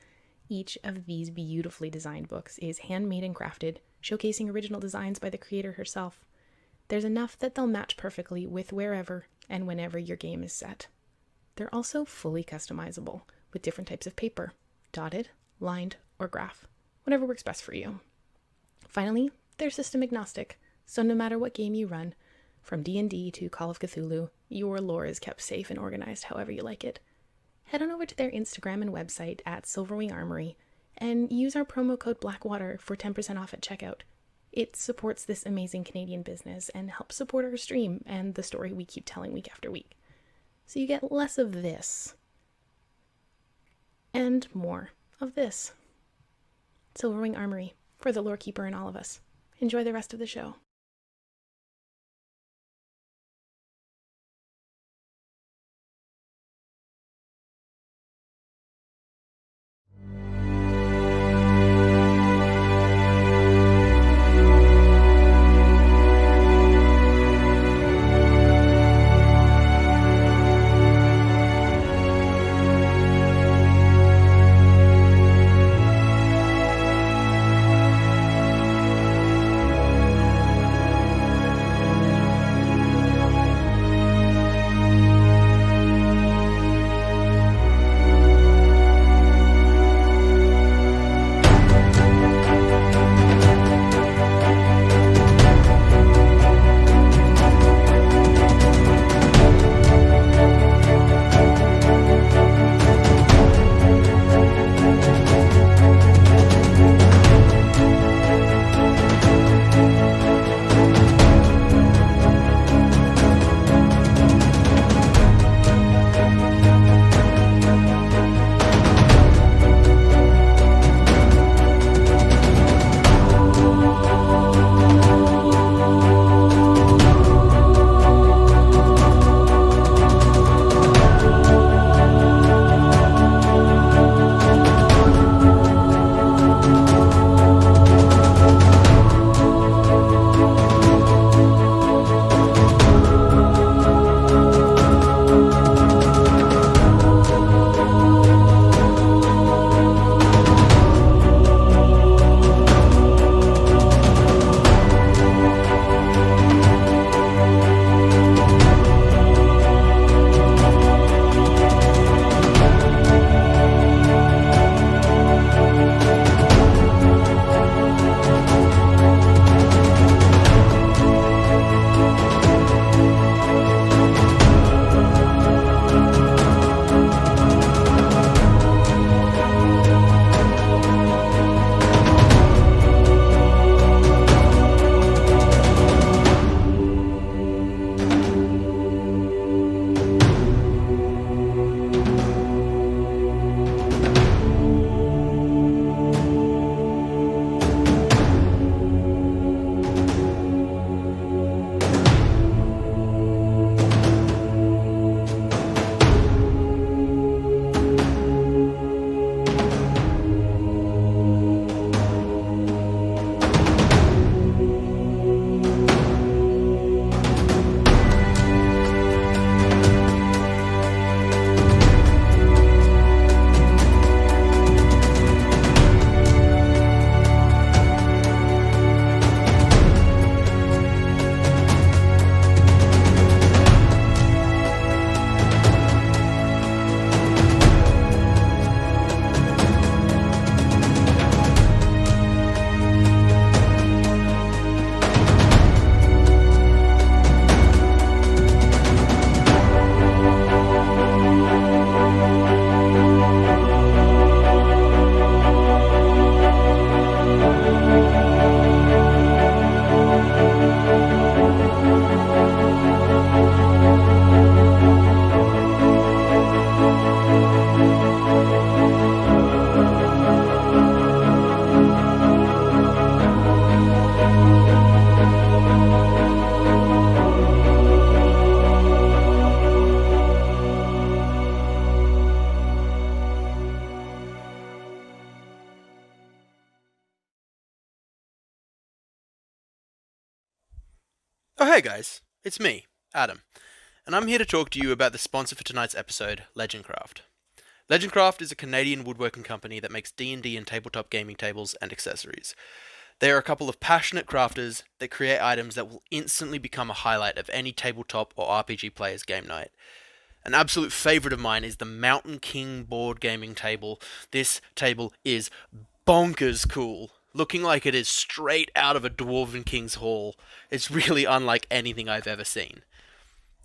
Each of these beautifully designed books is handmade and crafted, showcasing original designs by the creator herself. There's enough that they'll match perfectly with wherever and whenever your game is set. They're also fully customizable, with different types of paper, dotted, lined, or graph, whatever works best for you. Finally, they're system agnostic, so no matter what game you run, from D&D to Call of Cthulhu, your lore is kept safe and organized however you like it. Head on over to their Instagram and website at Silverwing Armory and use our promo code Blackwater for 10% off at checkout. It supports this amazing Canadian business and helps support our stream and the story we keep telling week after week. So you get less of this and more of this. Silverwing Armory, for the lore keeper in all of us. Enjoy the rest of the show. Oh, hey guys, it's me, Adam, and I'm here to talk to you about the sponsor for tonight's episode, Legendcraft. Legendcraft is a Canadian woodworking company that makes D&D and tabletop gaming tables and accessories. They are a couple of passionate crafters that create items that will instantly become a highlight of any tabletop or RPG player's game night. An absolute favourite of mine is the Mountain King board gaming table. This table is bonkers cool, looking like it is straight out of a Dwarven King's Hall. It's really unlike anything I've ever seen.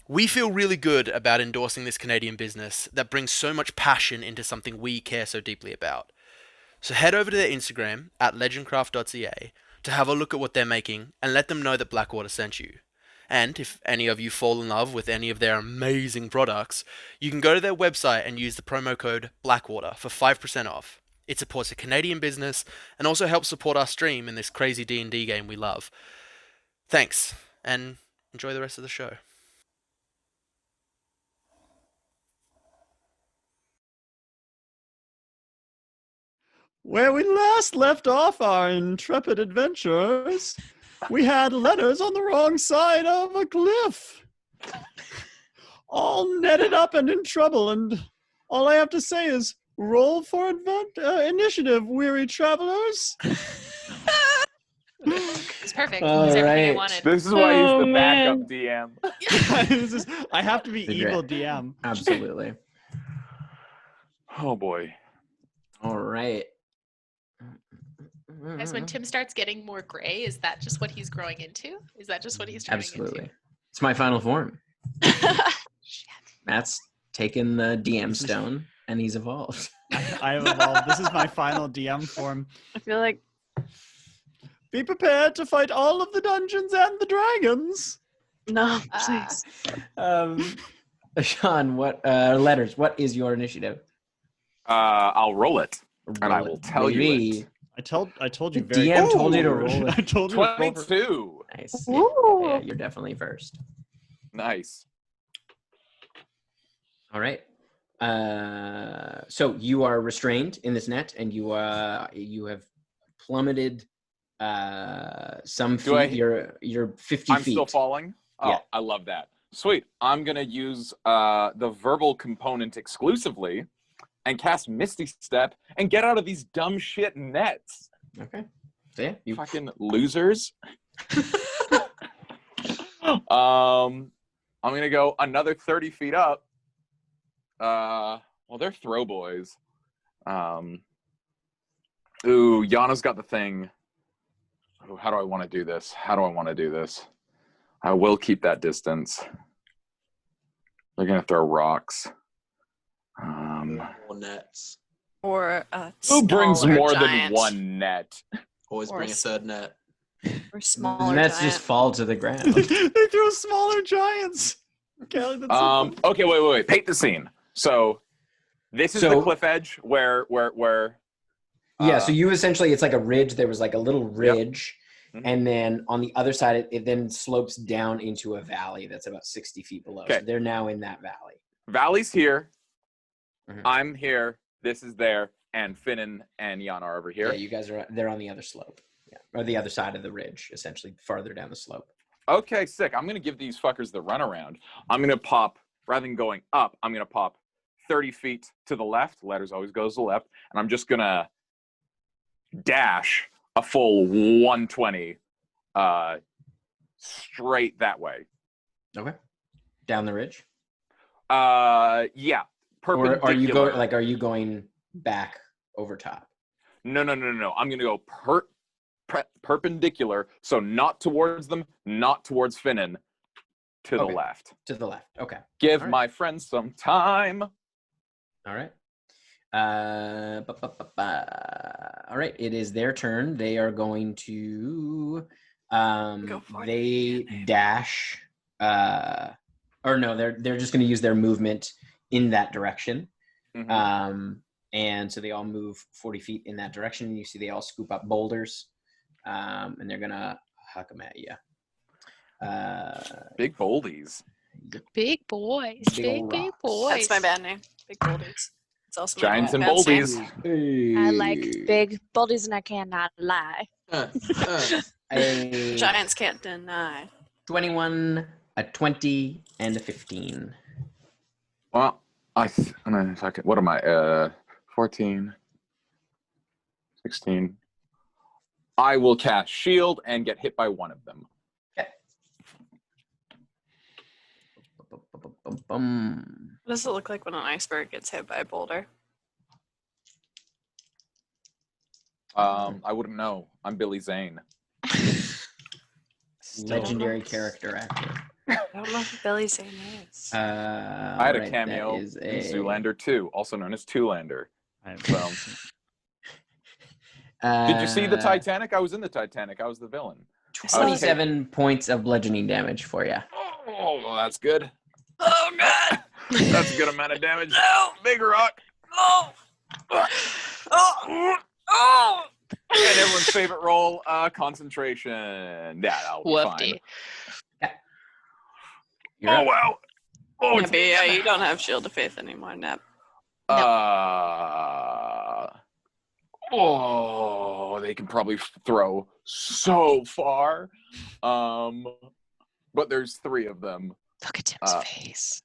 We feel really good about endorsing this Canadian business that brings so much passion into something we care so deeply about. So head over to their Instagram at legendcraft.ca to have a look at what they're making and let them know that Blackwater sent you. And if any of you fall in love with any of their amazing products, you can go to their website and use the promo code Blackwater for 5% off. It supports a Canadian business and also helps support our stream in this crazy D&D game we love. Thanks, and enjoy the rest of the show. Where we last left off our intrepid adventurers, we had letters on the wrong side of a cliff. All netted up and in trouble, and all I have to say is, roll for initiative, weary travelers. It's perfect. All It's everything I right. wanted. This is why he's the man. backup DM. I have to be The evil great- DM. Absolutely. Oh boy. All right. Guys, when Tim starts getting more gray, is that just what he's growing into? Is that just what he's turning Absolutely. It's my final form. into? Matt's taken the DM stone and he's evolved. I have evolved. This is my final DM form. I feel like Be prepared to fight all of the dungeons and the dragons. no, please. Sean, what letters? What is your initiative? I'll roll it, and I Roll will it, tell you baby. it. I told you The very. DM told you to Ooh. roll it. I told you. to roll for- 22. Nice. Ooh. Yeah, you're definitely first. Nice. All right. So you are restrained in this net, and you have plummeted some feet. Do I- You're 50 I'm feet. still falling. Oh, Yeah. I love that. Sweet. I'm gonna use the verbal component exclusively, and cast Misty Step and get out of these dumb shit nets. Okay. So yeah, you Fucking losers. I'm gonna go another 30 feet up. Well, they're throw boys. Ooh, Yana's got the thing. Ooh, how do I want to do this? I will keep that distance. They're gonna throw rocks. More nets. Or a Who brings smaller more giant. than one net? Always Or bring a s- third net. Or the smaller nets giant. just fall to the ground. They throw smaller giants. Kelly, that's so funny. Okay, wait. Paint the scene. So this is the So- cliff edge where Yeah, so you essentially, it's like a ridge. There was like a little ridge, Mhm. and then on the other side, it then slopes down into a valley that's about 60 feet below. Okay. So they're now in that valley. Valley's here. Mhm. I'm here. This is there, and Finnan and Yana are over here. Yeah, you guys they're on the other slope. Yeah, or the other side of the ridge, essentially farther down the slope. Okay, sick. I'm gonna give these fuckers the runaround. I'm gonna pop rather than going up. I'm gonna pop 30 feet to the left. Letters always goes to the left, and I'm just gonna dash a full 120 straight that way. Okay. Down the ridge. Yeah. Perpendicular. Or are you going like? Are you going back over top? No. I'm gonna go perpendicular, so not towards them, not towards Finnan, to the Okay. left. To the left. Okay. Give All right. my friends some time. All right. All right. It is their turn. They are going to. Go for it. They dash. Or no, they're just going to use their movement in that direction. Mhm. And so they all move 40 feet in that direction. And you see they all scoop up boulders, and they're gonna huck them at you. Big boldies. Big boys. Big ol' Big rocks. boys. That's my bad name. Big Boldies. It's also my Giants and bad name. boldies. I like big bodies and I cannot lie. A Giants can't deny. 21, a 20, and a 15. Well, what am I? 14, 16. I will cast shield and get hit by one of them. Okay. What does it look like when an iceberg gets hit by a boulder? I wouldn't know. I'm Billy Zane. Legendary character actor. I don't know who Billy Zane is. I had a cameo in Zoolander 2, also known as Two-Lander. So, did you see the Titanic? I was in the Titanic. I was the villain. 27 points of bludgeoning damage for you. Oh, well, that's good. Oh, God. That's a good amount of damage. No! Big rock. Oh! Oh! And everyone's favorite roll, concentration. Yeah, that'll be fine. Oh, wow. Oh, yeah, but yeah, you don't have Shield of Faith anymore, Nep. Oh, they can probably throw so far. But there's 3 of them. Look at Tim's face.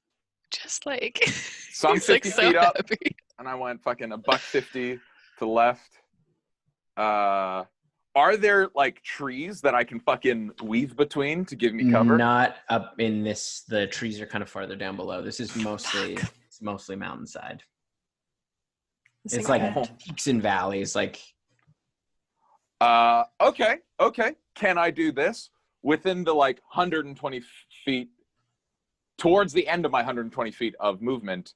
Just like So I'm he's 50 like so feet up, happy. and I went fucking $1.50 to the left. Are there like trees that I can fucking weave between to give me cover? Not up in this. The trees are kind of farther down below. This is mostly mountainside. It's like peaks and valleys. Like, okay. Can I do this within the like 120 feet? Towards the end of my 120 feet of movement,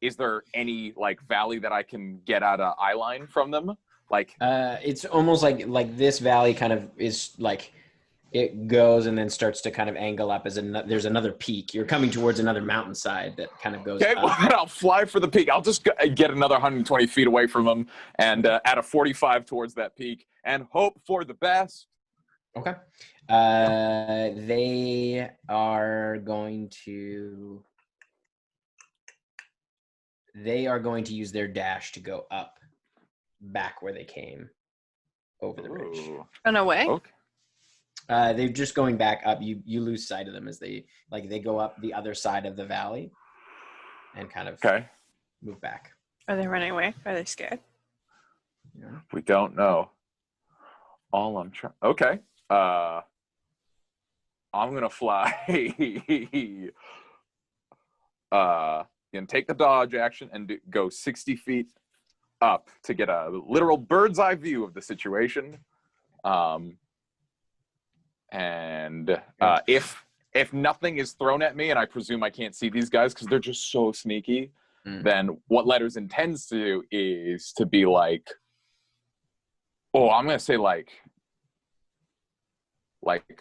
is there any like valley that I can get out of eye line from them? Like, it's almost like this valley kind of is like it goes and then starts to kind of angle up as there's another peak. You're coming towards another mountainside that kind of goes okay, up. well, then I'll fly for the peak. I'll just get another 120 feet away from them and add a 45 towards that peak and hope for the best. Okay. They are going to use their dash to go up back where they came over the ridge. Run away? Okay. They're just going back up. You lose sight of them as they go up the other side of the valley and kind of move back. Are they running away? Are they scared? Yeah. We don't know. All I'm trying. Okay. I'm gonna fly. And take the dodge action and go 60 feet up to get a literal bird's eye view of the situation. If nothing is thrown at me, and I presume I can't see these guys because they're just so sneaky, then what Letters intends to do is to be like, I'm gonna say like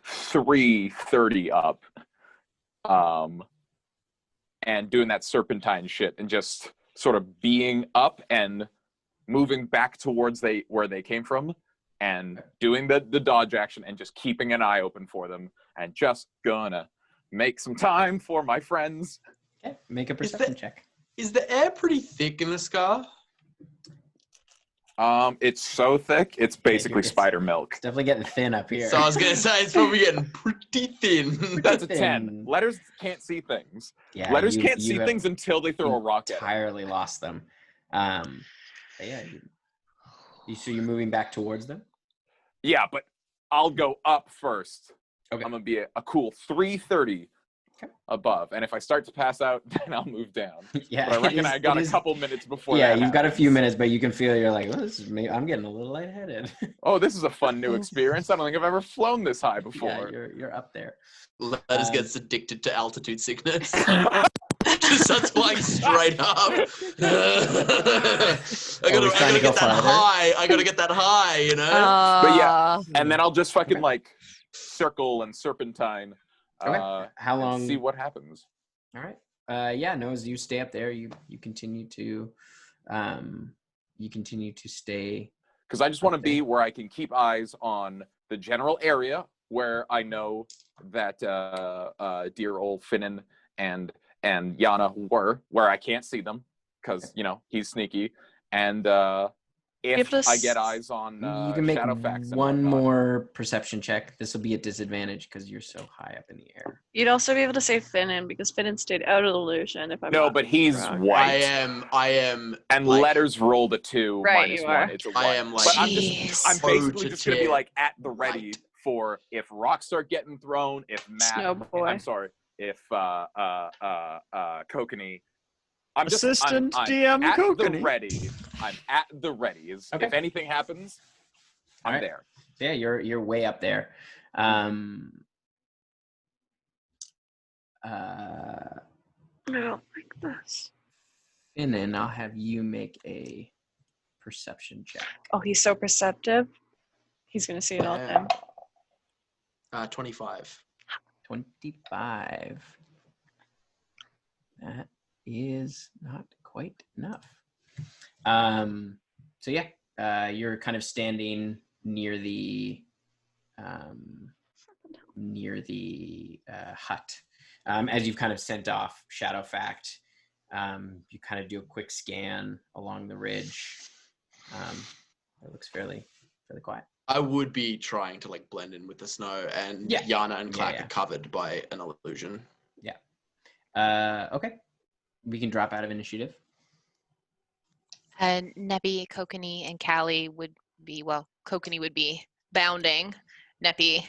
330 up, and doing that serpentine shit and just sort of being up and moving back towards where they came from and doing the dodge action and just keeping an eye open for them and just gonna make some time for my friends. Okay, make a perception check. Is the air pretty thick in the scar? It's so thick, it's basically spider milk. It's definitely getting thin up here. So I was gonna say it's probably getting pretty thin. That's a 10. Letters can't see things. Yeah, Letters can't see things until they throw a rock at them. Entirely lost them. But yeah. So you're moving back towards them? Yeah, but I'll go up first. Okay. I'm gonna be a cool 330 above, and if I start to pass out, then I'll move down. Yeah, but I reckon I got a couple minutes before. Yeah, that you've got a happens. few minutes, but you can feel you're like, well, this is me. I'm getting a little lightheaded. Oh, this is a fun new experience. I don't think I've ever flown this high before. Yeah, you're up there. Letters gets addicted to altitude sickness. Just starts flying straight up. I gotta get that high. I gotta get that high, you know? But yeah, and then I'll just fucking like circle and serpentine. How long? See what happens. All right. As you stay up there, you continue to stay. Because I just want to be where I can keep eyes on the general area where I know that dear old Finnan and Yana were, where I can't see them because he's sneaky, and if Give us- I get eyes on You can make Shadowfax and one whatnot. more perception check. This will be a disadvantage because you're so high up in the air. You'd also be able to say Finnan because Finnan stayed out of the illusion. If I'm No, not but he's wrong. white. I am, And like, letters rolled a 2 Right, minus you 1. are. It's a 1. I am, like, but I'm basically toe just to gonna be tail like at the ready white. for if rocks start getting thrown, if Matt, Snowboy. I'm sorry, if Kokanee. I'm Assistant I'm DM at the Kokanee. ready. I'm at the ready. Okay. If anything happens, I'm Alright. there. Yeah, you're way up there. I don't like this. And then I'll have you make a perception check. Oh, he's so perceptive. He's gonna see it all the time. 25. 25. That is not quite enough. So yeah, you're kind of standing near the hut. As you've kind of sent off Shadowfact, you kind of do a quick scan along the ridge. It looks fairly quiet. I would be trying to like blend in with the snow, and Yeah. Yana and Clack Yeah. are covered by an illusion. Okay. We can drop out of initiative. And Neppy, Kokanee, and Callie would be, well, Kokanee would be bounding, Neppy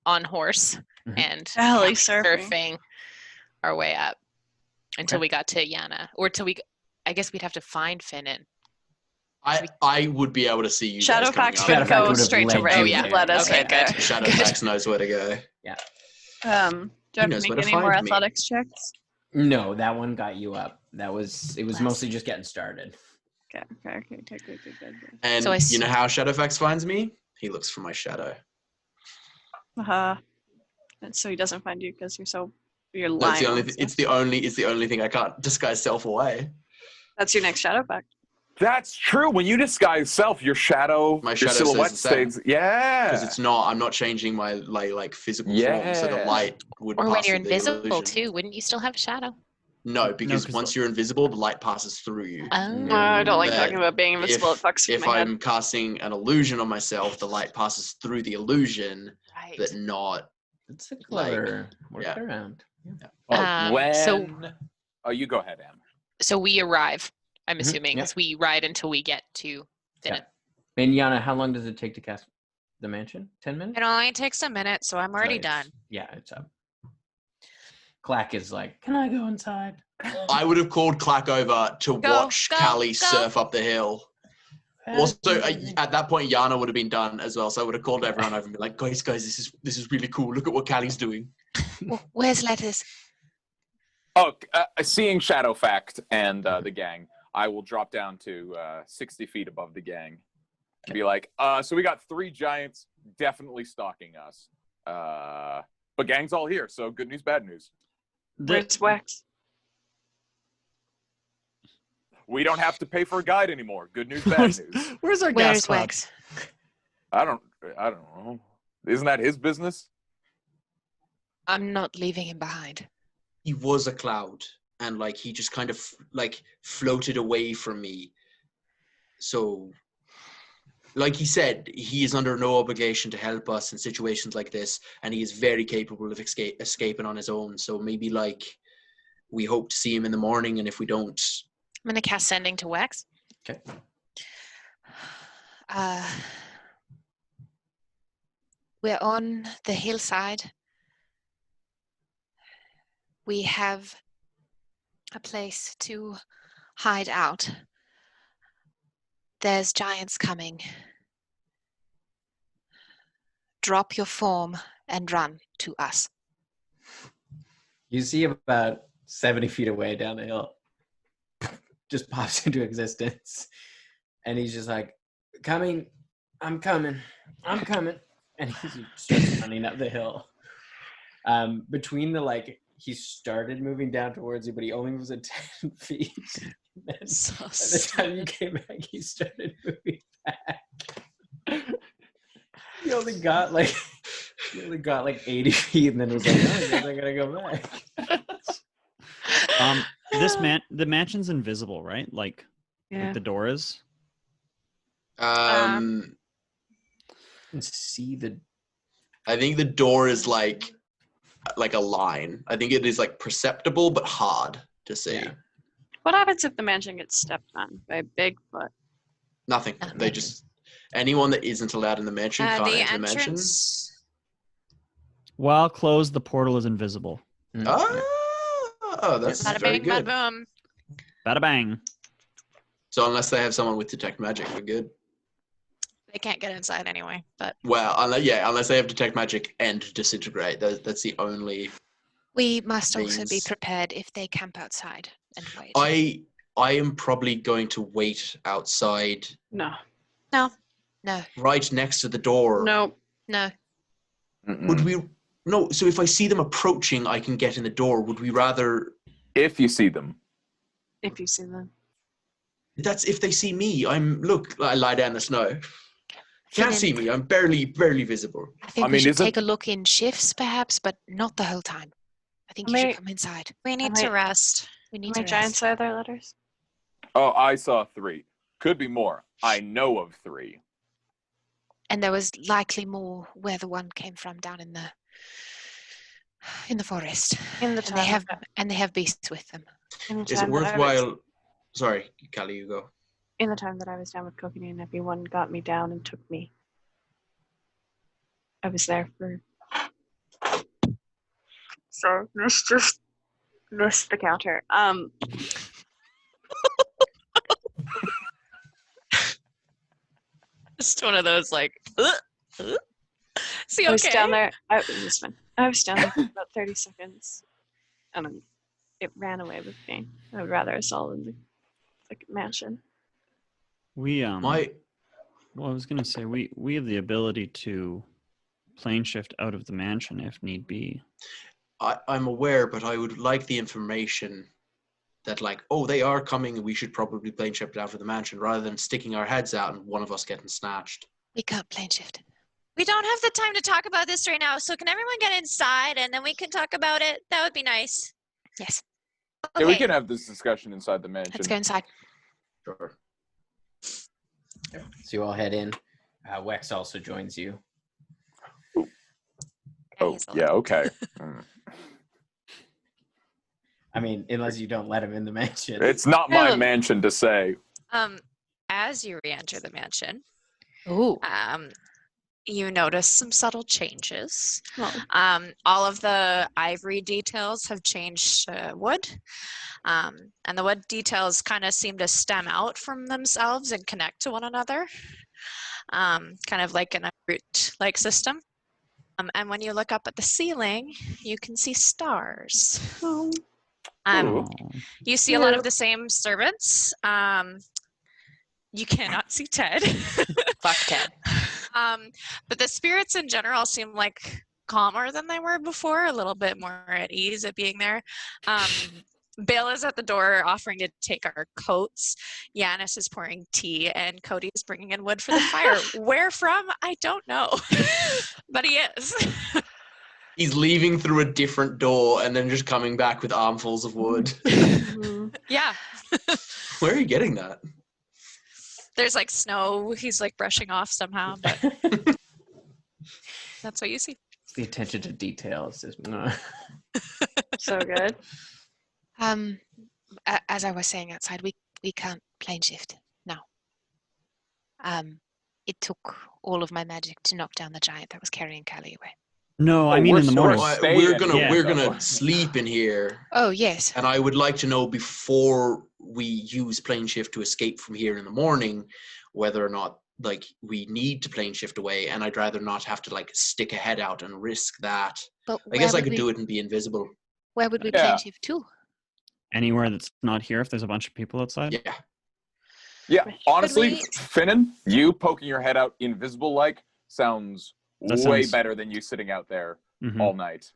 on horse, Mhm. and Callie surfing our way up until Okay. we got to Yana. Or till I guess we'd have to find Finnan. I would be able to see you guys coming Shadowfax up. would Shadowfax go would have straight to led Ray. you yeah. there. Let us Okay, right there. good. Shadowfax knows where to go. Do I have to knows where make to any more find me. athletics checks? No, that one got you up. It was Bless. mostly just getting started. Okay. Good. And So I you know how Shadowfax finds me? He looks for my shadow. And so he doesn't find you because you're lying. That's the only. on It's stuff. the only thing I can't disguise self away. That's your next shadow fact. That's true. When you disguise self, your shadow, My your shadow silhouette stays the same. stays. Yeah. Because it's not. I'm not changing my like physical form, so the Yeah. light would Or pass when you're through the invisible, illusion. too. Wouldn't you still have a shadow? No, because 'cause once you're invisible, the light passes through you. Oh. I don't like That talking about being invincible. It fucks with If my head. I'm casting an illusion on myself, the light passes through the illusion, Right. but not. It's a clever yeah. workaround. Oh, you go ahead, Em. So we arrive, I'm Mhm, assuming, yeah. because we ride until we get to Finnan. And Yana, how long does it take to cast the mansion? 10 minutes? It only takes a minute, so I'm already So it's- done. Yeah, it's up. Clack is like, can I go inside? I would have called Clack over to watch Callie surf up the hill. Also, at that point, Yana would have been done as well, so I would have called everyone over and be like, guys, this is really cool. Look at what Callie's doing. Where's Lettuce? Oh, seeing Shadowfact and the gang, I will drop down to 60 feet above the gang and be like, so we got 3 giants definitely stalking us. But gang's all here, so good news, bad news. Where's Wax? We don't have to pay for a guide anymore. Good news, bad news. Where's our gas Where's cloud? Wax? I don't know. Isn't that his business? I'm not leaving him behind. He was a cloud, and like he just kind of like floated away from me. So, like he said, he is under no obligation to help us in situations like this, and he is very capable of escaping on his own. So maybe like we hope to see him in the morning, and if we don't, I'm going to cast Sending to Wax. Okay. We're on the hillside. We have a place to hide out. There's giants coming. Drop your form and run to us. You see about 70 feet away down the hill, just pops into existence. And he's just like, coming, I'm coming. And he starts running up the hill. Between he started moving down towards you, but he only moves at 10 feet. And then So by the time you came back, he started moving back. He only got like 80 feet, and then was like, "Oh, I guess I gotta go back." The mansion's invisible, right? Like Yeah. the door is. See the. I think the door is like a line. I think it is like perceptible but hard to see. Yeah. What happens if the mansion gets stepped on by Bigfoot? Nothing. They just anyone that isn't allowed in the mansion can't The enter the mansion. entrance. While closed, the portal is invisible. Oh, that's Bada very bing, bada good. boom. Bada bang. So unless they have someone with detect magic, we're good. They can't get inside anyway, but Well, unless they have detect magic and disintegrate. That's the only. we must also be Means- prepared if they camp outside and wait. I am probably going to wait outside, No. No. right next to the door. Nope. No. Would we? No. So if I see them approaching, I can get in the door. Would we rather? If you see them. If you see them. That's if they see me. Look. I lie down in the snow. Can't see me. I'm barely visible. I think we should take a look in shifts, perhaps, but not the whole time. I think you should come inside. We need to rest. We need to rest. giant say their letters? Oh, I saw 3. Could be more. I know of 3. And there was likely more where the one came from down in the forest. In the time. And they have beasts with them. Is it worthwhile? Sorry, Callie, you go. In the time that I was down with Coconut and everyone got me down and took me. I was there for. So let's just miss the counter. Just one of those like. See, I was okay. down there. It was fun. I was down there for about 30 seconds, and it ran away with me. I would rather us all in the mansion. We well, I was gonna say we have the ability to plane shift out of the mansion if need be. I'm aware, but I would like the information that they are coming and we should probably plane shift out of the mansion rather than sticking our heads out and one of us getting snatched. We can't plane shift. We don't have the time to talk about this right now, so can everyone get inside and then we can talk about it? That would be nice. Yes. Okay. Yeah, we can have this discussion inside the mansion. Let's go inside. Sure. So you all head in. Wex also joins you. Oh, yeah, okay. I mean, unless you don't let him in the mansion. It's not my mansion to say. As you re-enter the mansion, Ooh. You notice some subtle changes. Oh. All of the ivory details have changed to wood. And the wood details kind of seem to stem out from themselves and connect to one another, kind of like in a root-like system. And when you look up at the ceiling, you can see stars. Oh. You see a lot of the same servants. You cannot see Ted. Fuck Ted. But the spirits in general seem like calmer than they were before, a little bit more at ease at being there. Bill is at the door offering to take our coats. Yanis is pouring tea, and Cody is bringing in wood for the fire. Where from? I don't know. But he is. He's leaving through a different door and then just coming back with armfuls of wood. Yeah. Where are you getting that? There's like snow he's like brushing off somehow, but that's what you see. It's the attention to detail. It's just So good. As I was saying outside, we can't plane shift now. It took all of my magic to knock down the giant that was carrying Callie away. No, I mean in the morning. We're gonna sleep in here. Oh yes. And I would like to know before we use plane shift to escape from here in the morning, whether or not we need to plane shift away. And I'd rather not have to stick a head out and risk that. But I guess I could do it and be invisible. Where would we plane shift to? Anywhere that's not here if there's a bunch of people outside? Yeah. Yeah, honestly, Finnan, you poking your head out invisible-like sounds way better than you sitting out there all night.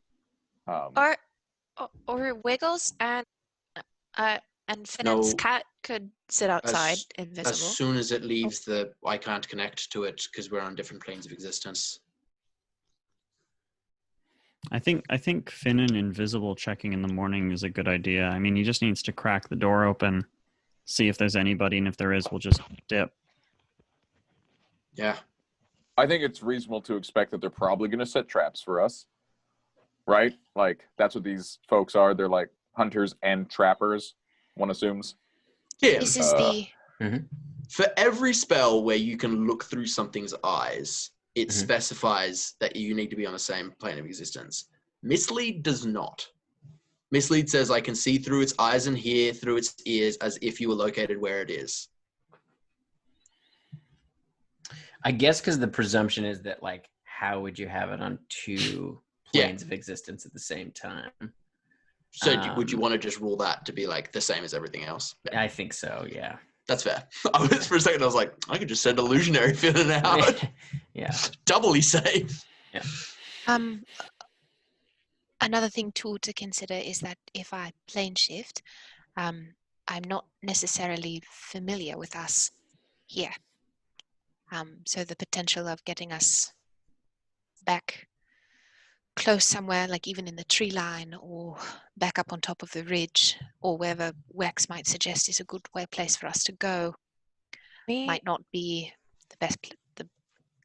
Or Wiggles and Finnan's cat could sit outside invisible. As soon as it leaves I can't connect to it because we're on different planes of existence. I think Finnan invisible checking in the morning is a good idea. I mean, he just needs to crack the door open, see if there's anybody, and if there is, we'll just dip. Yeah. I think it's reasonable to expect that they're probably going to set traps for us, right? Like, that's what these folks are. They're like hunters and trappers, one assumes. Yeah. This is the For every spell where you can look through something's eyes, it Mhm. specifies that you need to be on the same plane of existence. Mislead does not. Mislead says I can see through its eyes and hear through its ears as if you were located where it is. I guess because the presumption is that, like, how would you have it on two planes of existence at the same time? So would you want to just rule that to be like the same as everything else? I think so, yeah. That's fair. For a second, I was like, I could just send illusionary feeling out. Yeah. Doubly safe. Yeah. Another thing too to consider is that if I plane shift, I'm not necessarily familiar with us here. So the potential of getting us back close somewhere, like even in the tree line or back up on top of the ridge or wherever Wex might suggest is a good place for us to go, might not be the best.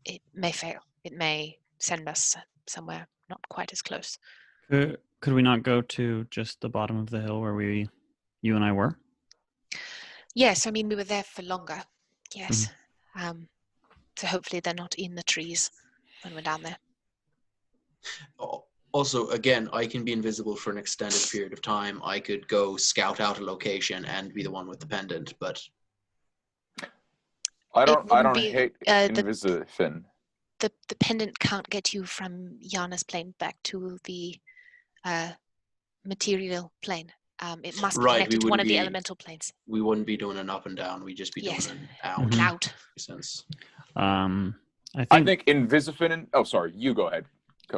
It may fail. It may send us somewhere not quite as close. Could we not go to just the bottom of the hill where you and I were? Yes, I mean, we were there for longer. Yes. So hopefully they're not in the trees when we're down there. Also, again, I can be invisible for an extended period of time. I could go scout out a location and be the one with the pendant, but I don't hate Invisifin. The pendant can't get you from Yana's plane back to the material plane. It must be connected to one of the elemental planes. We wouldn't be doing an up and down. We'd just be doing an out. Out. Sense. I think Invisifin. Oh, sorry. You go ahead.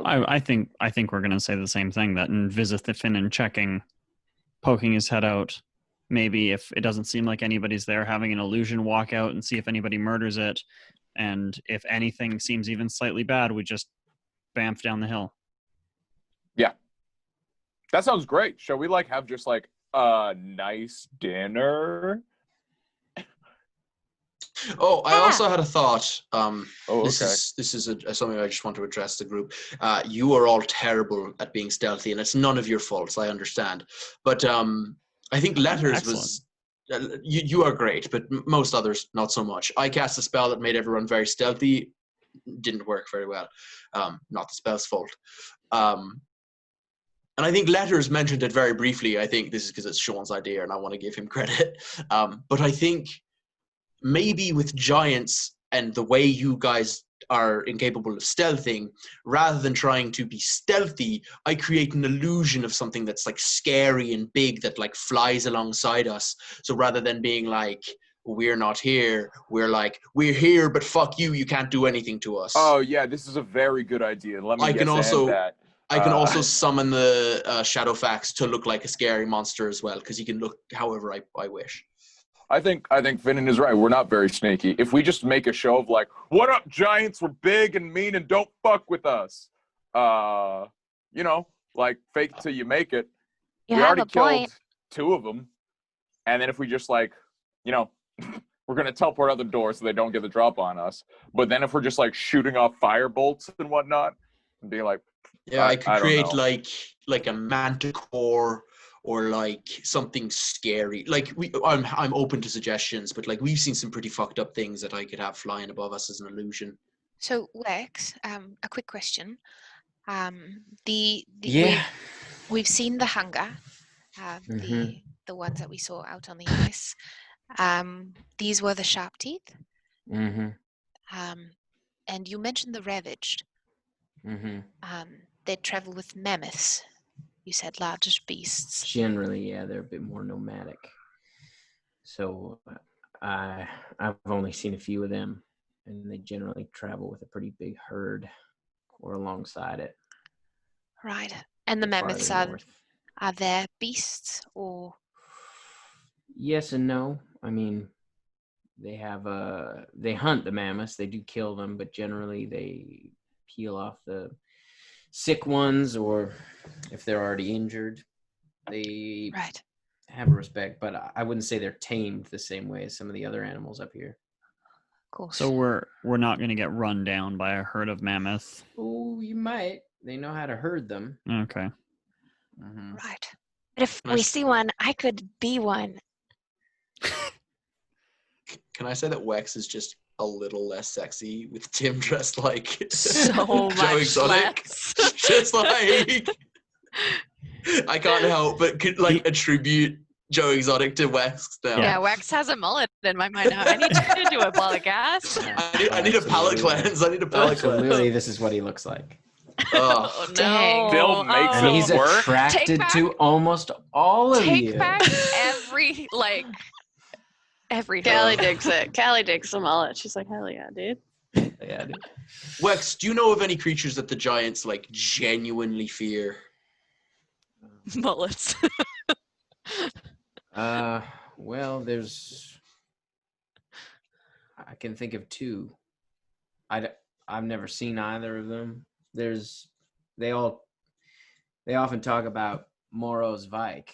I think we're gonna say the same thing. That Invisifin checking, poking his head out. Maybe if it doesn't seem like anybody's there, having an illusion walk out and see if anybody murders it. And if anything seems even slightly bad, we just bamf down the hill. Yeah. That sounds great. Shall we have just a nice dinner? Oh, I also had a thought. This okay. is something I just want to address the group. You are all terrible at being stealthy, and it's none of your faults. I understand, but I think Letters was. You are great, but most others not so much. I cast a spell that made everyone very stealthy. Didn't work very well. Not the spell's fault. And I think Letters mentioned it very briefly. I think this is because it's Sean's idea, and I want to give him credit. But I think maybe with giants and the way you guys are incapable of stealthing, rather than trying to be stealthy, I create an illusion of something that's scary and big that flies alongside us. So rather than being we're not here, we're here, but fuck you, you can't do anything to us. Oh yeah, this is a very good idea. Let me I can also that. summon the Shadowfax to look like a scary monster as well, because he can look however I wish. I think Finnan is right. We're not very sneaky. If we just make a show of what up, giants? We're big and mean and don't fuck with us. Fake till you make it. You we have already a killed point. 2 of them, and then if we just we're gonna teleport out the door so they don't get the drop on us. But then if we're just shooting off fire bolts and whatnot, and be I could create don't know. a manticore. Or something scary. I'm open to suggestions, but we've seen some pretty fucked up things that I could have flying above us as an illusion. So Wex, a quick question. We've seen the hunger, the ones that we saw out on the ice. These were the sharp teeth. Mm-hmm. And you mentioned the ravaged. Mm-hmm. They travel with mammoths. You said larger beasts. Generally, yeah, they're a bit more nomadic. So I've only seen a few of them, and they generally travel with a pretty big herd or alongside it. Right. And the mammoths are there beasts or? Yes and no. I mean, they hunt the mammoths. They do kill them, but generally they peel off the sick ones, or if they're already injured, they have respect. But I wouldn't say they're tamed the same way as some of the other animals up here. Cool. So we're not going to get run down by a herd of mammoth. Oh, you might. They know how to herd them. Okay. Mm-hmm. Right. But if we see one, I could be one. Can I say that Wex is just a little less sexy with Tim dressed like So Joe much Exotic? less. Just like I can't help but attribute Joe Exotic to Wex now. Yeah, Wex has a mullet in my mind now. I need to do a ball of gas. I need a palate cleanse. I need a palate cleanse. Absolutely, this is what he looks like. Oh, Dang. Still makes And it he's work. attracted to almost all of you. Take back every Callie digs it. Callie digs the mullet. She's like, hell yeah, dude. Yeah, dude. Wex, do you know of any creatures that the giants like genuinely fear? Mullets. Well, I can think of two. I've never seen either of them. They often talk about Moros Vike.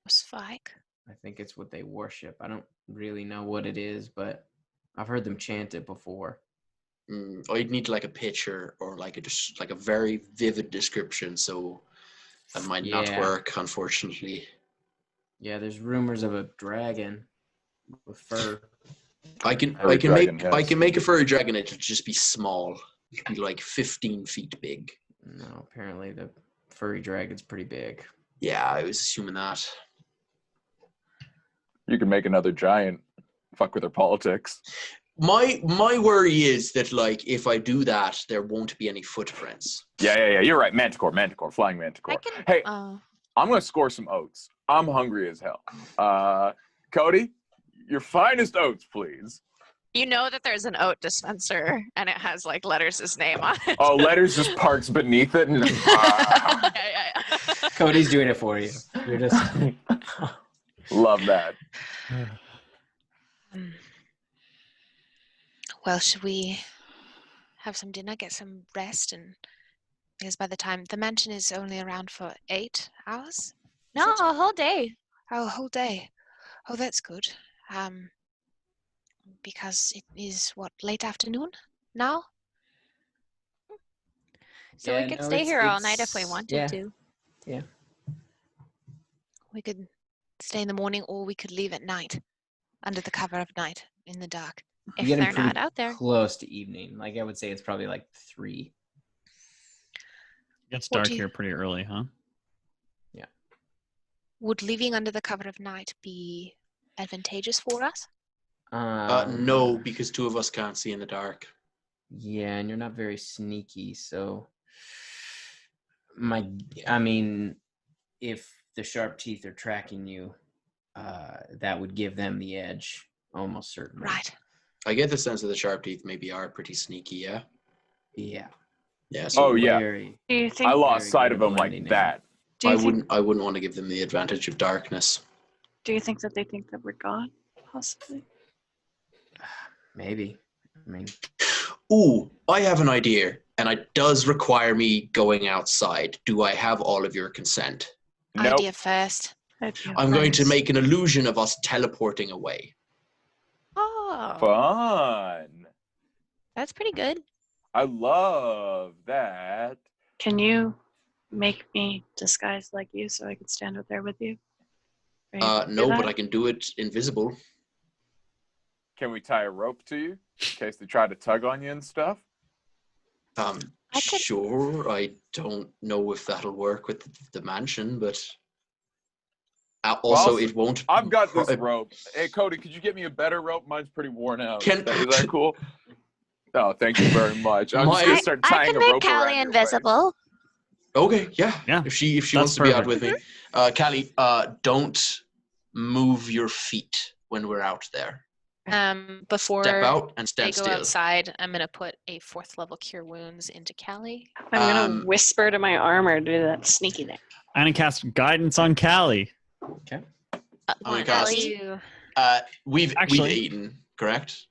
Spike. I think it's what they worship. I don't really know what it is, but I've heard them chant it before. Or you'd need like a picture or like a very vivid description, so that might not work, unfortunately. Yeah, there's rumors of a dragon with fur. I can make a furry dragon. It'll just be small. It'll be like 15 feet big. No, apparently the furry dragon's pretty big. Yeah, I was assuming that. You can make another giant. Fuck with their politics. My worry is that like if I do that, there won't be any footprints. Yeah. You're right. Manticore, flying manticore. Hey, I'm gonna score some oats. I'm hungry as hell. Cody, your finest oats, please. You know that there's an oat dispenser and it has like Letters' name on it. Oh, Letters just parks beneath it. And, Yeah. Cody's doing it for you. You're just love that. Well, should we have some dinner, get some rest, and because by the time the mansion is only around for 8 hours? No, a whole day. Oh, a whole day. Oh, that's good. Because it is late afternoon now? So we could stay here all night if we wanted to. Yeah. We could stay in the morning or we could leave at night, under the cover of night, in the dark. If they're not out there. Close to evening. Like I would say it's probably like 3. It gets dark here pretty early, huh? Yeah. Would leaving under the cover of night be advantageous for us? No, because 2 of us can't see in the dark. Yeah, and you're not very sneaky, so if the sharp teeth are tracking you, that would give them the edge, almost certainly. Right. I get the sense that the sharp teeth maybe are pretty sneaky, yeah? Yeah. Yeah. So Do you think I lost sight of them like that. I wouldn't want to give them the advantage of darkness. Do you think that they think that we're gone? Possibly. Maybe. I mean, ooh, I have an idea, and it does require me outside. Do I have all of your consent? Nope. Idea first. I'm going to make an illusion of us teleporting away. Oh, Fun. that's pretty good. I love that. Can you make me disguise like you so I could stand up there with you? No, but I can do it invisible. Can we tie a rope to you in case they try to tug on you and stuff? Sure. I don't know if that'll work with the mansion, but also it won't. I've got this rope. Hey, Cody, could you get me a better rope? Mine's pretty worn out. Is that cool? Oh, thank you very much. I'm just gonna start tying a rope around Callie invisible. Okay, yeah. If she wants to be out with me, Callie, don't move your feet when we're out there. Before Step out and they stand go still. outside, I'm gonna put a 4th level cure wounds into Callie. I'm gonna whisper to my armor to do that sneaky thing. I'm gonna cast guidance on Callie. Okay. I'm gonna cast. We've eaten, correct?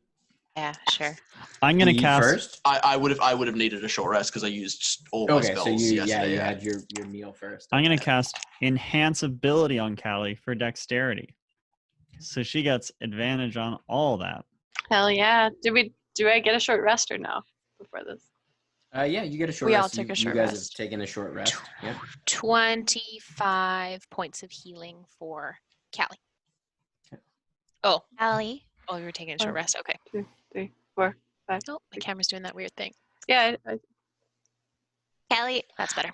Yeah, sure. I'm gonna You cast first. I would have needed a short rest because I used all my Okay, spells so you yesterday. had your meal first. I'm gonna cast enhance ability on Callie for dexterity. So she gets advantage on all that. Hell yeah. Do I get a short rest or no before this? Yeah, you get a short We all rest. took a You short guys rest. have taken a short rest. Yeah. 25 points of healing for Callie. Oh, Allie. oh, you were taking a short rest. Okay. 2, 3, 4, 5. Oh, my camera's doing that weird thing. Yeah. Allie. That's better.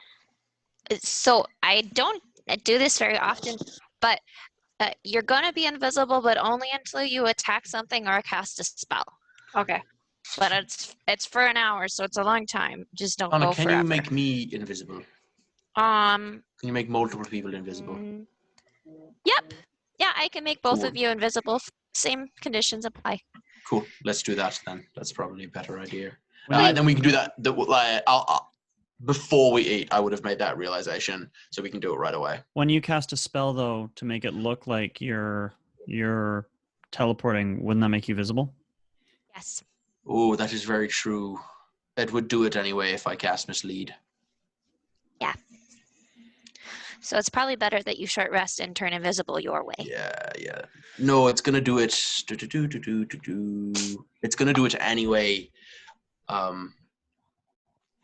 So I don't do this very often, but you're gonna be invisible, but only until you attack something or cast a spell. Okay. But it's for an hour, so it's a long time. Just don't Anna, go can forever. you make me invisible? Um. Can you make multiple people invisible? Yep. Yeah, I can make both Cool. of you invisible. Same conditions apply. Cool. Let's do that then. That's probably a better idea. When you- Then we can do that. Before we eat, I would have made that realization, so we can do it right away. When you cast a spell, though, to make it look like you're teleporting, wouldn't that make you visible? Yes. Oh, that is very true. It would do it anyway if I cast Mislead. Yeah. So it's probably better that you short rest and turn invisible your way. Yeah. No, it's gonna do it. It's gonna do it anyway.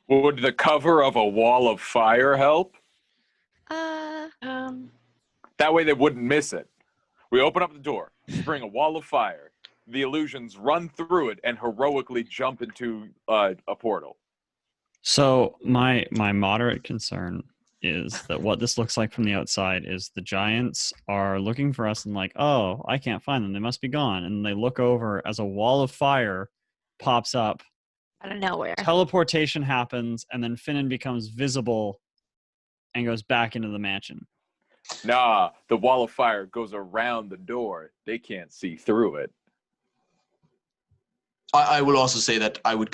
Would the cover of a wall of fire help? That way they wouldn't miss it. We open up the door, spring a wall of fire. The illusions run through it and heroically jump into a portal. So my moderate concern is that what this looks like from the outside is the giants are looking for us and like, oh, I can't find them. They must be gone. And they look over as a wall of fire pops up. Out of nowhere. Teleportation happens, and then Finnan becomes visible and goes back into the mansion. Nah, the wall of fire goes around the door. They can't see through it. I will also say that I would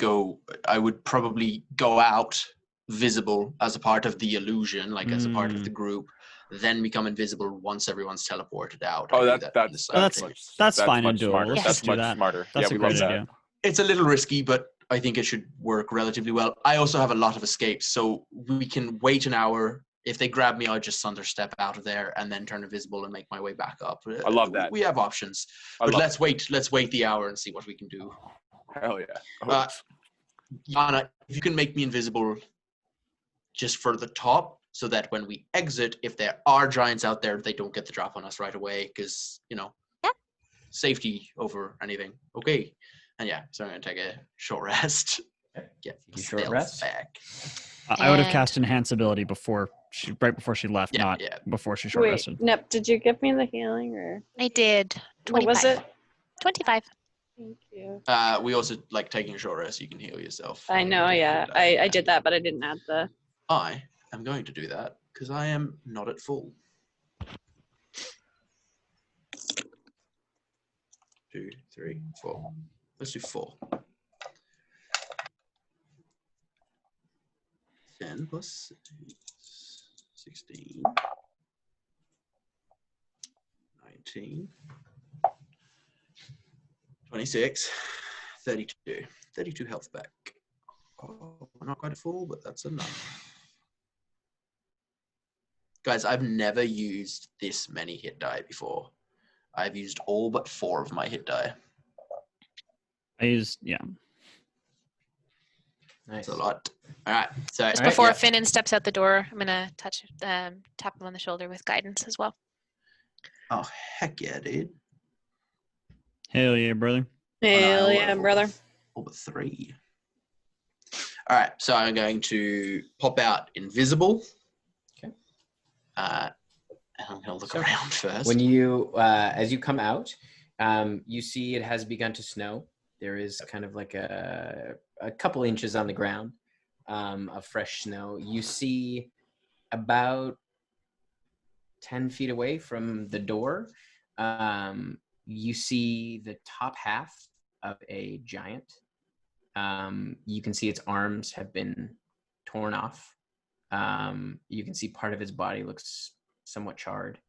probably go out visible as a part of the illusion, like as a part of the group, then become invisible once everyone's teleported out. Oh, I do that's fine much and doable. smarter. Let's That's just do much that. smarter. That's Yeah, a we love great that. idea. It's a little risky, but I think it should work relatively well. I also have a lot of escapes, so we can wait an hour. If they grab me, I'll just thunder step out of there and then turn invisible and make my way back up. I love that. We have options, but let's wait the hour and see what we can do. Hell yeah. Yana, if you can make me invisible just for the top, so that when we exit, if there are giants out there, they don't get the drop on us right away, because, safety over anything. Okay. And yeah, so I'm going to take a short rest. Get you short rest back. I would have cast Enhance ability right before she left, not before she short Wait, rested. Nep, did you give me the healing or? I did. 25. What was it? 25. Thank you. We also like taking a short rest. You can heal yourself. I know, yeah. I did that, but I didn't add the. I am going to do that because I am not at full. 2, 3, 4. Let's do 4. 10 plus 16. 19. 26. 32. 32 health back. Oh, not quite full, but that's enough. Guys, I've never used this many hit die before. I've used all but 4 of my hit die. Nice. That's a lot. All right. So Just before Finnan steps out the door, I'm gonna tap him on the shoulder with guidance as well. Oh heck yeah, dude! Hell yeah, brother. Hell yeah, brother. All but 3. All right. So I'm going to pop out invisible. Okay. And I'm gonna look around first. When you, as you come out, you see it has begun to snow. There is kind of like a couple inches on the ground of fresh snow. You see about 10 feet away from the door, you see the top half of a giant. You can see its arms have been torn off. You can see part of its body looks somewhat charred.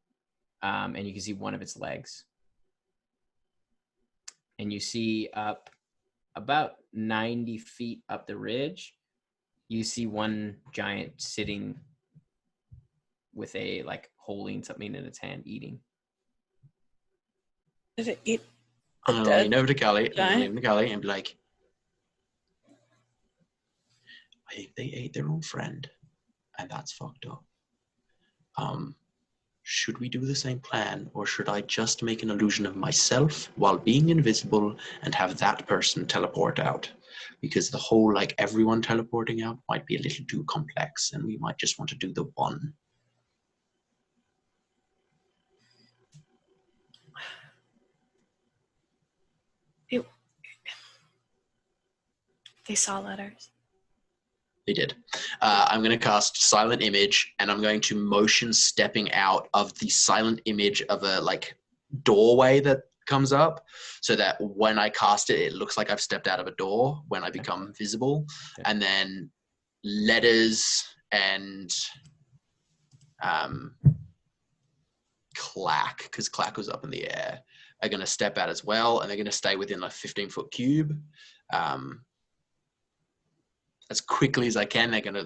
And you can see one of its legs. And you see up about 90 feet up the ridge, you see one giant sitting with holding something in its hand, eating. Did it eat I'm gonna lean over to Callie. And be like, I think they ate their own friend, and that's fucked up. Should we do the same plan, or should I just make an illusion of myself while being invisible and have that person teleport out? Because the whole, like, everyone teleporting out might be a little too complex, and we might just want to do the one. They saw letters. They did. I'm going to cast Silent Image, and I'm going to motion stepping out of the silent image of a like doorway that comes up, so that when I cast it, it looks like I've stepped out of a door when I become visible. And then letters and Clack, because Clack was up in the air, are going to step out as well, and they're going to stay within a 15-foot cube. As quickly as I can, they're gonna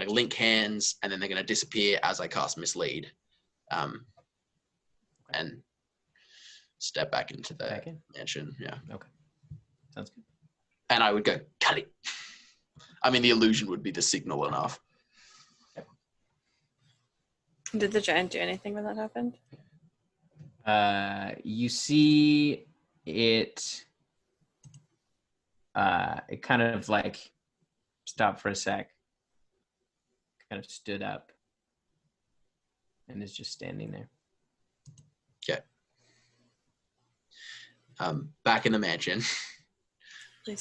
link hands, and then they're gonna disappear as I cast Mislead, and step back into the mansion. Yeah. Okay. Sounds good. And I would go, Callie. I mean, the illusion would be the signal enough. Did the giant do anything when that happened? You see it. It kind of like stopped for a sec, kind of stood up, and is just standing there. Okay. Back in the mansion.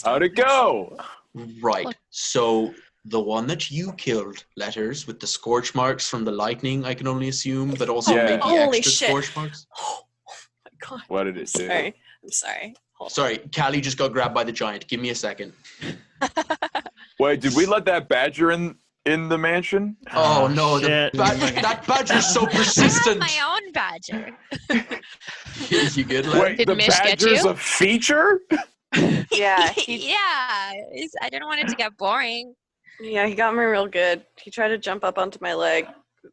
How'd it go? Right. So the one that you killed, Letters, with the scorch marks from the lightning, I can only assume, but also maybe Holy extra shit. scorch marks. Oh my god. What did it do? Sorry. I'm sorry. Sorry, Callie just got grabbed by the giant. Give me a second. Wait, did we let that badger in the mansion? Oh no, shit. that badger's so persistent. My own badger. You good, lad? Wait, Did the Mish get badger's you? a feature? Yeah. Yeah, I didn't want it to get boring. Yeah, he got me real good. He tried to jump up onto my leg,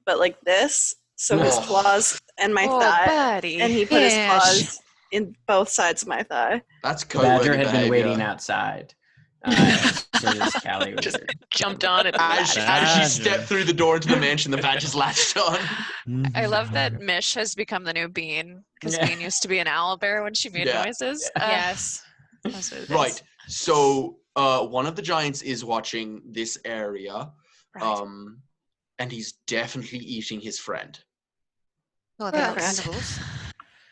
but like this, so his claws and my thigh, buddy. and he put his Mish. claws in both sides of my thigh. That's The badger had been behavior. waiting outside. As soon as Callie was there. Jumped on it. As she stepped through the door into the mansion, the badger's latched on. I love that Mish has become the new Bean, because Yeah. Bean used to be an owlbear when she made Yeah. noises. Yes. That's what it is. Right. So one of the giants is watching this area, Right. and he's definitely eating his friend. Oh, they're Gross. cannibals.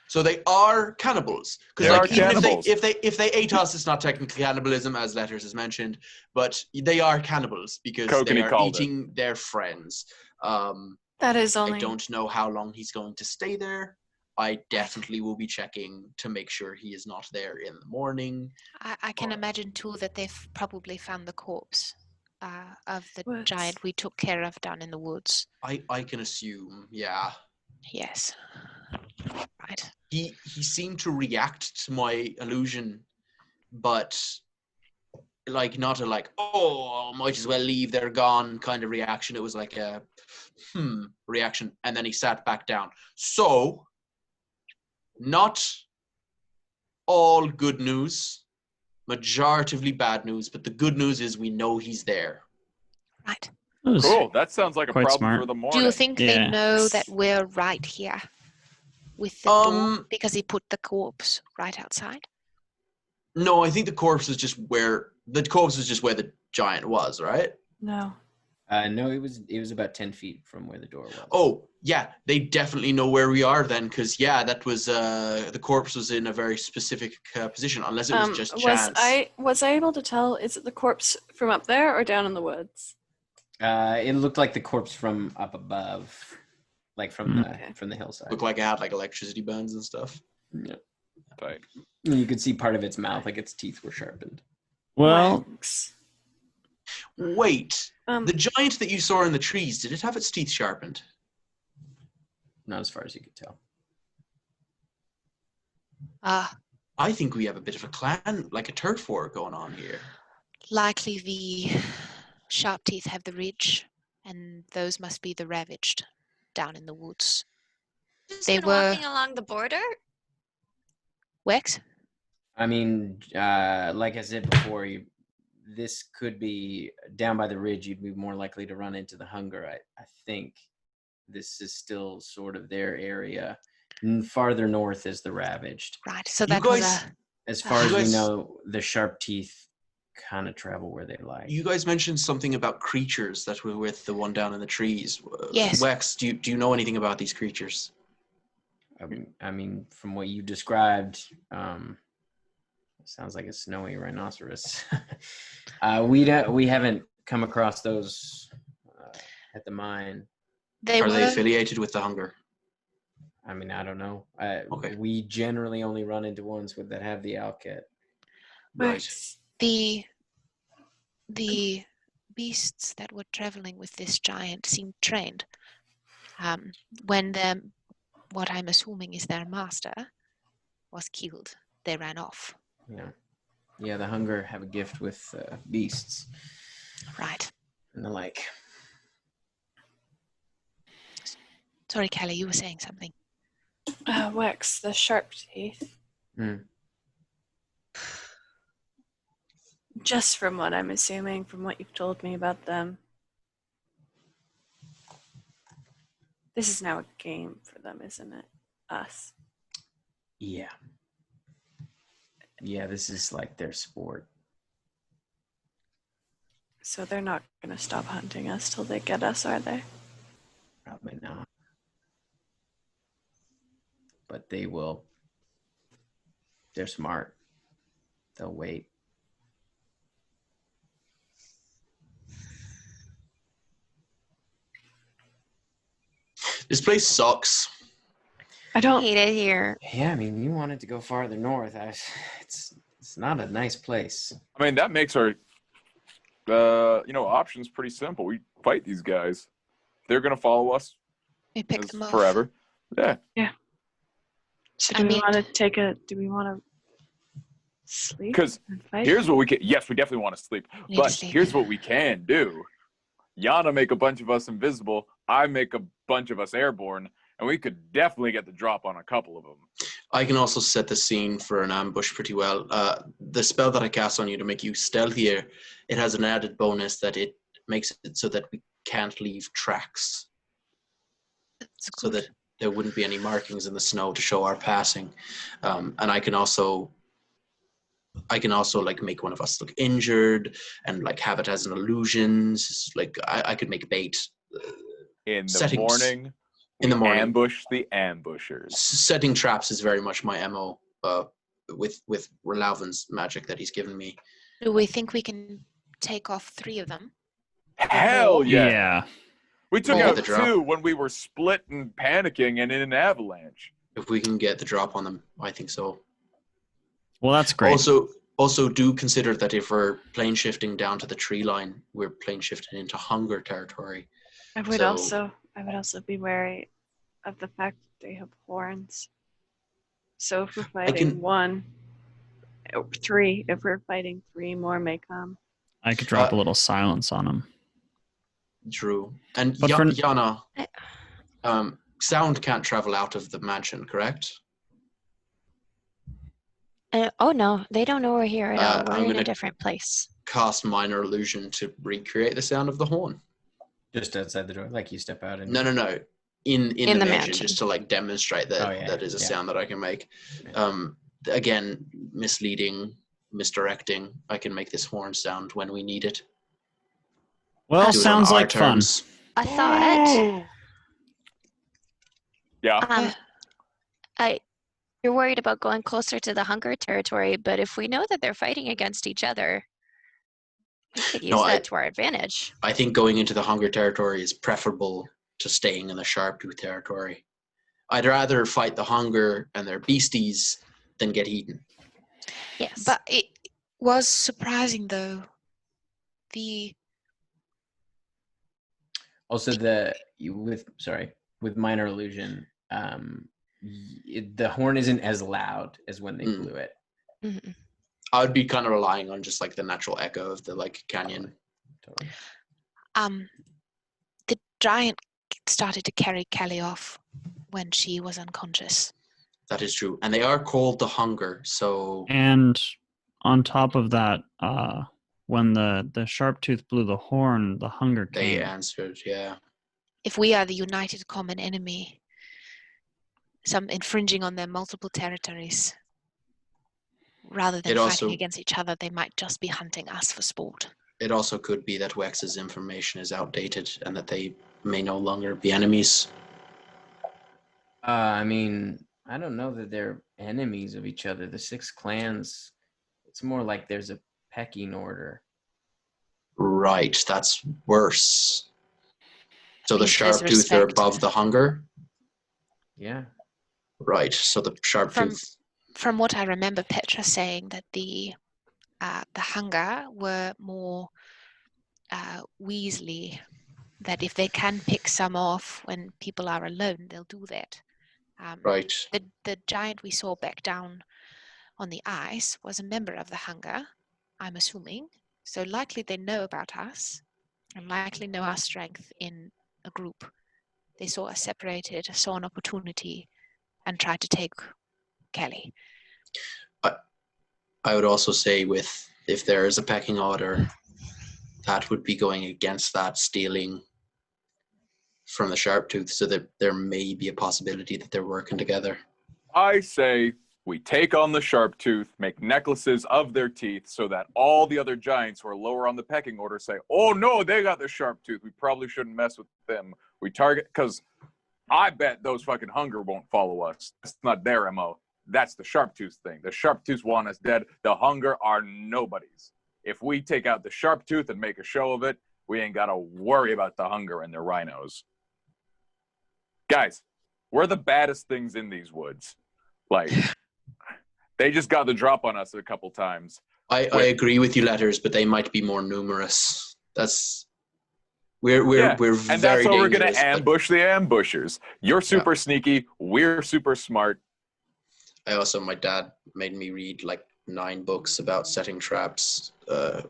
So they are cannibals. They Because are like even cannibals. if they ate us, it's not technically cannibalism, as Letters has mentioned, but they are cannibals because they Kokanee are called it. eating their friends. That is I only. don't know how long he's going to stay there. I definitely will be checking to make sure he is not there in the morning. I can imagine too that they've probably found the corpse of the Woods. giant we took care of down in the woods. I can assume, yeah. Yes. Right. He seemed to react to my illusion, but like not a like, oh, might as well leave, they're gone kind of reaction. It was like a reaction, and then he sat back down. So not all good news, majoritively bad news, but the good news is we know he's there. Right. That was Cool. That sounds like a quite problem smart. for the morning. Do you think they know Yes. that we're right here with the door because he put the corpse right outside? No, I think the corpse was just where the giant was, right? No. No, it was about 10 feet from where the door was. Oh, yeah, they definitely know where we are then, because that was the corpse was in a very specific position, unless it was just chance. Was I able to tell? Is it the corpse from up there or down in the woods? It looked like the corpse from up above, like from the hillside. Looked like it had like electricity burns and stuff. Yeah. Right. You could see part of its mouth, like its teeth were sharpened. Well, Wait, the giant that you saw in the trees, did it have its teeth sharpened? Not as far as you could tell. I think we have a bit of a clan, like a turf war going on here. Likely the sharp teeth have the ridge, and those must be the ravaged down in the woods. Just They been were walking along the border. Wex? I mean, like I said before, this could be down by the ridge. You'd be more likely to run into the hunger. I think this is still sort of their area. Farther north is the ravaged. Right. So You that was guys- a. As far as we guys- know, the sharp teeth kind of travel where they like. You guys mentioned something about creatures that were with the one down in the trees. Yes. Wex, do you know anything about these creatures? I mean, from what you described, sounds like a snowy rhinoceros. We haven't come across those at the mine. Are they affiliated with the hunger? I mean, I don't know. Okay. We generally only run into ones that have the owl kit. Right. The beasts that were traveling with this giant seemed trained. When what I'm assuming is their master was killed, they ran off. Yeah, the hunger have a gift with beasts. Right. And the like. Sorry, Kelly, you were saying something. Wex, the sharp teeth. Just from what I'm assuming, from what you've told me about them, this is now a game for them, isn't it? Us. Yeah. Yeah, this is like their sport. So they're not going to stop hunting us till they get us, are they? Probably not. But they will. They're smart. They'll wait. This place sucks. I don't hate it here. Yeah, I mean, you wanted to go farther north. It's not a nice place. I mean, that makes our options pretty simple. We fight these guys. They're gonna follow us We pick them off. forever. Yeah. So I do we mean- want to sleep? Because and fight? here's what we can. Yes, we definitely want to sleep. We need to But sleep. here's what we can do. Yana make a bunch of us invisible. I make a bunch of us airborne, and we could definitely get the drop on a couple of them. I can also set the scene for an ambush pretty well. The spell that I cast on you to make you stealthier, it has an added bonus that it makes it so that we can't leave tracks. That's So good. that there wouldn't be any markings in the snow to show our passing. And I can also like make one of us look injured and like have it as an illusion. Like I could make bait. In the Settings. morning, In the we morning. ambush the ambushers. Setting traps is very much my MO with Relauven's magic that he's given me. Do we think we can take off 3 of them? Hell yeah! Yeah. We took Oh, out the drop. 2 when we were split and panicking and in an avalanche. If we can get the drop on them, I think so. Well, that's great. Also do consider that if we're plane shifting down to the tree line, we're plane shifting into hunger territory. I would So- also be wary of the fact that they have horns. So if we're fighting can- 3, if we're fighting 3 more may come. I could drop a little silence on them. True. And But for- Yana, sound can't travel out of the mansion, correct? Oh no, they don't know we're here at all. I'm We're in gonna- a different place. Cast minor illusion to recreate the sound of the horn. Just outside the door, like you step out and No. In the mansion, mansion. just to like demonstrate that Oh, yeah, that is a yeah. sound that I can make. Again, misleading, misdirecting. I can make this horn sound when we need it. Well, Do it on sounds our like fun. terms. I thought Yeah. you're worried about going closer to the hunger territory, but if we know that they're fighting against each other, we could use No, that to our advantage. I think going into the hunger territory is preferable to staying in the sharp tooth territory. I'd rather fight the hunger and their beasties than get eaten. Yes. But it was surprising though. also with minor illusion, the horn isn't as loud as when they blew it. Mhm. I would be kind of relying on just like the natural echo of the like canyon. Totally. The giant started to carry Kelly off when she was unconscious. That is true. And they are called the Hunger, so... And on top of that, when the sharp tooth blew the horn, the hunger came. They answered, yeah. If we are the united common enemy, some infringing on their multiple territories, rather than fighting against each other, they might just be hunting us for sport. It also could be that Wex's information is outdated and that they may no longer be enemies. I mean, I don't know that they're enemies of each other. The 6 clans, it's more like there's a pecking order. Right, that's worse. So the Means there's Sharptooth are respect. above the Hunger? Yeah. Right, so the Sharptooth... From what I remember Petra saying, that the Hunger were more Weasley, that if they can pick some off when people are alone, they'll do that. Right. The giant we saw back down on the ice was a member of the Hunger, I'm assuming. So likely they know about us and likely know our strength in a group. They saw us separated, saw an opportunity, and tried to take Kelly. I would also say if there is a pecking order, that would be going against that stealing from the Sharptooth, so that there may be a possibility that they're working together. I say we take on the Sharptooth, make necklaces of their teeth so that all the other giants who are lower on the pecking order say, oh no, they got the Sharptooth. We probably shouldn't mess with them. We target, because I bet those fucking Hunger won't follow us. That's not their MO. That's the Sharptooth thing. The Sharptooth want us dead. The Hunger are nobodies. If we take out the Sharptooth and make a show of it, we ain't got to worry about the Hunger and their rhinos. Guys, we're the baddest things in these woods. Like, they just got the drop on us a couple times. I agree with you, Letters, but they might be more numerous. We're and very that's how we're gonna dangerous, but- ambush the ambushers. You're super sneaky. We're super smart. My dad made me read like 9 books about setting traps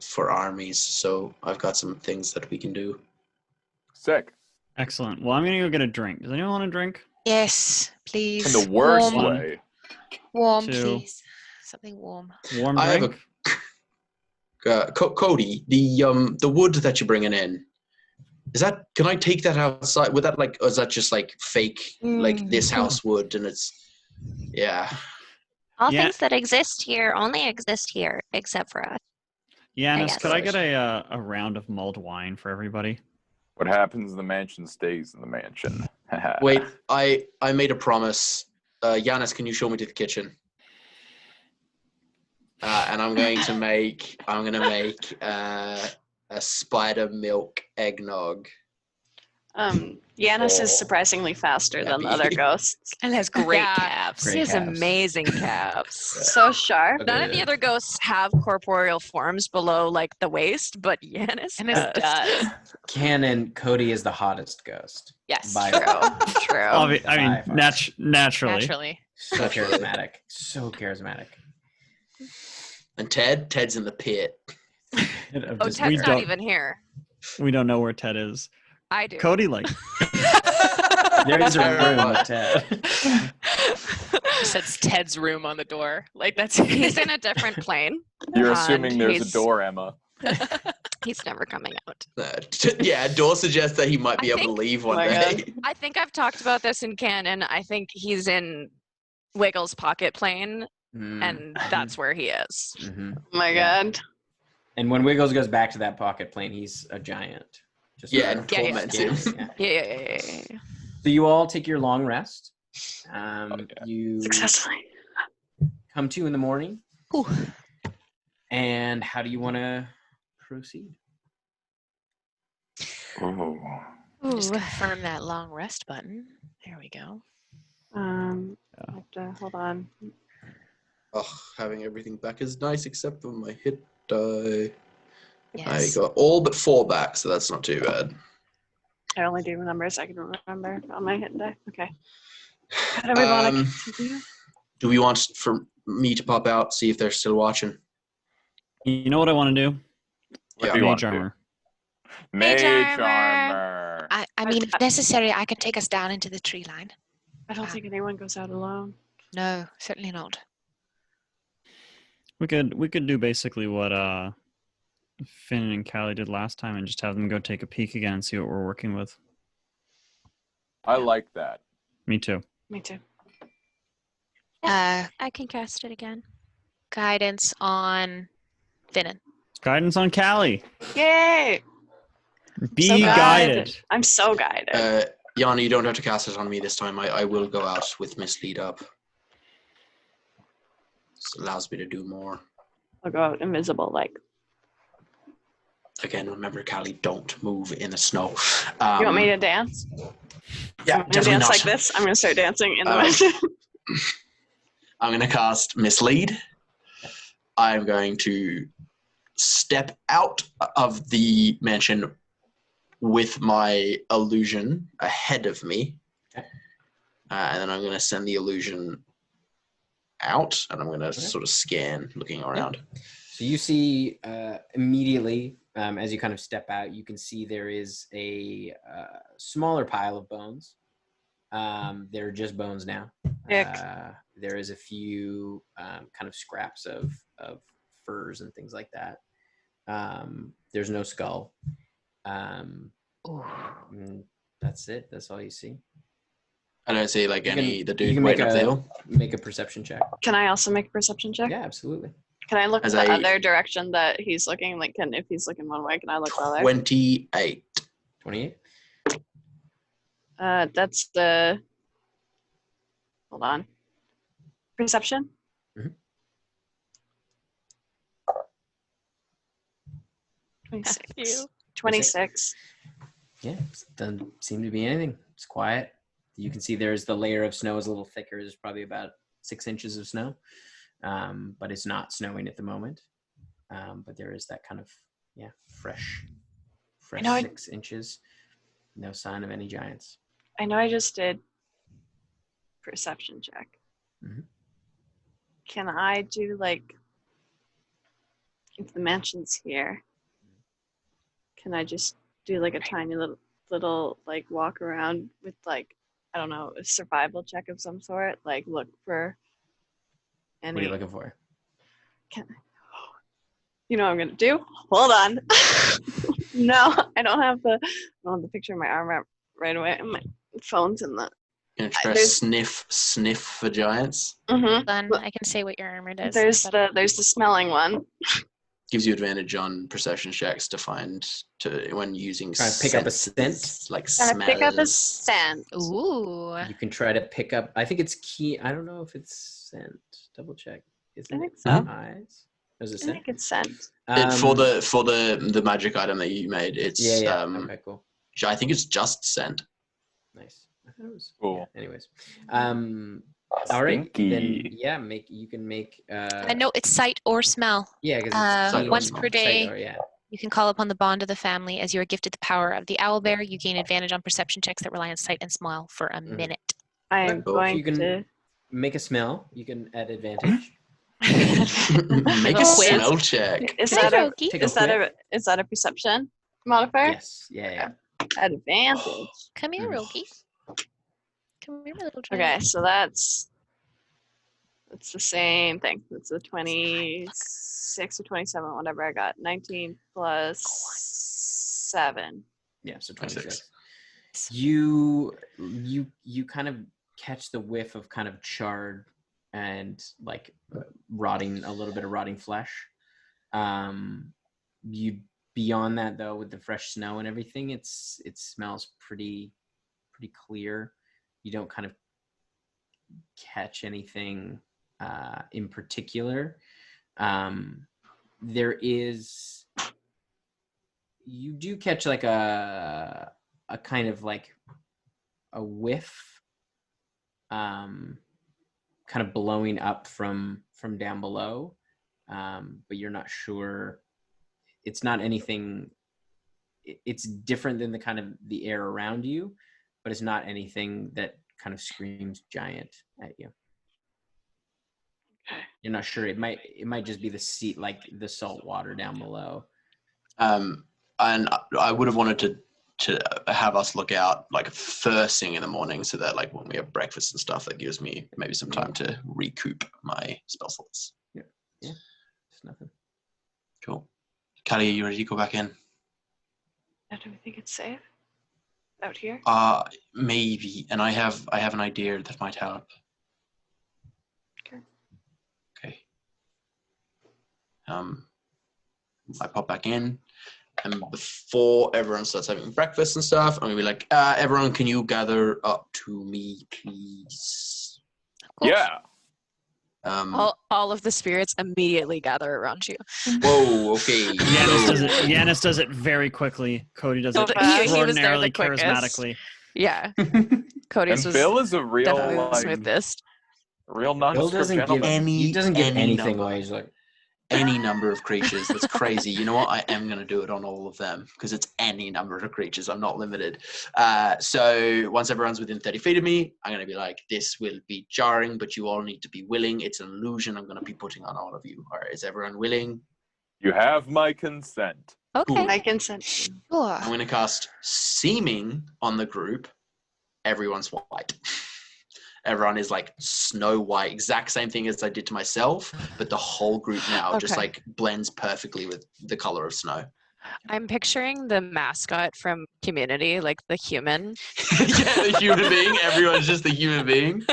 for armies, so I've got some things that we can do. Sick. Excellent. Well, I'm gonna go get a drink. Does anyone want a drink? Yes, please. In the worst Warm. way. Warm, 2. please. Something warm. Warm I drink. have Cody, the wood that you're bringing in, is that? Can I take that outside? Would that or is that just like fake, like this house wood? And it's, yeah. All things that exist here only exist here, except for us. Yanis, guess. could I get a round of mulled wine for everybody? What happens in the mansion stays in the mansion. Wait, I made a promise. Yanis, can you show me to the kitchen? And I'm going to make a spider milk eggnog. Yanis is surprisingly faster than the other ghosts. And has great Yeah, calves. great He has calves. amazing calves. So sharp. None of the other ghosts have corporeal forms below like the waist, but Yanis And it does. Canon, Cody is the hottest ghost. Yes, By true. far. True. I mean, By far. naturally. So charismatic. So charismatic. And Ted's in the pit. Oh, Ted's not even here. We don't know where Ted is. I do. Cody, there is a room with Ted. Says Ted's room on the door. Like that's He's in a different plane. You're and assuming there's a he's- door, Emma. He's never coming out. Yeah, Dor suggests that he might be able to leave one day. I think I've talked about this in canon. I think he's in Wiggle's pocket plane, and that's where he is. Mm-hmm. Oh my god. And when Wiggles goes back to that pocket plane, he's a giant. Just Yeah, and torments him. Yeah. So you all take your long rest. You Successfully come to in the morning. And how do you want to proceed? Just confirm that long rest button. There we go. I have to hold on. Oh, having everything back is nice except for my hit die. Yes. I got all but 4 back, so that's not too bad. I only do numbers I can remember on my hit die. Okay. How do we want to continue? Do we want for me to pop out, see if they're still watching? You know what I want to do? Yeah. Mage armor. Mage armor. armor. I mean, if necessary, I can take us down into the tree line. I don't think anyone goes out alone. No, certainly not. We could do basically what Finn and Callie did last time and just have them go take a peek again and see what we're working with. I like that. Me too. Me too. I can cast it again. Guidance on Finnan. Guidance on Callie. Yay! Be So guided. I'm so guided. Yana, you don't have to cast it on me this time. I will go out with mislead up. This allows me to do more. I'll go out invisible, like. Again, remember, Callie, don't move in the snow. You want me to dance? Yeah, I'm gonna definitely dance not. like this. I'm gonna start dancing in the mansion. I'm going to cast mislead. I'm going to step out of the mansion with my illusion ahead of me. And then I'm going to send the illusion out, and I'm going to sort of scan, looking around. So you see immediately, as you kind of step out, you can see there is a smaller pile of bones. They're just bones now. There is a few kind of scraps of furs and things like that. There's no skull. That's it. That's all you see. I don't see like the dude can waiting up the hill. Make a perception check. Can I also make a perception check? Yeah, absolutely. Can I look As the I- other direction that he's looking? Like, if he's looking one way, can I look the other? 28. 28? That's the... Hold on. Perception? Mhm. 26. 26. Yeah, it doesn't seem to be anything. It's quiet. You can see there's the layer of snow is a little thicker. There's probably about 6 inches of snow, but it's not snowing at the moment. But there is that kind of fresh 6 inches. No sign of any giants. I know I just did perception check. Mhm. Can I do like, if the mansion's here, can I just do like a tiny little like walk around with like, I don't know, a survival check of some sort? Like look for any... What are you looking for? You know what I'm gonna do? Hold on. No, I don't have the picture of my arm right away. My phone's in the... Gonna try sniff for giants. Mm-hmm. Then I can say what your armor does. There's the smelling one. Gives you advantage on perception checks when using Try to pick up a scent. like Trying to pick up a smells. scent. Ooh. You can try to pick up. I think it's key. I don't know if it's scent. Double check. Isn't I think it so. eyes? Is it I scent? think it's scent. For the magic item that you made, it's okay, cool. I think it's just scent. Nice. I thought it was cool. Yeah, anyways, all right. Stinky. Then you can make. I know it's sight or smell. Yeah, because it's Once per day, Sight or, yeah. you can call upon the bond of the family. As you are gifted the power of the owl bear, you gain advantage on perception checks that rely on sight and smell for a minute. I am going you can to make a smell. You can add advantage. Make a smell check. Is Take that a perception modifier? Yes. Yeah. Advantage. Come here, Roki. Come here, my little giant. Okay, so that's the same thing. It's a 26 or 27, whatever I got. 19 plus 7. Yeah, so 26. You kind of catch the whiff of kind of charred and like rotting, a little bit of rotting flesh. You beyond that though, with the fresh snow and everything, it smells pretty clear. You don't kind of catch anything in particular. You do catch like a kind of like a whiff, kind of blowing up from down below, but you're not sure. It's not anything. It's different than the kind of the air around you, but it's not anything that kind of screams giant at you. You're not sure. It might just be the sea, like the salt water down below. And I would have wanted to to have us look out like first thing in the morning, so that like when we have breakfast and stuff, that gives me maybe some time to recoup my spell slots. Yeah, it's nothing. Cool. Callie, are you ready to go back in? Do we think it's safe out here? Maybe. And I have an idea that might help. Okay. I pop back in, and before everyone starts having breakfast and stuff, I'm gonna be like, everyone, can you gather up to me, please? Yeah. All of the spirits immediately gather around you. Whoa, okay. Yanis does it very quickly. Cody does it He was there extraordinarily the quickest. charismatically. Yeah. Cody's And was Bill is a real definitely the like smoothest. real Bill nondescript doesn't give gentleman. he doesn't give any anything number. away. He's like Any number of creatures. That's crazy. You know what? I am going to do it on all of them because it's any number of creatures. I'm not limited. So once everyone's within 30 feet of me, I'm going to be like, this will be jarring, but you all need to be willing. It's an illusion I'm going to be putting on all of you. All right, is everyone willing? You have my consent. Okay. Cool. I consent. Sure. I'm going to cast Seeming on the group. Everyone's white. Everyone is like snow white, exact same thing as I did to myself, but the whole group now just Okay. like blends perfectly with the color of snow. I'm picturing the mascot from Community, like the human. Yeah, the human being. Everyone's just a human being.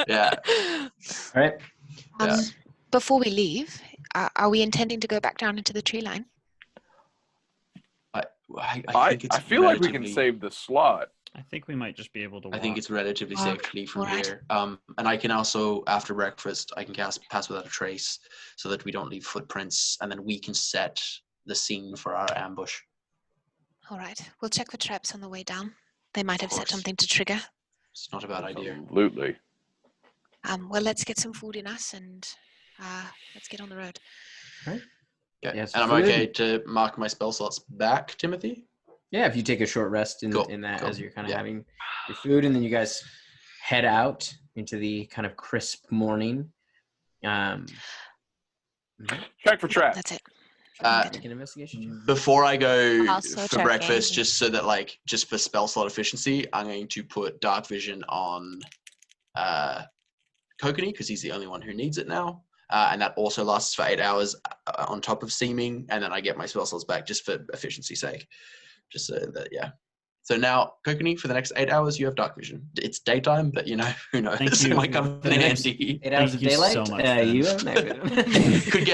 Yeah. all right. Yeah. Before we leave, are we intending to go back down into the tree line? I think it's feel like we can relatively- save the slot. I think we might just be able to walk. I think it's relatively safe to leave from Alright. here. And I can also, after breakfast, I can cast Pass Without a Trace so that we don't leave footprints, and then we can set the scene for our ambush. All right. We'll check for traps on the way down. They might have set course. something to trigger. It's not a bad idea. Absolutely. Well, let's get some food in us and let's get on the road. Okay. Yes, and I'm food. okay to mark my spell slots back, Timothy? Yeah, if you take a short rest in that cool. as you're kind of Yeah. having your food, and then you guys head out into the kind of crisp morning. Check for traps. That's it. Make an investigation check. Before I go Also for checking. breakfast, just so that like just for spell slot efficiency, I'm going to put dark vision on Kokanee because he's the only one who needs it now, and that also lasts for 8 hours on top of seeming, and then I get my spell slots back just for efficiency's sake, just so that So now, Kokanee, for the next 8 hours, you have dark vision. It's daytime, but you know who knows? Thank It you. might come For the in next handy. 8 hours of Thank you daylight. so much, Ben. You have night vision.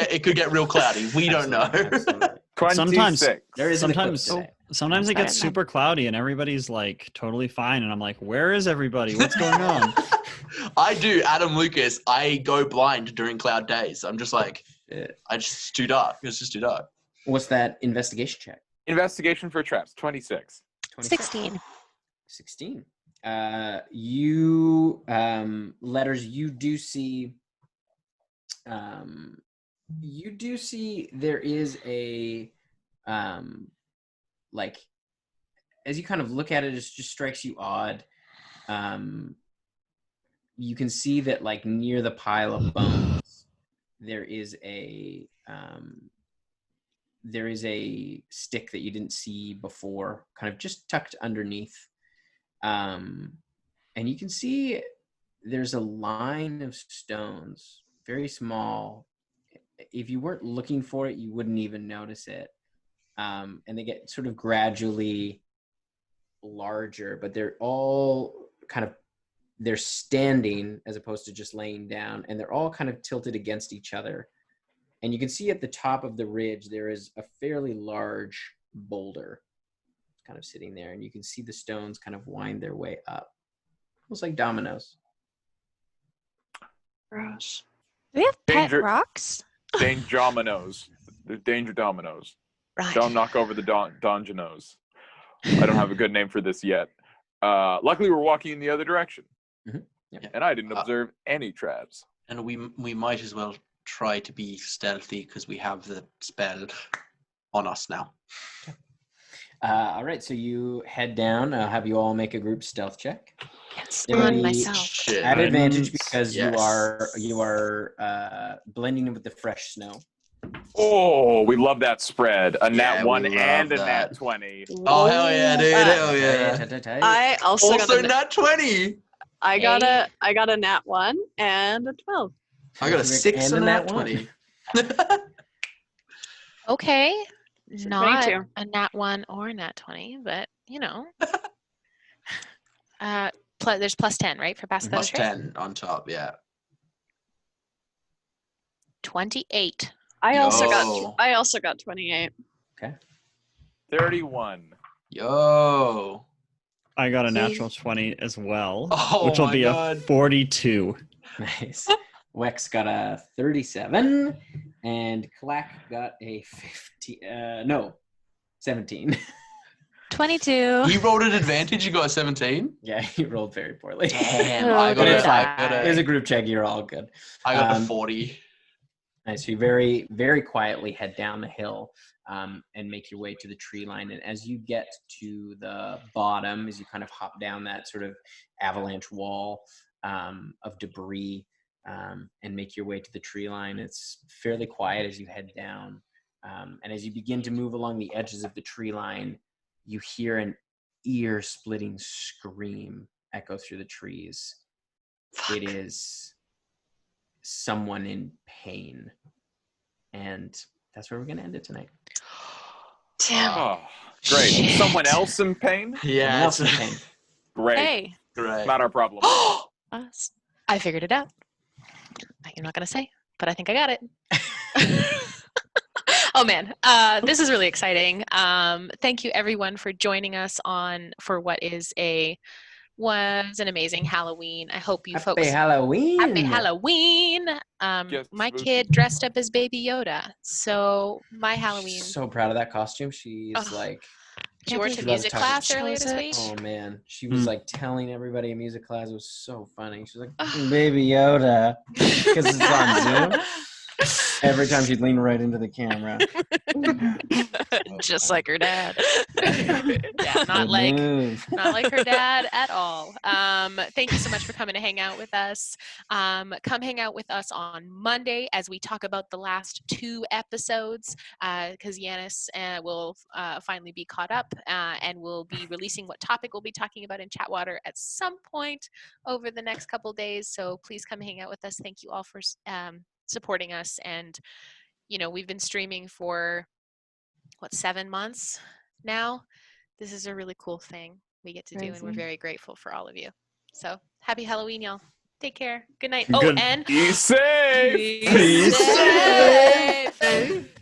It could get real cloudy. We don't know. Absolutely. Sometimes 26. There is an eclipse sometimes today. sometimes it gets Sorry, super cloudy and everybody's like totally fine, and I'm like, where is everybody? What's going on? I do, Adam Lucas. I go blind during cloud days. I'm just like, Shit. it's too dark. It's just too dark. What's that investigation check? Investigation for traps, 26. 16. 16. You letters. You do see. There is a like as you kind of look at it, it just strikes you odd. You can see that like near the pile of bones, there is a stick that you didn't see before, kind of just tucked underneath. And you can see there's a line of stones, very small. If you weren't looking for it, you wouldn't even notice it. And they get sort of gradually larger, but they're all kind of, they're standing as opposed to just laying down, and they're all kind of tilted against each other. And you can see at the top of the ridge, there is a fairly large boulder kind of sitting there, and you can see the stones kind of wind their way up, almost like dominoes. Gross. Do we have pet Danger- rocks? Danger dominoes. There's danger dominoes. Right. Don't knock over the donjanos. I don't have a good name for this yet. Luckily, we're walking in the other direction. Mhm. Yeah. And I didn't observe any traps. And we might as well try to be stealthy because we have the spell on us now. All right, so you head down. I'll have you all make a group stealth check. Yes, Everybody on myself. Shit. at advantage because Yes. you are blending in with the fresh snow. Oh, we love that spread. A Yeah, nat we 1 love and a that. nat 20. Oh, hell yeah, dude. Hell Tight, yeah. I also got Also a nat 20. I got a nat 1 and a 12. I got a 6 and a nat 20. 20. Okay. So Not 22. a nat 1 or a nat 20, but you know. There's plus 10, right, for pass Plus the trait? 10 on top, yeah. 28. I also Yo. got 28. Okay. 31. Yo. I got a natural 20 as well, Oh which will my be God. a 42. Nice. Wex got a 37, and Clack got a 17. 22. He rolled an advantage, you got 17? Yeah, he rolled very poorly. Damn, Oh, I got did It was a group check. You're all good. I got a 40. Nice. You very, very quietly head down the hill and make your way to the tree line. And as you get to the bottom, as you kind of hop down that sort of avalanche wall of debris and make your way to the tree line, it's fairly quiet as you head down. And as you begin to move along the edges of the tree line, you hear an ear-splitting scream echo through the trees. It is someone in pain. And that's where we're going to end it tonight. Damn. Oh, great. Shit. Someone else in pain? Yeah. Someone else in pain. Great. Hey. Great. Not our problem. Us. I figured it out. I'm not going to say, but I think I got it. Oh man, this is really exciting. Thank you everyone for joining us for what was an amazing Halloween. I hope you folks Halloween. Happy Halloween. Yes, My spooky. kid dressed up as Baby Yoda. So my Halloween. So proud of that costume. She's like, She went to she music loves talking- class earlier this week. Oh man, she was like telling everybody in music class. It was so funny. She was like, Baby Yoda, because it's on Zoom. Every time she'd lean right into the camera. Just like her dad. Yeah, not like her dad at all. Thank you so much for coming to hang out with us. Come hang out with us on Monday as we talk about the last 2 episodes, because Yanis will finally be caught up, and we'll be releasing what topic we'll be talking about in Chatwater at some point over the next couple days. So please come hang out with us. Thank you all for supporting us. And we've been streaming for 7 months now. This is a really cool thing we get to do, and we're very grateful for all of you. So happy Halloween, y'all. Take care. Good night. Oh, and Be safe. be safe.